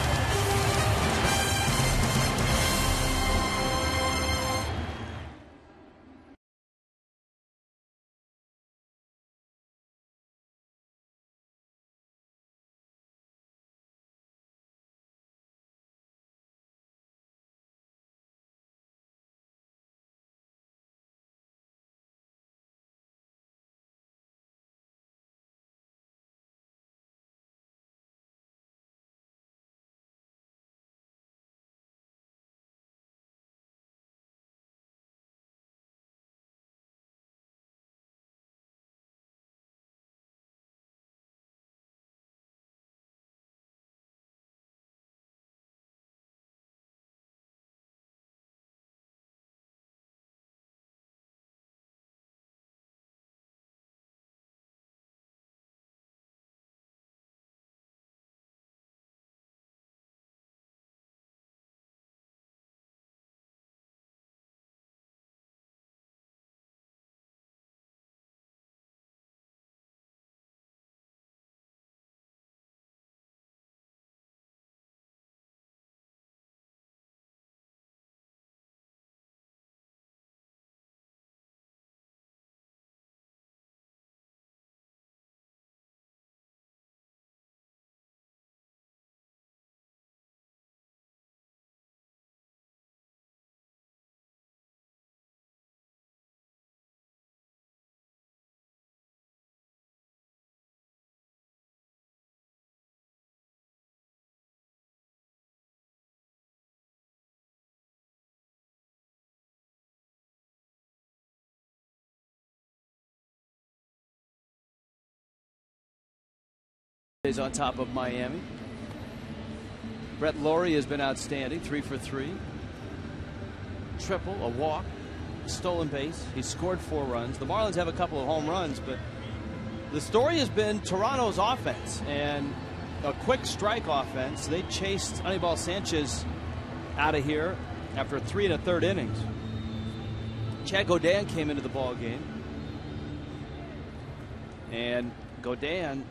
Is on top of Miami. Brett Laurie has been outstanding, 3 for 3. Triple, a walk, a stolen base. He scored 4 runs. The Marlins have a couple of home runs, but the story has been Toronto's offense and a quick strike offense. They chased Anibal Sanchez out of here after 3 1/3 innings. Chad Godin came into the ball game, and Godin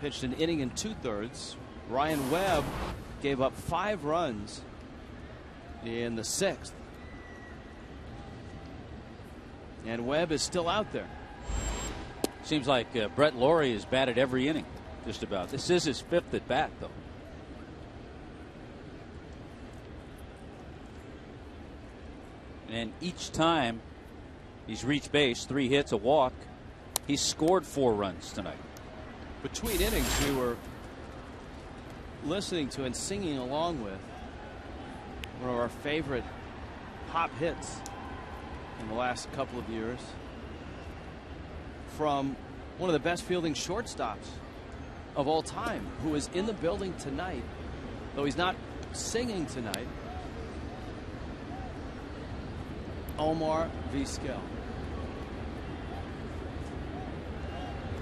pitched an inning and 2/3. Ryan Webb gave up 5 runs in the 6th. And Webb is still out there. Seems like Brett Laurie has batted every inning, just about. This is his 5th at bat, though. And each time he's reached base, 3 hits, a walk, he's scored 4 runs tonight. Between innings, we were listening to and singing along with one of of our favorite pop hits in the last couple of years from one of the best fielding shortstops of all time, who is in the building tonight, though he's not singing tonight. Omar Vizquel.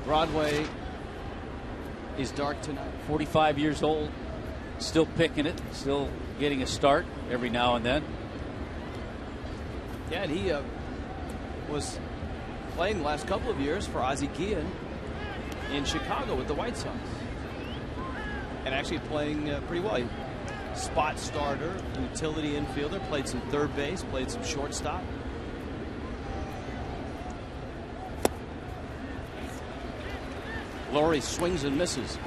Broadway is dark tonight. 45 years old, still picking it, still getting a start every now and then. Yeah, and he was playing the last couple of years for Ozzie Guillen in Chicago with the White Sox, and actually playing pretty well. Spot starter, utility infielder, played some third base, played some shortstop. Laurie swings and misses.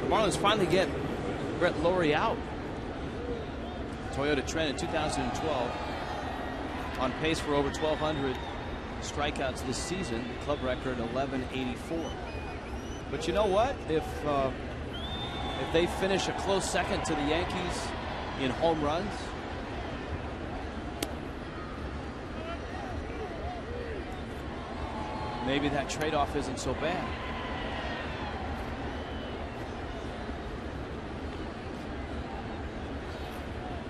The Marlins finally get Brett Laurie out. Toyota Trent in 2012 on pace for over 1,200 strikeouts this season. The club record 1184. But you know what? If they finish a close second to the Yankees in home runs, maybe that trade-off isn't so bad.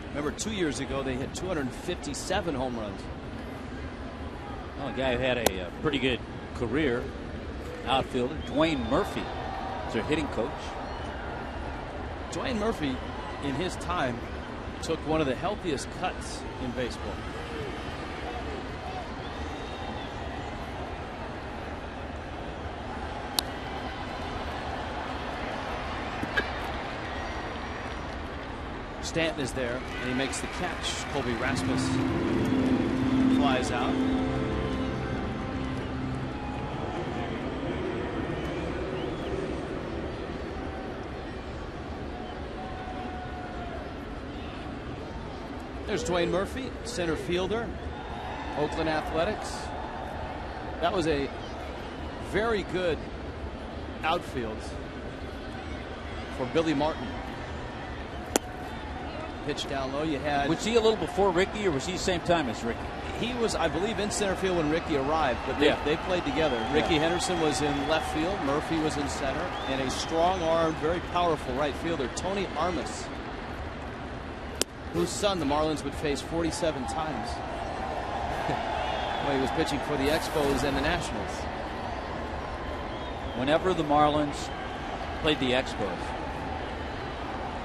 Remember, 2 years ago they hit 257 home runs. Well, a guy who had a pretty good career, outfielder, Dwayne Murphy, is their hitting coach. Dwayne Murphy, in his time, took one of the healthiest cuts in baseball. Stanton is there, and he makes the catch. Colby Rasmus flies out. There's Dwayne Murphy, center fielder, Oakland Athletics. That was a very good outfield for Billy Martin. Pitch down low. You had. Was he a little before Ricky, or was he same time as Ricky? He was, I believe, in center field when Ricky arrived, but they played together. Ricky Henderson was in left field, Murphy was in center, and a strong-armed, very powerful right fielder, Tony Armas, whose son the Marlins would face 47 times when he was pitching for the Expos and the Nationals. Whenever the Marlins played the Expos,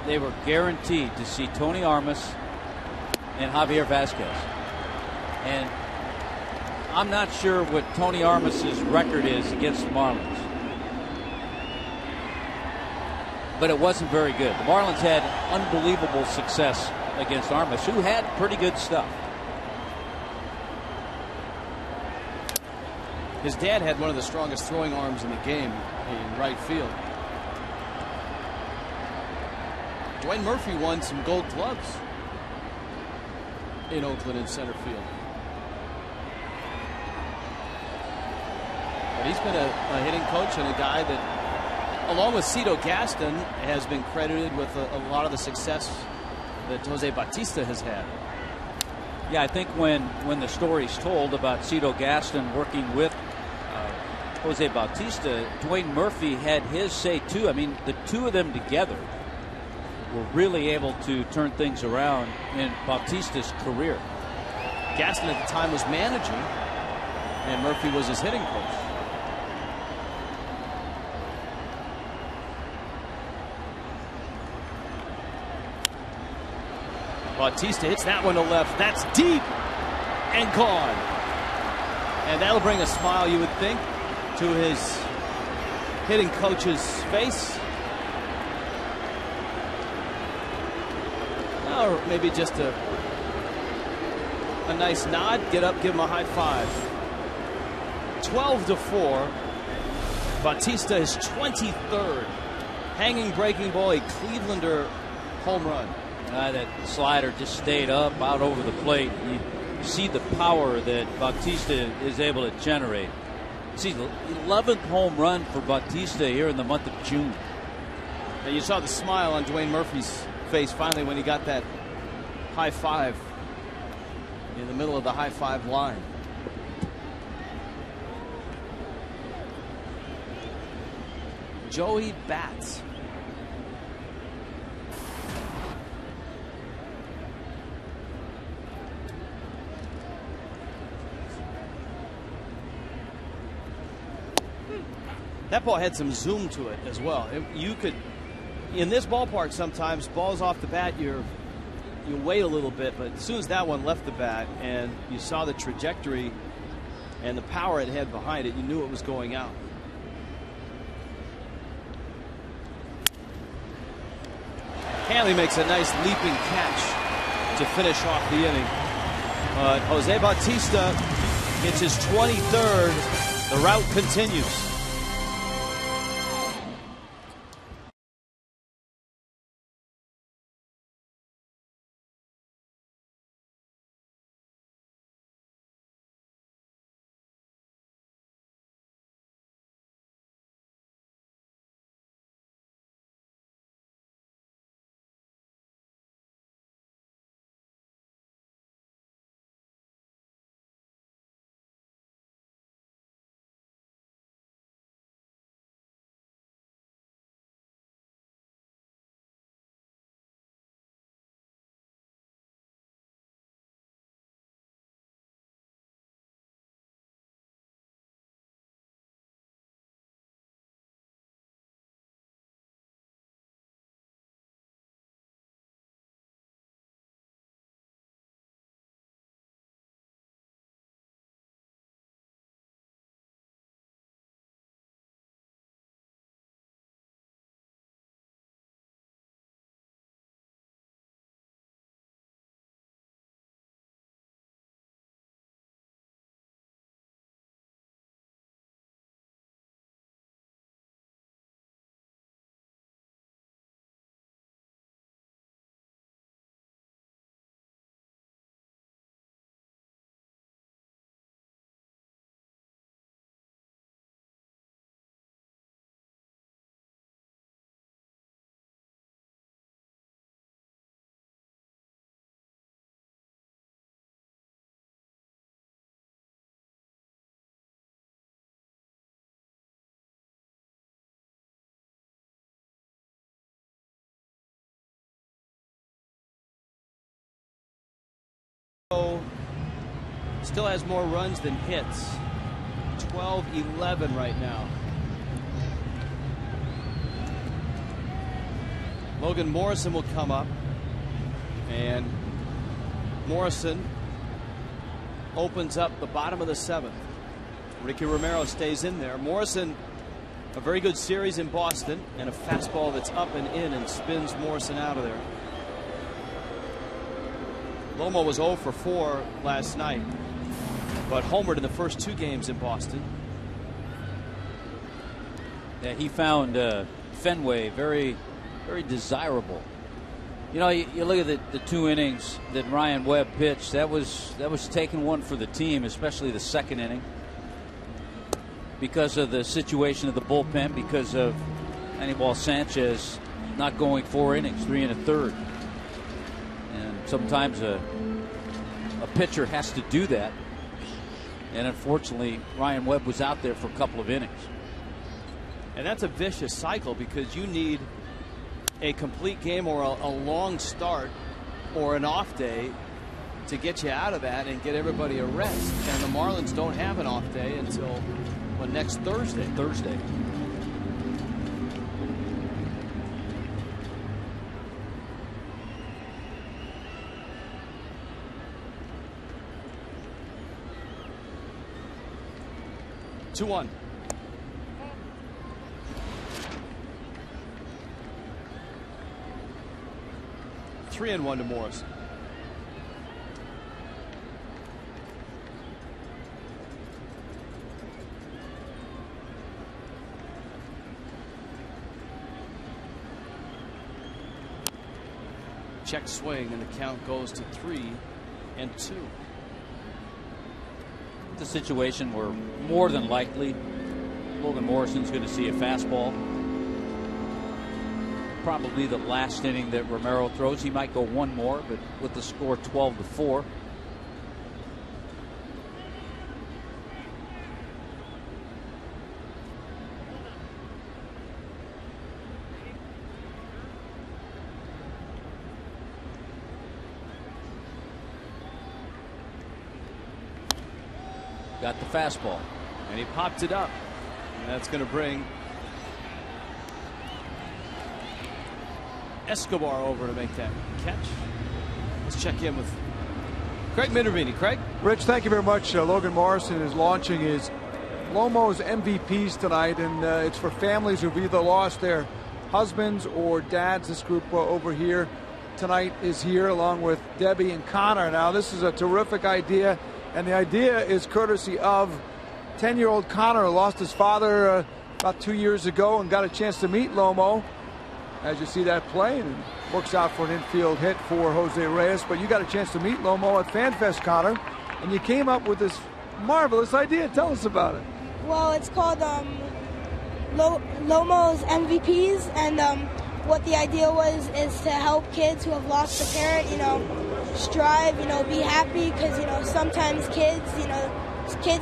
they were guaranteed to see Tony Armas and Javier Vasquez. And I'm not sure what Tony Armas's record is against the Marlins, but it wasn't very good. The Marlins had unbelievable success against Armas, who had pretty good stuff. His dad had one of the strongest throwing arms in the game in right field. Dwayne Murphy won some gold gloves in Oakland in center field. But he's been a hitting coach and a guy that, along with Cito Gaston, has been credited with a lot of the success that Jose Bautista has had. Yeah, I think when the story's told about Cito Gaston working with Jose Bautista, Dwayne Murphy had his say too. I mean, the two of them together were really able to turn things around in Bautista's career. Gaston at the time was managing, and Murphy was his hitting coach. Bautista hits that one to left. That's deep and gone. And that'll bring a smile, you would think, to his hitting coach's face. Or maybe just a nice nod. Get up, give him a high five. 12-4. Bautista is 23rd. Hanging breaking ball, a Clevelander home run. That slider just stayed up, out over the plate. You see the power that Bautista is able to generate. See, the 11th home run for Bautista here in the month of June. And you saw the smile on Dwayne Murphy's face finally when he got that high five in the middle of the high five line. Joey Bats. That ball had some zoom to it as well. You could, in this ballpark, sometimes balls off the bat, you wait a little bit, but as soon as that one left the bat and you saw the trajectory and the power it had behind it, you knew it was going out. Hanley makes a nice leaping catch to finish off the inning. But Jose Bautista gets his 23rd. The rout continues. Still has more runs than hits. 12-11 right now. Logan Morrison will come up, and Morrison opens up the bottom of the 7th. Ricky Romero stays in there. Morrison, a very good series in Boston, and a fastball that's up and in and spins Morrison out of there. Lomo was 0 for 4 last night, but homered in the first 2 games in Boston. Yeah, he found Fenway very, very desirable. You know, you look at the 2 innings that Ryan Webb pitched. That was taking one for the team, especially the 2nd inning, because of the situation of the bullpen, because of Anibal Sanchez not going 4 innings, 3 1/3. Sometimes a pitcher has to do that, and unfortunately Ryan Webb was out there for a couple of innings. And that's a vicious cycle, because you need a complete game or a long start or an off day to get you out of that and get everybody a rest. And the Marlins don't have an off day until next Thursday. 2-1. Three and 1 to Morris. Check swing, and the count goes to 3-2. the situation where more than likely Logan Morrison's going to see a fastball. Probably the last inning that Romero throws. He might go one more, but with the score 12-4. Got the fastball. And he popped it up. And that's going to bring Escobar over to make that catch. Let's check in with Craig Minervini. Craig? Rich, thank you very much. Logan Morrison is launching his Lomo's MVPs tonight, and it's for families who've either lost their husbands or dads. This group over here tonight is here along with Debbie and Connor. Now, this is a terrific idea, and the idea is courtesy of 10-year-old Connor, who lost his father about 2 years ago and got a chance to meet Lomo. As you see that play, and it works out for an infield hit for Jose Reyes. But you got a chance to meet Lomo at FanFest, Connor, and you came up with this marvelous idea. Tell us about it. Well, it's called Lomo's MVPs, and what the idea was is to help kids who have lost a parent, strive, be happy, because, sometimes kids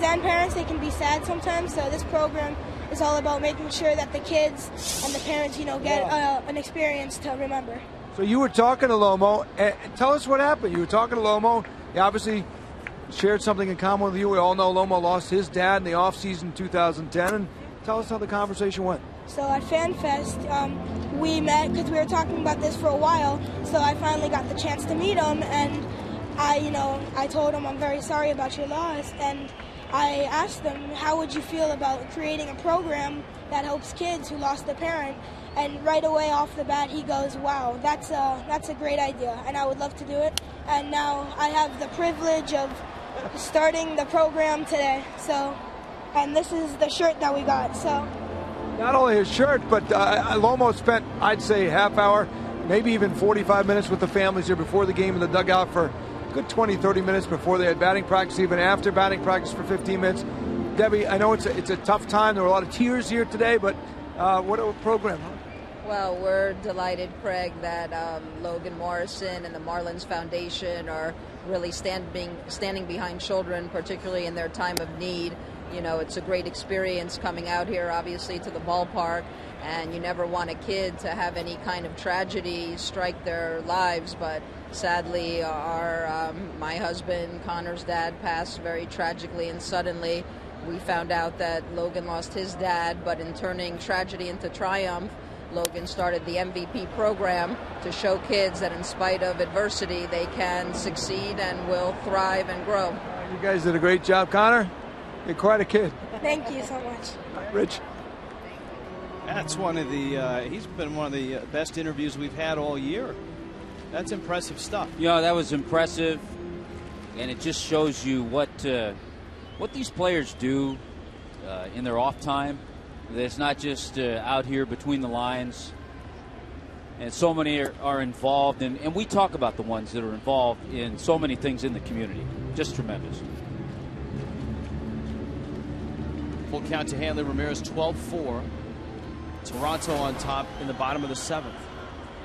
and parents, they can be sad sometimes. So this program is all about making sure that the kids and the parents, get an experience to remember. So you were talking to Lomo, and tell us what happened. You were talking to Lomo. He obviously shared something in common with you. We all know Lomo lost his dad in the offseason 2010. And tell us how the conversation went. So at FanFest, we met because we were talking about this for a while. So I finally got the chance to meet him, and I told him I'm very sorry about your loss, and I asked him, how would you feel about creating a program that helps kids who lost a parent? And right away off the bat, he goes, wow, that's a great idea, and I would love to do it. And now I have the privilege of starting the program today. And this is the shirt that we got. So not only his shirt, but Lomo spent, I'd say, half hour, maybe even 45 minutes with the families here before the game in the dugout for good 20-30 minutes before they had batting practice, even after batting practice for 15 minutes. Debbie, I know it's a tough time. There were a lot of tears here today, but what a program, huh? Well, we're delighted, Craig, that Logan Morrison and the Marlins Foundation are really standing behind children, particularly in their time of need. It's a great experience coming out here, obviously, to the ballpark, and you never want a kid to have any kind of tragedy strike their lives, but sadly, my husband, Connor's dad, passed very tragically and suddenly. We found out that Logan lost his dad, but in turning tragedy into triumph, Logan started the MVP program to show kids that in spite of adversity, they can succeed and will thrive and grow. You guys did a great job, Connor. You're quite a kid. Thank you so much. Rich? That's he's been one of the best interviews we've had all year. That's impressive stuff. That was impressive, and it just shows you what these players do in their off time. It's not just out here between the lines, and so many are involved, and we talk about the ones that are involved in so many things in the community. Just tremendous. Full count to Hanley Ramirez, 12-4. Toronto on top in the bottom of the seventh.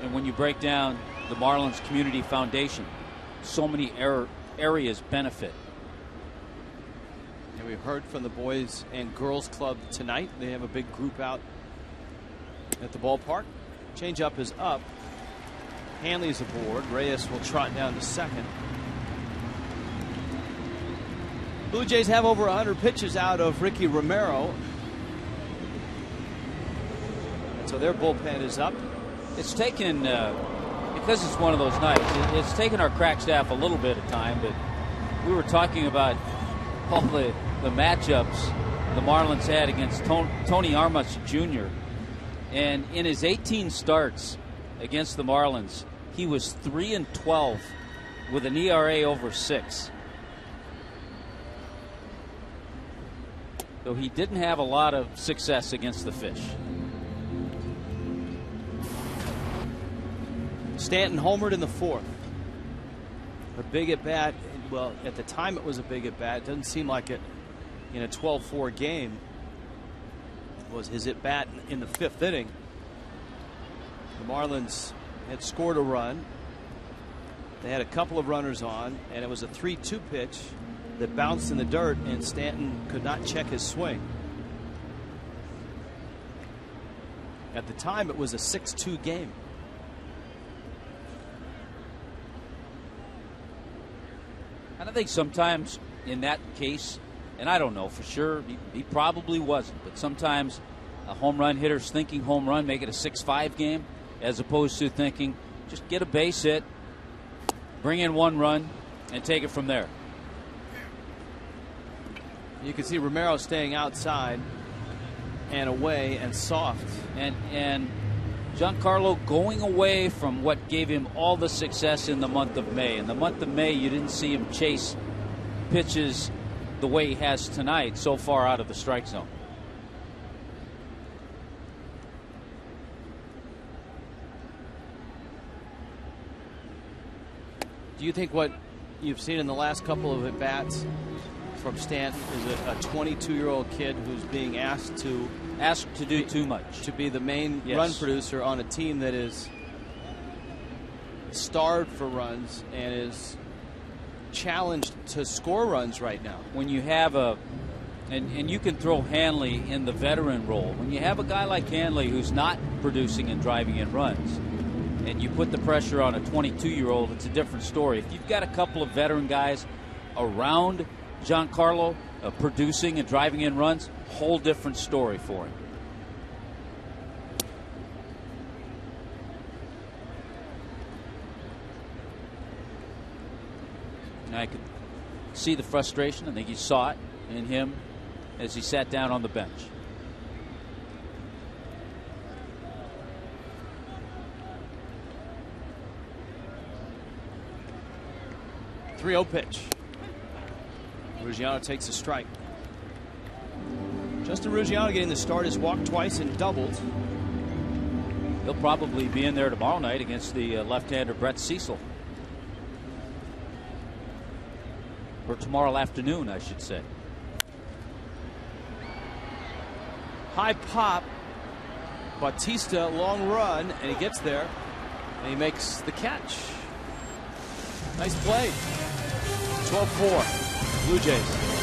And when you break down the Marlins Community Foundation, so many areas benefit. And we heard from the Boys and Girls Club tonight. They have a big group out at the ballpark. Changeup is up. Hanley's aboard. Reyes will trot down to second. Blue Jays have over 100 pitches out of Ricky Romero. And so their bullpen is up. It's taken, because it's one of those nights, it's taken our crack staff a little bit of time, but we were talking about all the matchups the Marlins had against Tony Armas Jr. And in his 18 starts against the Marlins, he was 3-12 with an ERA over 6. So he didn't have a lot of success against the Fish. Stanton homered in the fourth. A big at bat. Well, at the time it was a big at bat. It doesn't seem like it in a 12-4 game was his at-bat in the 5th inning. The Marlins had scored a run. They had a couple of runners on, and it was a 3-2 pitch that bounced in the dirt, and Stanton could not check his swing. At the time, it was a 6-2 game. And I think sometimes in that case, and I don't know for sure, he probably wasn't, but sometimes a home run hitter's thinking home run, make it a 6-5 game, as opposed to thinking just get a base hit, bring in 1 run, and take it from there. You can see Romero staying outside and away and soft. And Giancarlo going away from what gave him all the success in the month of May. In the month of May, you didn't see him chase pitches the way he has tonight, so far out of the strike zone. Do you think what you've seen in the last couple of at-bats from Stanton is a 22-year-old kid who's being asked to do too much, to be the main Yes. run producer on a team that is starved for runs and is challenged to score runs right now? When you have and you can throw Hanley in the veteran role. When you have a guy like Hanley who's not producing and driving in runs, and you put the pressure on a 22-year-old, it's a different story. If you've got a couple of veteran guys around Giancarlo producing and driving in runs, whole different story for him. And I could see the frustration. I think you saw it in him as he sat down on the bench. .30 pitch. Ruggiano takes a strike. Justin Ruggiano getting the start, has walked twice and doubled. He'll probably be in there tomorrow night against the left-hander Brett Cecil. Or tomorrow afternoon, I should say. High pop. Bautista, long run, and he gets there. And he makes the catch. Nice play. 12-4. Blue Jays.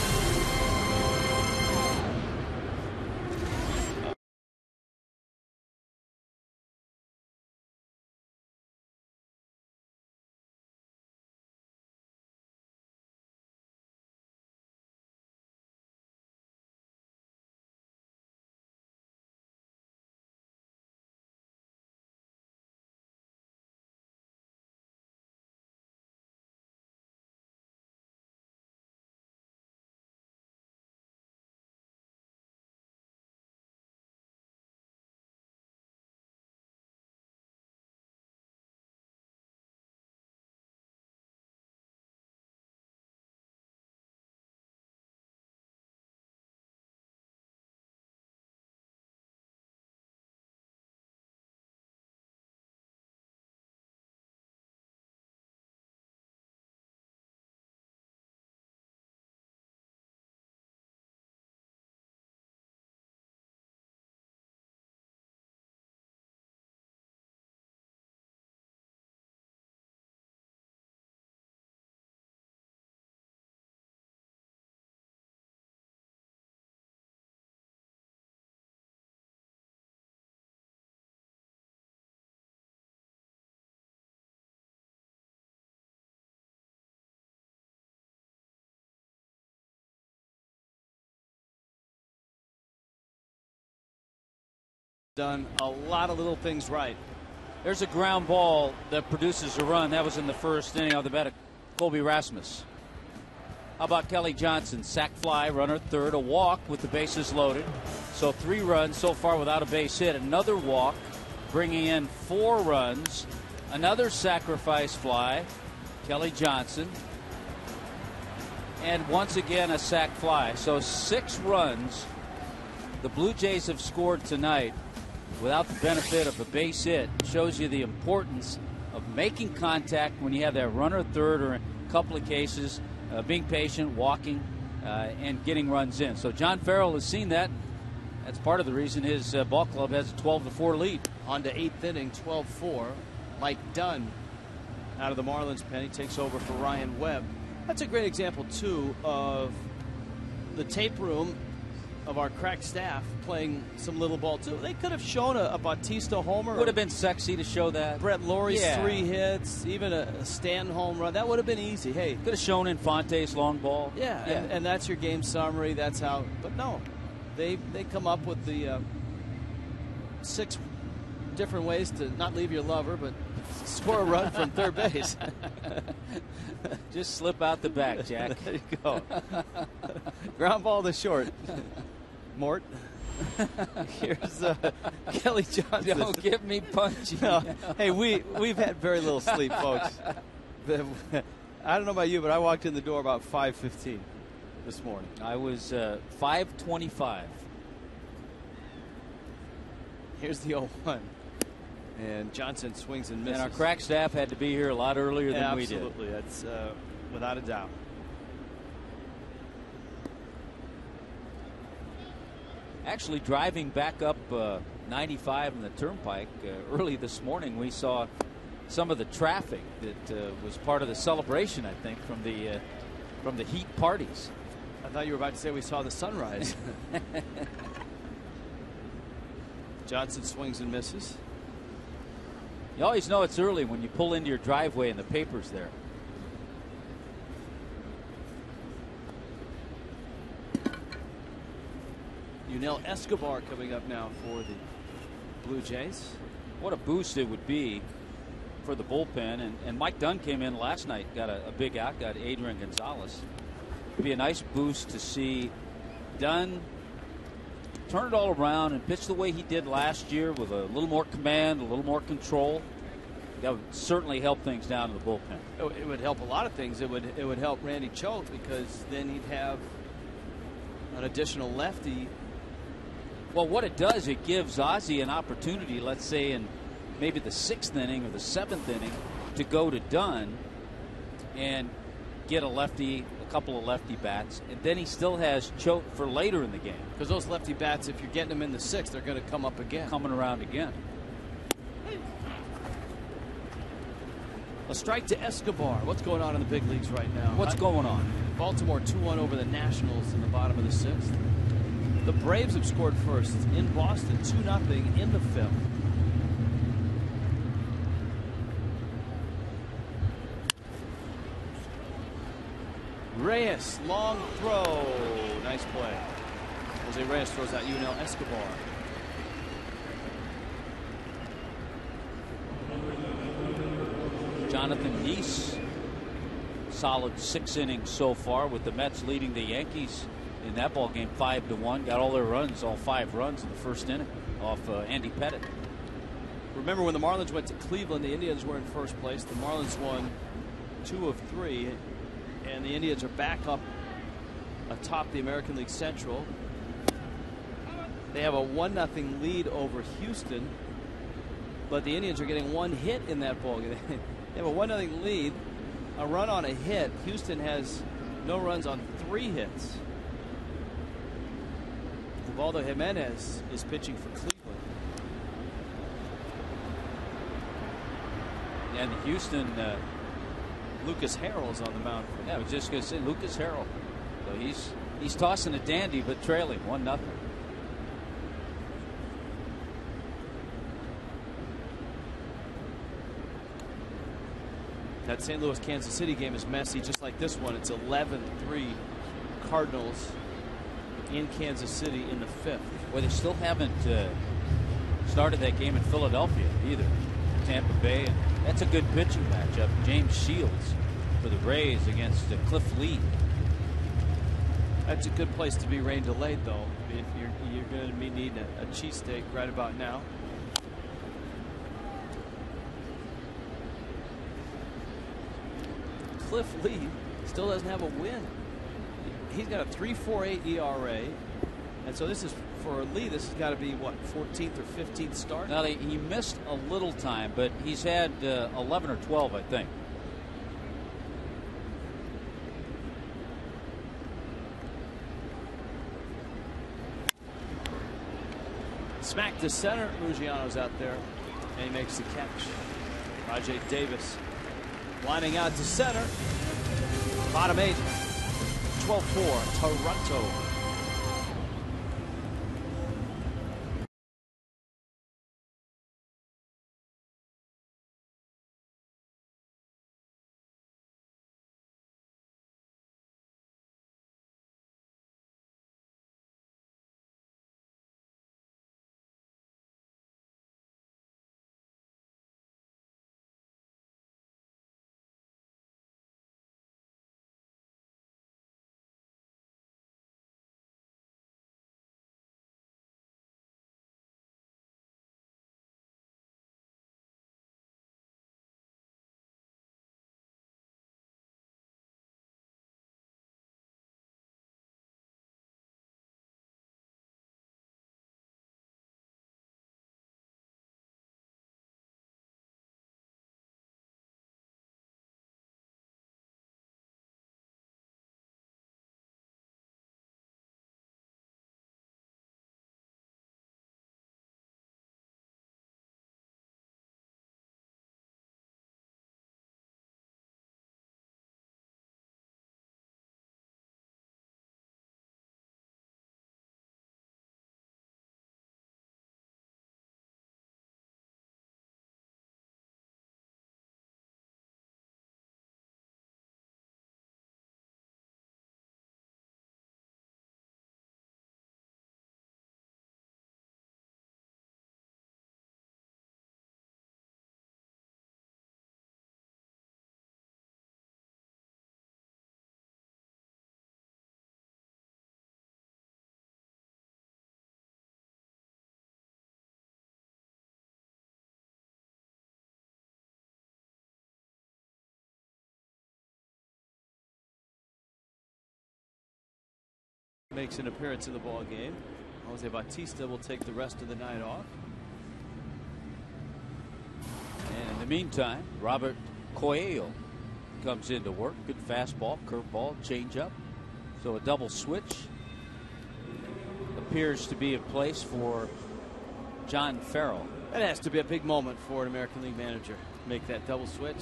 Done a lot of little things right. There's a ground ball that produces a run. That was in the first inning of the bat of Colby Rasmus. How about Kelly Johnson? Sac fly, runner third, a walk with the bases loaded. So 3 runs so far without a base hit. Another walk, bringing in 4 runs. Another sacrifice fly, Kelly Johnson. And once again a sac fly. So 6 runs the Blue Jays have scored tonight without the benefit of a base hit. Shows you the importance of making contact when you have that runner third, or in a couple of cases being patient, walking, and getting runs in. So John Farrell has seen that. That's part of the reason his ball club has a 12-4 lead. On to 8th inning, 12-4. Mike Dunn out of the Marlins pen. He takes over for Ryan Webb. That's a great example, too, of the tape room of our crack staff playing some little ball, too. They could have shown a Bautista homer. Would have been sexy to show that. Brett Lawrie's 3 hits, even a Stanton home run. That would have been easy. Hey, could have shown Infante's long ball. Yeah. And that's your game summary. That's how. But no, they come up with the 6 different ways to not leave your lover, but score a run from third base. Just slip out the back, Jack. There you go. Ground ball to short. Mort. Here's Kelly Johnson. Don't get me punchy. No. Hey, we've had very little sleep, folks. I don't know about you, but I walked in the door about 5:15 this morning. I was 5:25. Here's the 0-1. And Johnson swings and misses. And our crack staff had to be here a lot earlier than we did. Absolutely. That's without a doubt. Actually, driving back up 95 in the Turnpike early this morning, we saw some of the traffic that was part of the celebration, I think, from the Heat parties. I thought you were about to say we saw the sunrise. Johnson swings and misses. You always know it's early when you pull into your driveway and the paper's there. Yunel Escobar coming up now for the Blue Jays. What a boost it would be for the bullpen. And Mike Dunn came in last night, got a big out, got Adrian Gonzalez. It'd be a nice boost to see Dunn turn it all around and pitch the way he did last year with a little more command, a little more control. That would certainly help things down in the bullpen. It would help a lot of things. It would help Randy Choate because then he'd have an additional lefty. Well, what it does, it gives Ozzie an opportunity, let's say in maybe the 6th inning or the 7th inning, to go to Dunn and get a lefty, a couple of lefty bats, and then he still has Choate for later in the game. Because those lefty bats, if you're getting them in the 6th, they're going to come up again. Coming around again. A strike to Escobar. What's going on in the big leagues right now? What's going on? Baltimore 2-1 over the Nationals in the bottom of the 6th. The Braves have scored first in Boston, 2-0 in the 5th. Reyes, long throw. Nice play. Jose Reyes throws out Yunel Escobar. Jonathan Heese, solid 6 innings so far, with the Mets leading the Yankees in that ball game 5-1. Got all their runs, all 5 runs in the first inning off Andy Pettitte. Remember when the Marlins went to Cleveland, the Indians were in first place. The Marlins won 2 of 3, and the Indians are back up atop the American League Central. They have a 1-0 lead over Houston, but the Indians are getting 1 hit in that ball game. They have a 1-0 lead, a run on a hit. Houston has no runs on 3 hits. Ubaldo Jimenez is pitching for Cleveland. And Houston, Lucas Harrell's on the mound. Yeah, I was just going to say Lucas Harrell. So he's tossing a dandy, but trailing 1-0. That St. Louis Kansas City game is messy, just like this one. It's 11-3 Cardinals in Kansas City in the 5th. Well, they still haven't started that game in Philadelphia either. Tampa Bay, and that's a good pitching matchup. James Shields for the Rays against Cliff Lee. That's a good place to be rain delayed, though. If you're going to be needing a cheesesteak right about now. Cliff Lee still doesn't have a win. He's got a 3.48 ERA, and so this is for Lee. This has got to be what, 14th or 15th start. Now he missed a little time, but he's had 11 or 12, I think. Smack to center. Lugiano's out there, and he makes the catch. Rajay Davis lining out to center. Bottom 8. 12-4 Toronto. Makes an appearance in the ball game. Jose Bautista will take the rest of the night off. And in the meantime, Robert Coelho comes into work. Good fastball, curveball, changeup. So a double switch appears to be in place for John Farrell. That has to be a big moment for an American League manager. Make that double switch.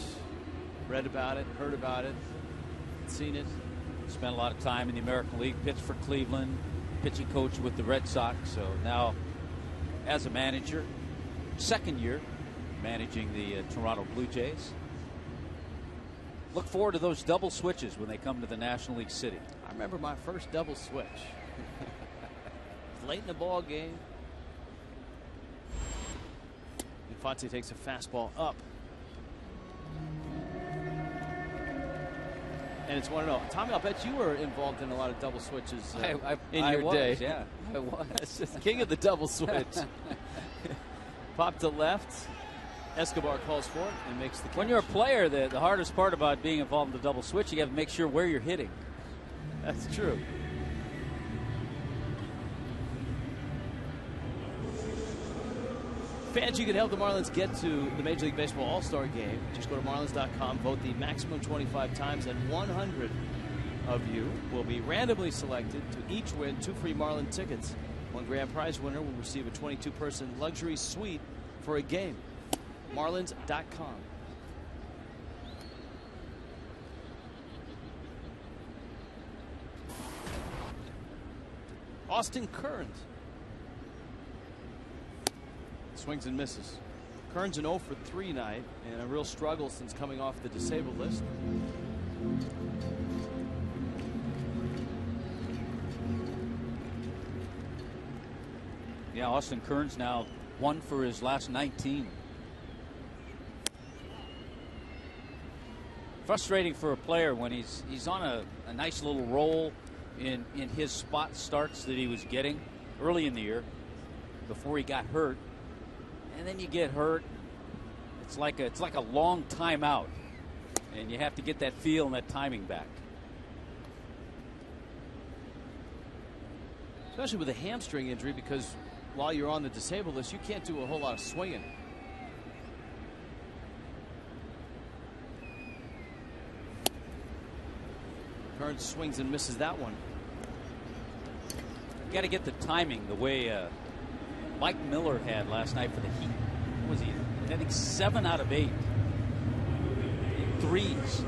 Read about it, heard about it, seen it. Spent a lot of time in the American League, pitched for Cleveland, pitching coach with the Red Sox. So now, as a manager, second year managing the Toronto Blue Jays. Look forward to those double switches when they come to the National League City. I remember my first double switch. Late in the ball game. Infante takes a fastball up. And it's 1-0. Tommy, I'll bet you were involved in a lot of double switches in your day. Yeah, I was. King of the double switch. Pop to left. Escobar calls for it and makes the catch. When you're a player, the hardest part about being involved in the double switch, you have to make sure where you're hitting. That's true. Fans, you can help the Marlins get to the Major League Baseball All-Star Game. Just go to Marlins.com, vote the maximum 25 times, and 100 of you will be randomly selected to each win 2 free Marlin tickets. One grand prize winner will receive a 22-person luxury suite for a game. Marlins.com. Austin Kearns. Swings and misses. Kearns an 0 for 3 night and a real struggle since coming off the disabled list. Yeah, Austin Kearns now 1 for his last 19. Frustrating for a player when he's on a nice little roll in his spot starts that he was getting early in the year before he got hurt. And then you get hurt. It's like a long timeout, and you have to get that feel and that timing back. Especially with a hamstring injury, because while you're on the disabled list, you can't do a whole lot of swinging. Kearns swings and misses that one. You got to get the timing the way Mike Miller had last night for the Heat. What was he? I think 7 out of 8 threes.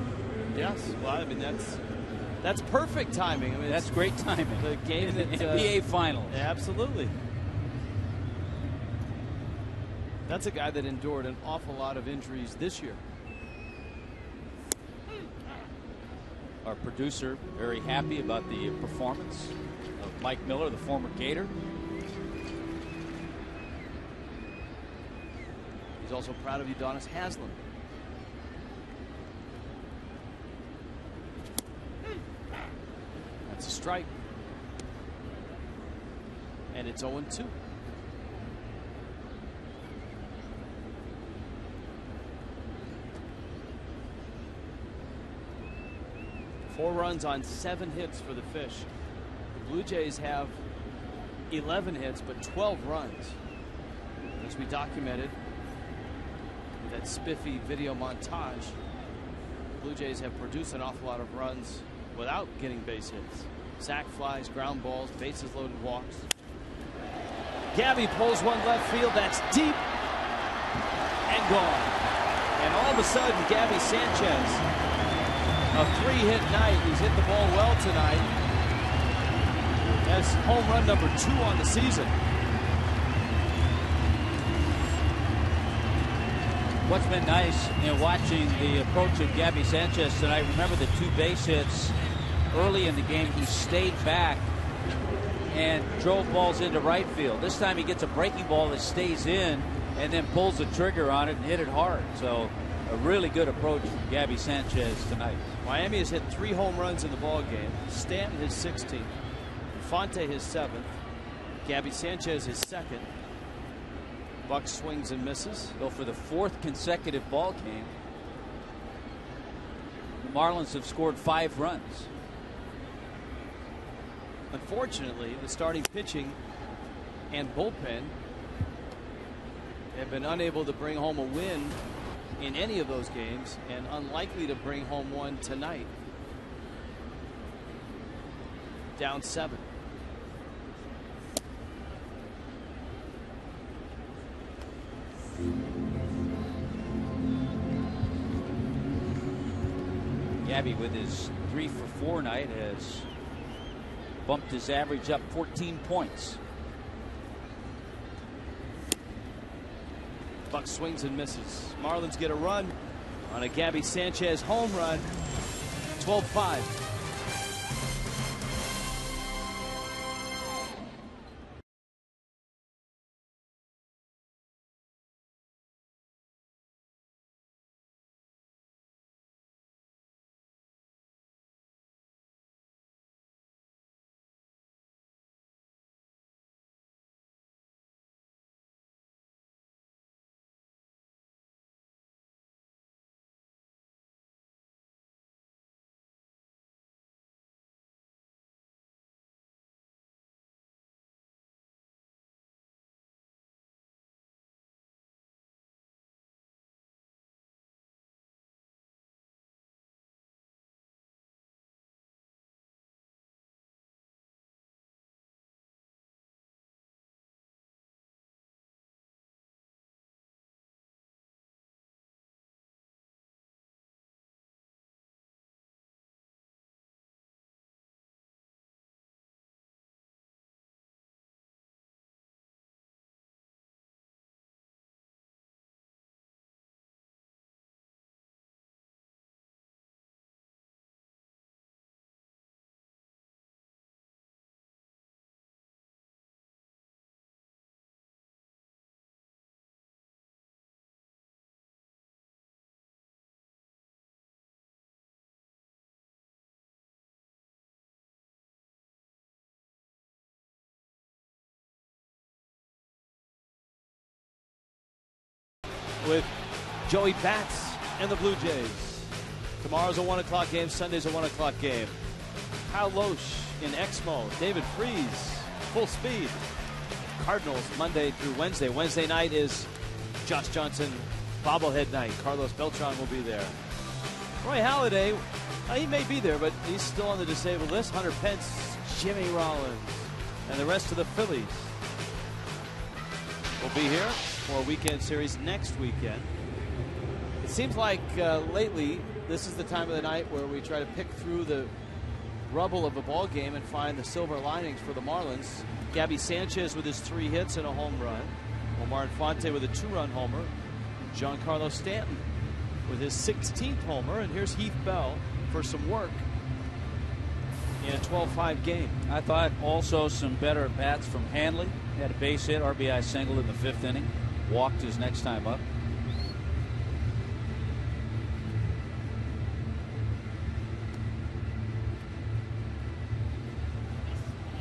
Yes, well, I mean that's perfect timing. I mean, that's great timing. The game that NBA Finals. Absolutely. That's a guy that endured an awful lot of injuries this year. Our producer very happy about the performance of Mike Miller, the former Gator. He's also proud of Udonis Haslem. That's a strike. And it's 0-2. Four runs on 7 hits for the Fish. The Blue Jays have 11 hits, but 12 runs. As we documented with that spiffy video montage, the Blue Jays have produced an awful lot of runs without getting base hits. Sac flies, ground balls, bases loaded walks. Gabby pulls one left field. That's deep and gone. And all of a sudden, Gabby Sanchez, a 3-hit night. He's hit the ball well tonight. That's home run number 2 on the season. What's been nice in watching the approach of Gabby Sanchez tonight, remember the 2 base hits early in the game. He stayed back and drove balls into right field. This time he gets a breaking ball that stays in and then pulls the trigger on it and hit it hard. So a really good approach from Gabby Sanchez tonight. Miami has hit 3 home runs in the ball game. Stanton his 16th. Infante his 7th. Gabby Sanchez his 2nd. Buck swings and misses. So for the 4th consecutive ball game, the Marlins have scored 5 runs. Unfortunately, the starting pitching and bullpen have been unable to bring home a win in any of those games, and unlikely to bring home one tonight. Down 7. Gabby with his 3-for-4 night has bumped his average up 14 points. Buck swings and misses. Marlins get a run on a Gabby Sanchez home run. 12-5. With Joey Bats and the Blue Jays. Tomorrow's a 1 o'clock game. Sunday's a 1 o'clock game. Kyle Loesch in Exmo. David Freese, full speed. Cardinals Monday through Wednesday. Wednesday night is Josh Johnson bobblehead night. Carlos Beltran will be there. Roy Halladay, he may be there, but he's still on the disabled list. Hunter Pence, Jimmy Rollins, and the rest of the Phillies. will be here for a weekend series next weekend. It seems like lately this is the time of the night where we try to pick through the rubble of a ball game and find the silver linings for the Marlins. Gabby Sanchez with his 3 hits and a home run. Omar Infante with a 2-run homer. Giancarlo Stanton with his 16th homer. And here's Heath Bell for some work in a 12-5 game. I thought also some better at-bats from Hanley. He had a base hit, RBI single in the 5th inning. Walked his next time up.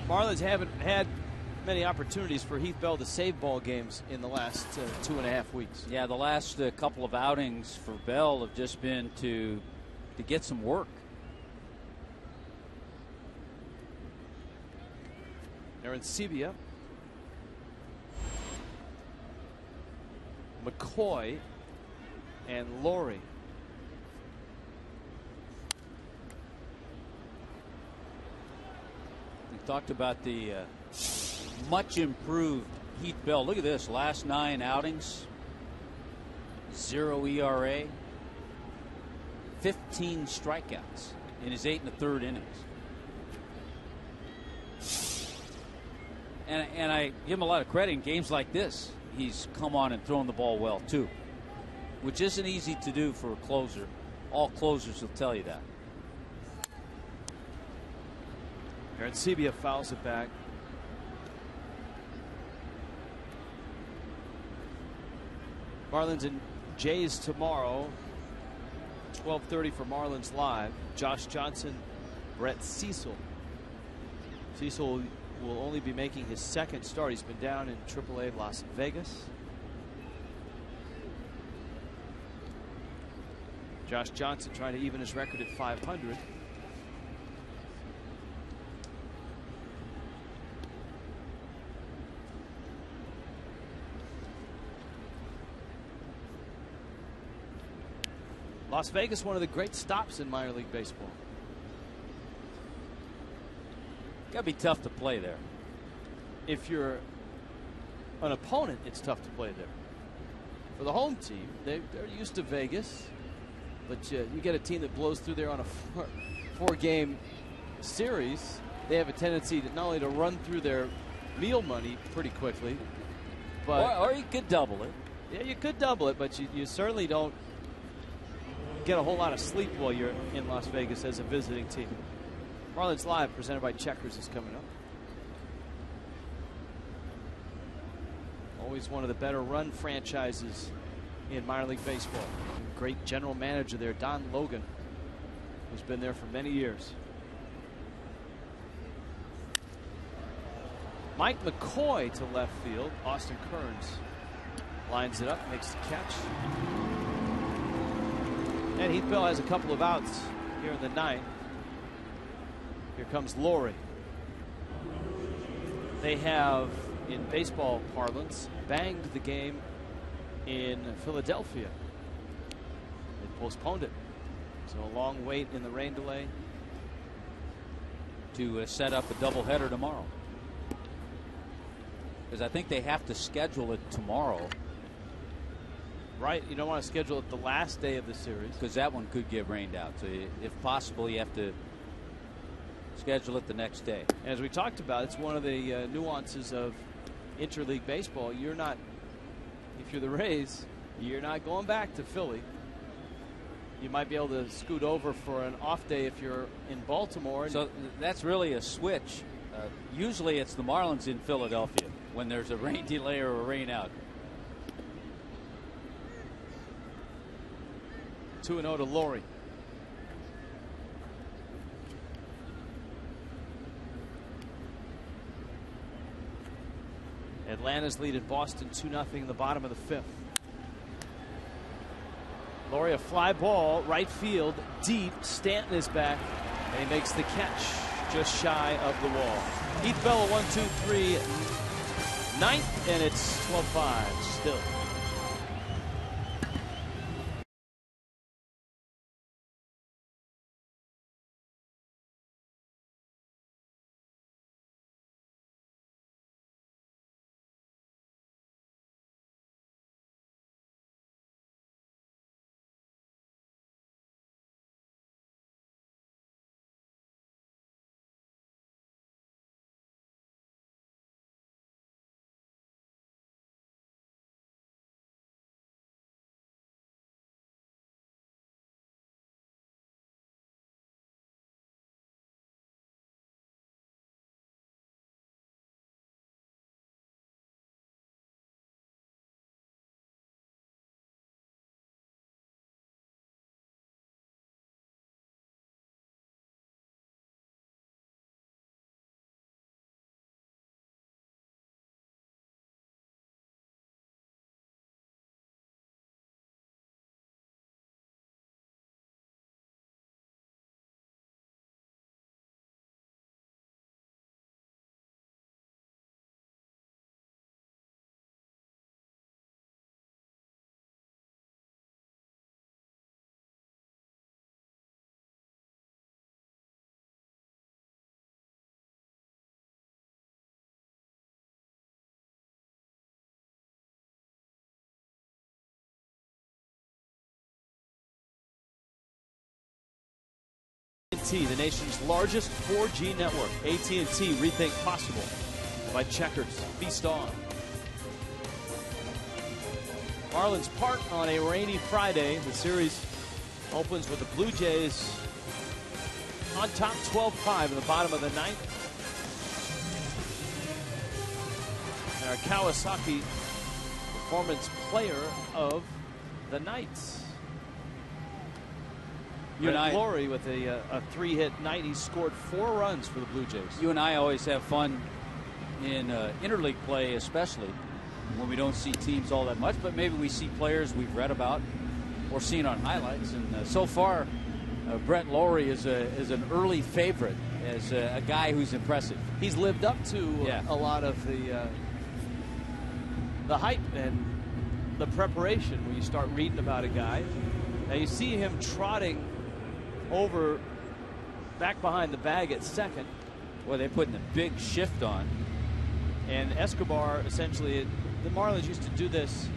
Marlins haven't had many opportunities for Heath Bell to save ball games in the last 2.5 weeks. Yeah, the last couple of outings for Bell have just been to get some work. Arancibia, McCoy, and Laurie. We talked about the much improved Heath Bell. Look at this, last 9 outings, 0 ERA, 15 strikeouts in his 8 1/3 innings. And I give him a lot of credit in games like this. He's come on and thrown the ball well too, which isn't easy to do for a closer. All closers will tell you that. Arancibia fouls it back. Marlins and Jays tomorrow. 12:30 for Marlins Live. Josh Johnson, Brett Cecil. Cecil will only be making his 2nd start. He's been down in AAA Las Vegas. Josh Johnson trying to even his record at 500. Las Vegas, one of the great stops in minor league baseball. Gotta be tough to play there. If you're an opponent, it's tough to play there. For the home team, they're used to Vegas, but you get a team that blows through there on a 4-game series. They have a tendency to not only to run through their meal money pretty quickly, but or you could double it. Yeah, you could double it, but you certainly don't get a whole lot of sleep while you're in Las Vegas as a visiting team. Marlins Live, presented by Checkers, is coming up. Always one of the better run franchises in minor league baseball. Great general manager there, Don Logan, who's been there for many years. Mike McCoy to left field. Austin Kearns lines it up, makes the catch. And Heath Bell has a couple of outs here in the 9th. Here comes Laurie. They have, in baseball parlance, banged the game in Philadelphia. They postponed it. So a long wait in the rain delay to set up a doubleheader tomorrow. Because I think they have to schedule it tomorrow. Right, you don't want to schedule it the last day of the series. Because that one could get rained out. So if possible, you have to schedule it the next day. As we talked about, it's one of the nuances of interleague baseball. You're not, if you're the Rays, you're not going back to Philly. You might be able to scoot over for an off day if you're in Baltimore. So that's really a switch. Usually it's the Marlins in Philadelphia when there's a rain delay or a rain out. 2-0 to Laurie. Atlanta's lead at Boston 2-0 in the bottom of the 5th. Laurie, a fly ball, right field, deep. Stanton is back, and he makes the catch just shy of the wall. Heath Bell, 1-2-3, 9th, and it's 12-5 still. AT&T, the nation's largest 4G network. AT&T, rethink possible. By Checkers, feast on. Marlins part on a rainy Friday. The series opens with the Blue Jays on top 12-5 in the bottom of the ninth. And our Kawasaki Performance Player of the night. Brett Lawrie with a 3-hit night. He scored 4 runs for the Blue Jays. You and I always have fun in interleague play, especially when we don't see teams all that much, but maybe we see players we've read about or seen on highlights. And so far, Brett Lawrie is an early favorite as a guy who's impressive. He's lived up to a lot of the hype and the preparation when you start reading about a guy. Now you see him trotting over back behind the bag at second. Well, they're putting a big shift on. And Escobar, essentially, the Marlins used to do this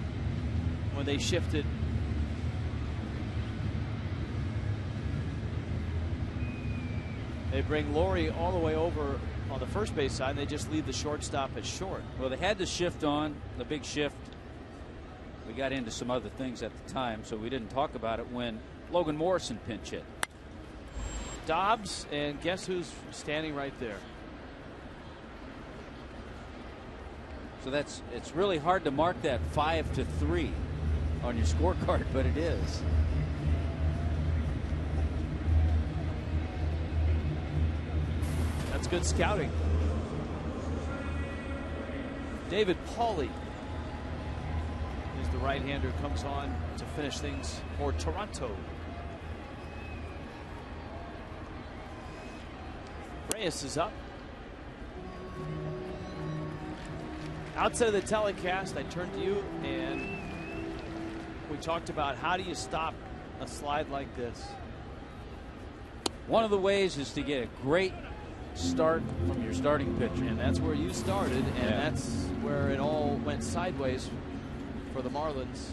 when they shifted. They bring Lawrie all the way over on the first base side, and they just leave the shortstop at short. Well, they had the shift on, the big shift. We got into some other things at the time, so we didn't talk about it when Logan Morrison pinch hit. Dobbs, and guess who's standing right there? So it's really hard to mark that 5-3 on your scorecard, but it is. That's good scouting. David Pauly is the right-hander, comes on to finish things for Toronto. Reyes is up. Outside of the telecast, I turned to you and we talked about how do you stop a slide like this. One of the ways is to get a great start from your starting pitcher. And that's where you started, and that's where it all went sideways for the Marlins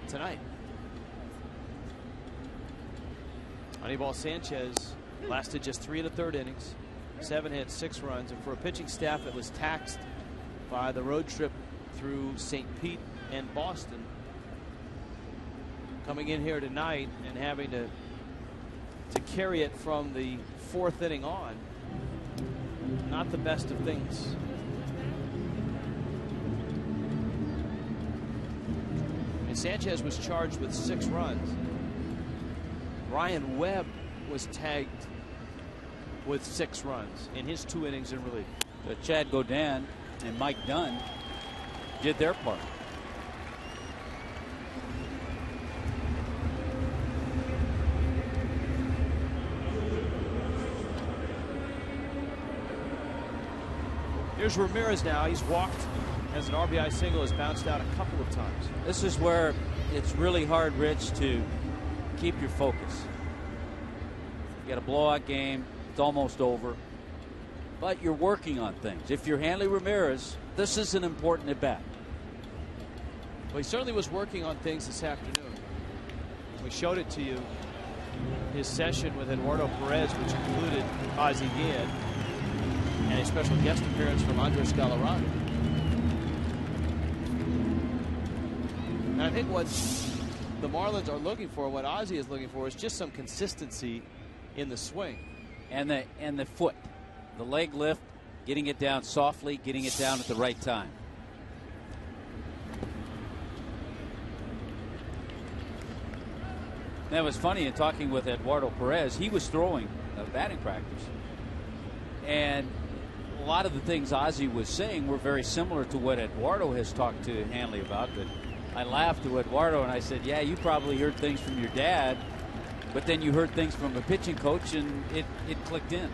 tonight. Anibal Sanchez lasted just 3 1/3 innings, 7 hits, 6 runs, and for a pitching staff that was taxed by the road trip through St. Pete and Boston, coming in here tonight and having to carry it from the 4th inning on, not the best of things. And Sanchez was charged with 6 runs. Ryan Webb was tagged with 6 runs in his 2 innings in relief. So Chad Godin and Mike Dunn did their part. Here's Ramirez now. He's walked as an RBI single, has bounced out a couple of times. This is where it's really hard, Rich, to keep your focus. You got a blowout game. It's almost over. But you're working on things. If you're Hanley Ramirez, this is an important at-bat. Well, he certainly was working on things this afternoon. We showed it to you. His session with Eduardo Perez, which included Ozzie Guillen, and a special guest appearance from Andres Galarraga. And I think what the Marlins are looking for, what Ozzie is looking for, is just some consistency in the swing. And the foot. The leg lift, getting it down softly, getting it down at the right time. That was funny in talking with Eduardo Perez. He was throwing batting practice. And a lot of the things Ozzie was saying were very similar to what Eduardo has talked to Hanley about. But I laughed to Eduardo and I said, yeah, you probably heard things from your dad, but then you heard things from a pitching coach and it clicked in.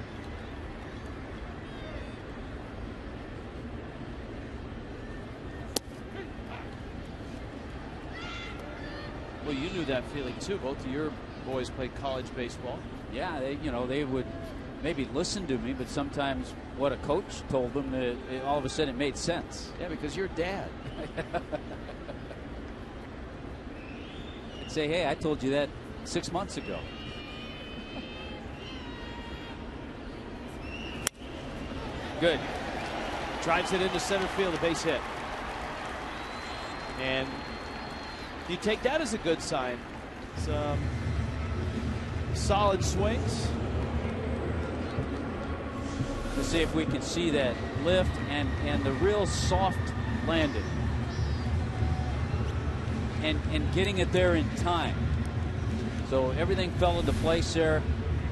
Well, you knew that feeling too. Both of your boys played college baseball. Yeah, they would maybe listen to me, but sometimes what a coach told them, all of a sudden it made sense. Yeah, because you're dad. I'd say, hey, I told you that 6 months ago. Good. Drives it into center field, a base hit. And you take that as a good sign. Some solid swings. Let's see if we can see that lift and the real soft landing. And getting it there in time. So everything fell into place there.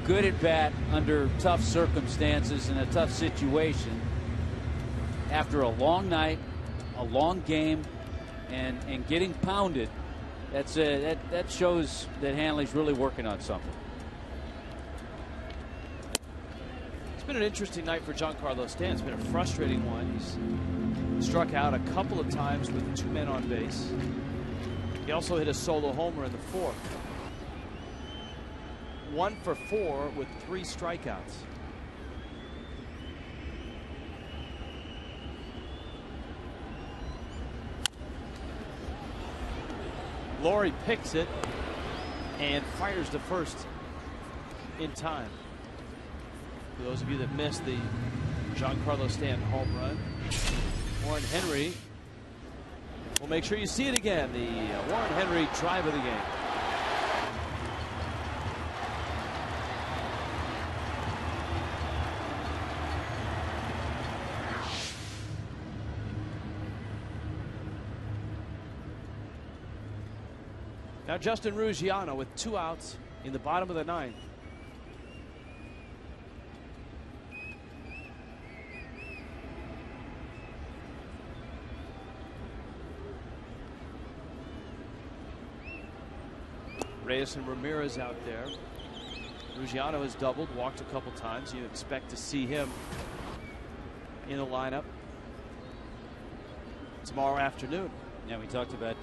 Good at bat under tough circumstances in a tough situation. After a long night, a long game, and getting pounded, that shows that Hanley's really working on something. It's been an interesting night for Giancarlo Stanton. It's been a frustrating one. He's struck out a couple of times with 2 men on base. He also hit a solo homer in the 4th. 1 for 4 with 3 strikeouts. Laurie picks it and fires to first in time. For those of you that missed the Giancarlo Stanton home run, Warren Henry will make sure you see it again. The Warren Henry drive of the game. Now Justin Ruggiano with 2 outs in the bottom of the 9th. Reyes and Ramirez out there. Ruggiano has doubled, walked a couple times. You expect to see him in the lineup tomorrow afternoon. Yeah, we talked about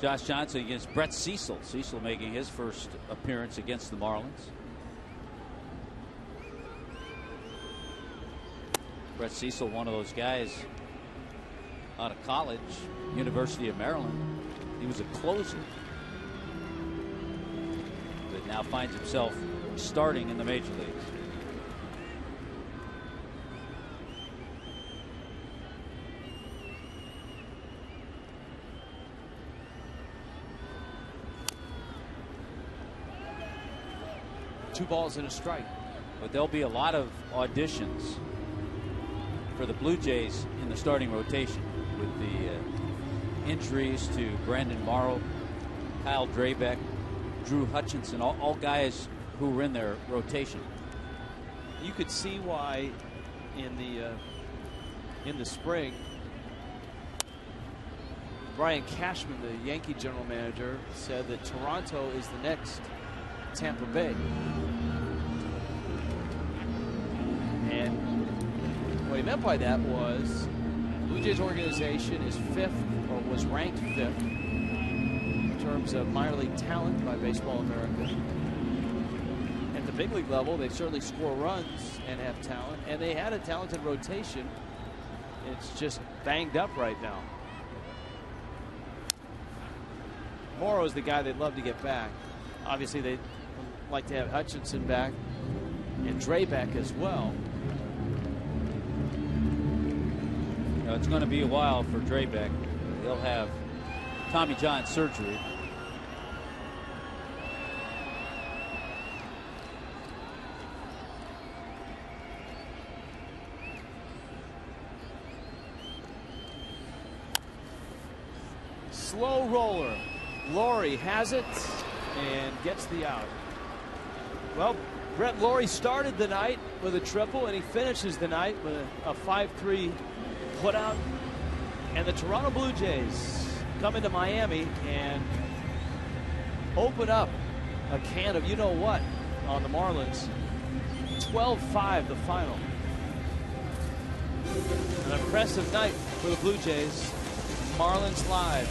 Josh Johnson against Brett Cecil. Cecil making his first appearance against the Marlins. Brett Cecil, one of those guys out of college, University of Maryland. He was a closer, but now finds himself starting in the major leagues. Two balls and a strike. But there'll be a lot of auditions for the Blue Jays in the starting rotation with the injuries to Brandon Morrow, Kyle Drabek, Drew Hutchinson, all guys who were in their rotation. You could see why in the spring Brian Cashman, the Yankee general manager, said that Toronto is the next Tampa Bay. And what he meant by that was the Blue Jays organization is 5th, or was ranked 5th, in terms of minor league talent by Baseball America. At the big league level, they certainly score runs and have talent, and they had a talented rotation. It's just banged up right now. Morrow is the guy they'd love to get back. Obviously, they'd like to have Hutchinson back and Drabek as well. It's going to be a while for Drabek. He'll have Tommy John surgery. Slow roller. Laurie has it and gets the out. Well, Brett Laurie started the night with a triple, and he finishes the night with a 5-3 putout. And the Toronto Blue Jays come into Miami and open up a can of you-know-what on the Marlins. 12-5 the final. An impressive night for the Blue Jays. Marlins Live.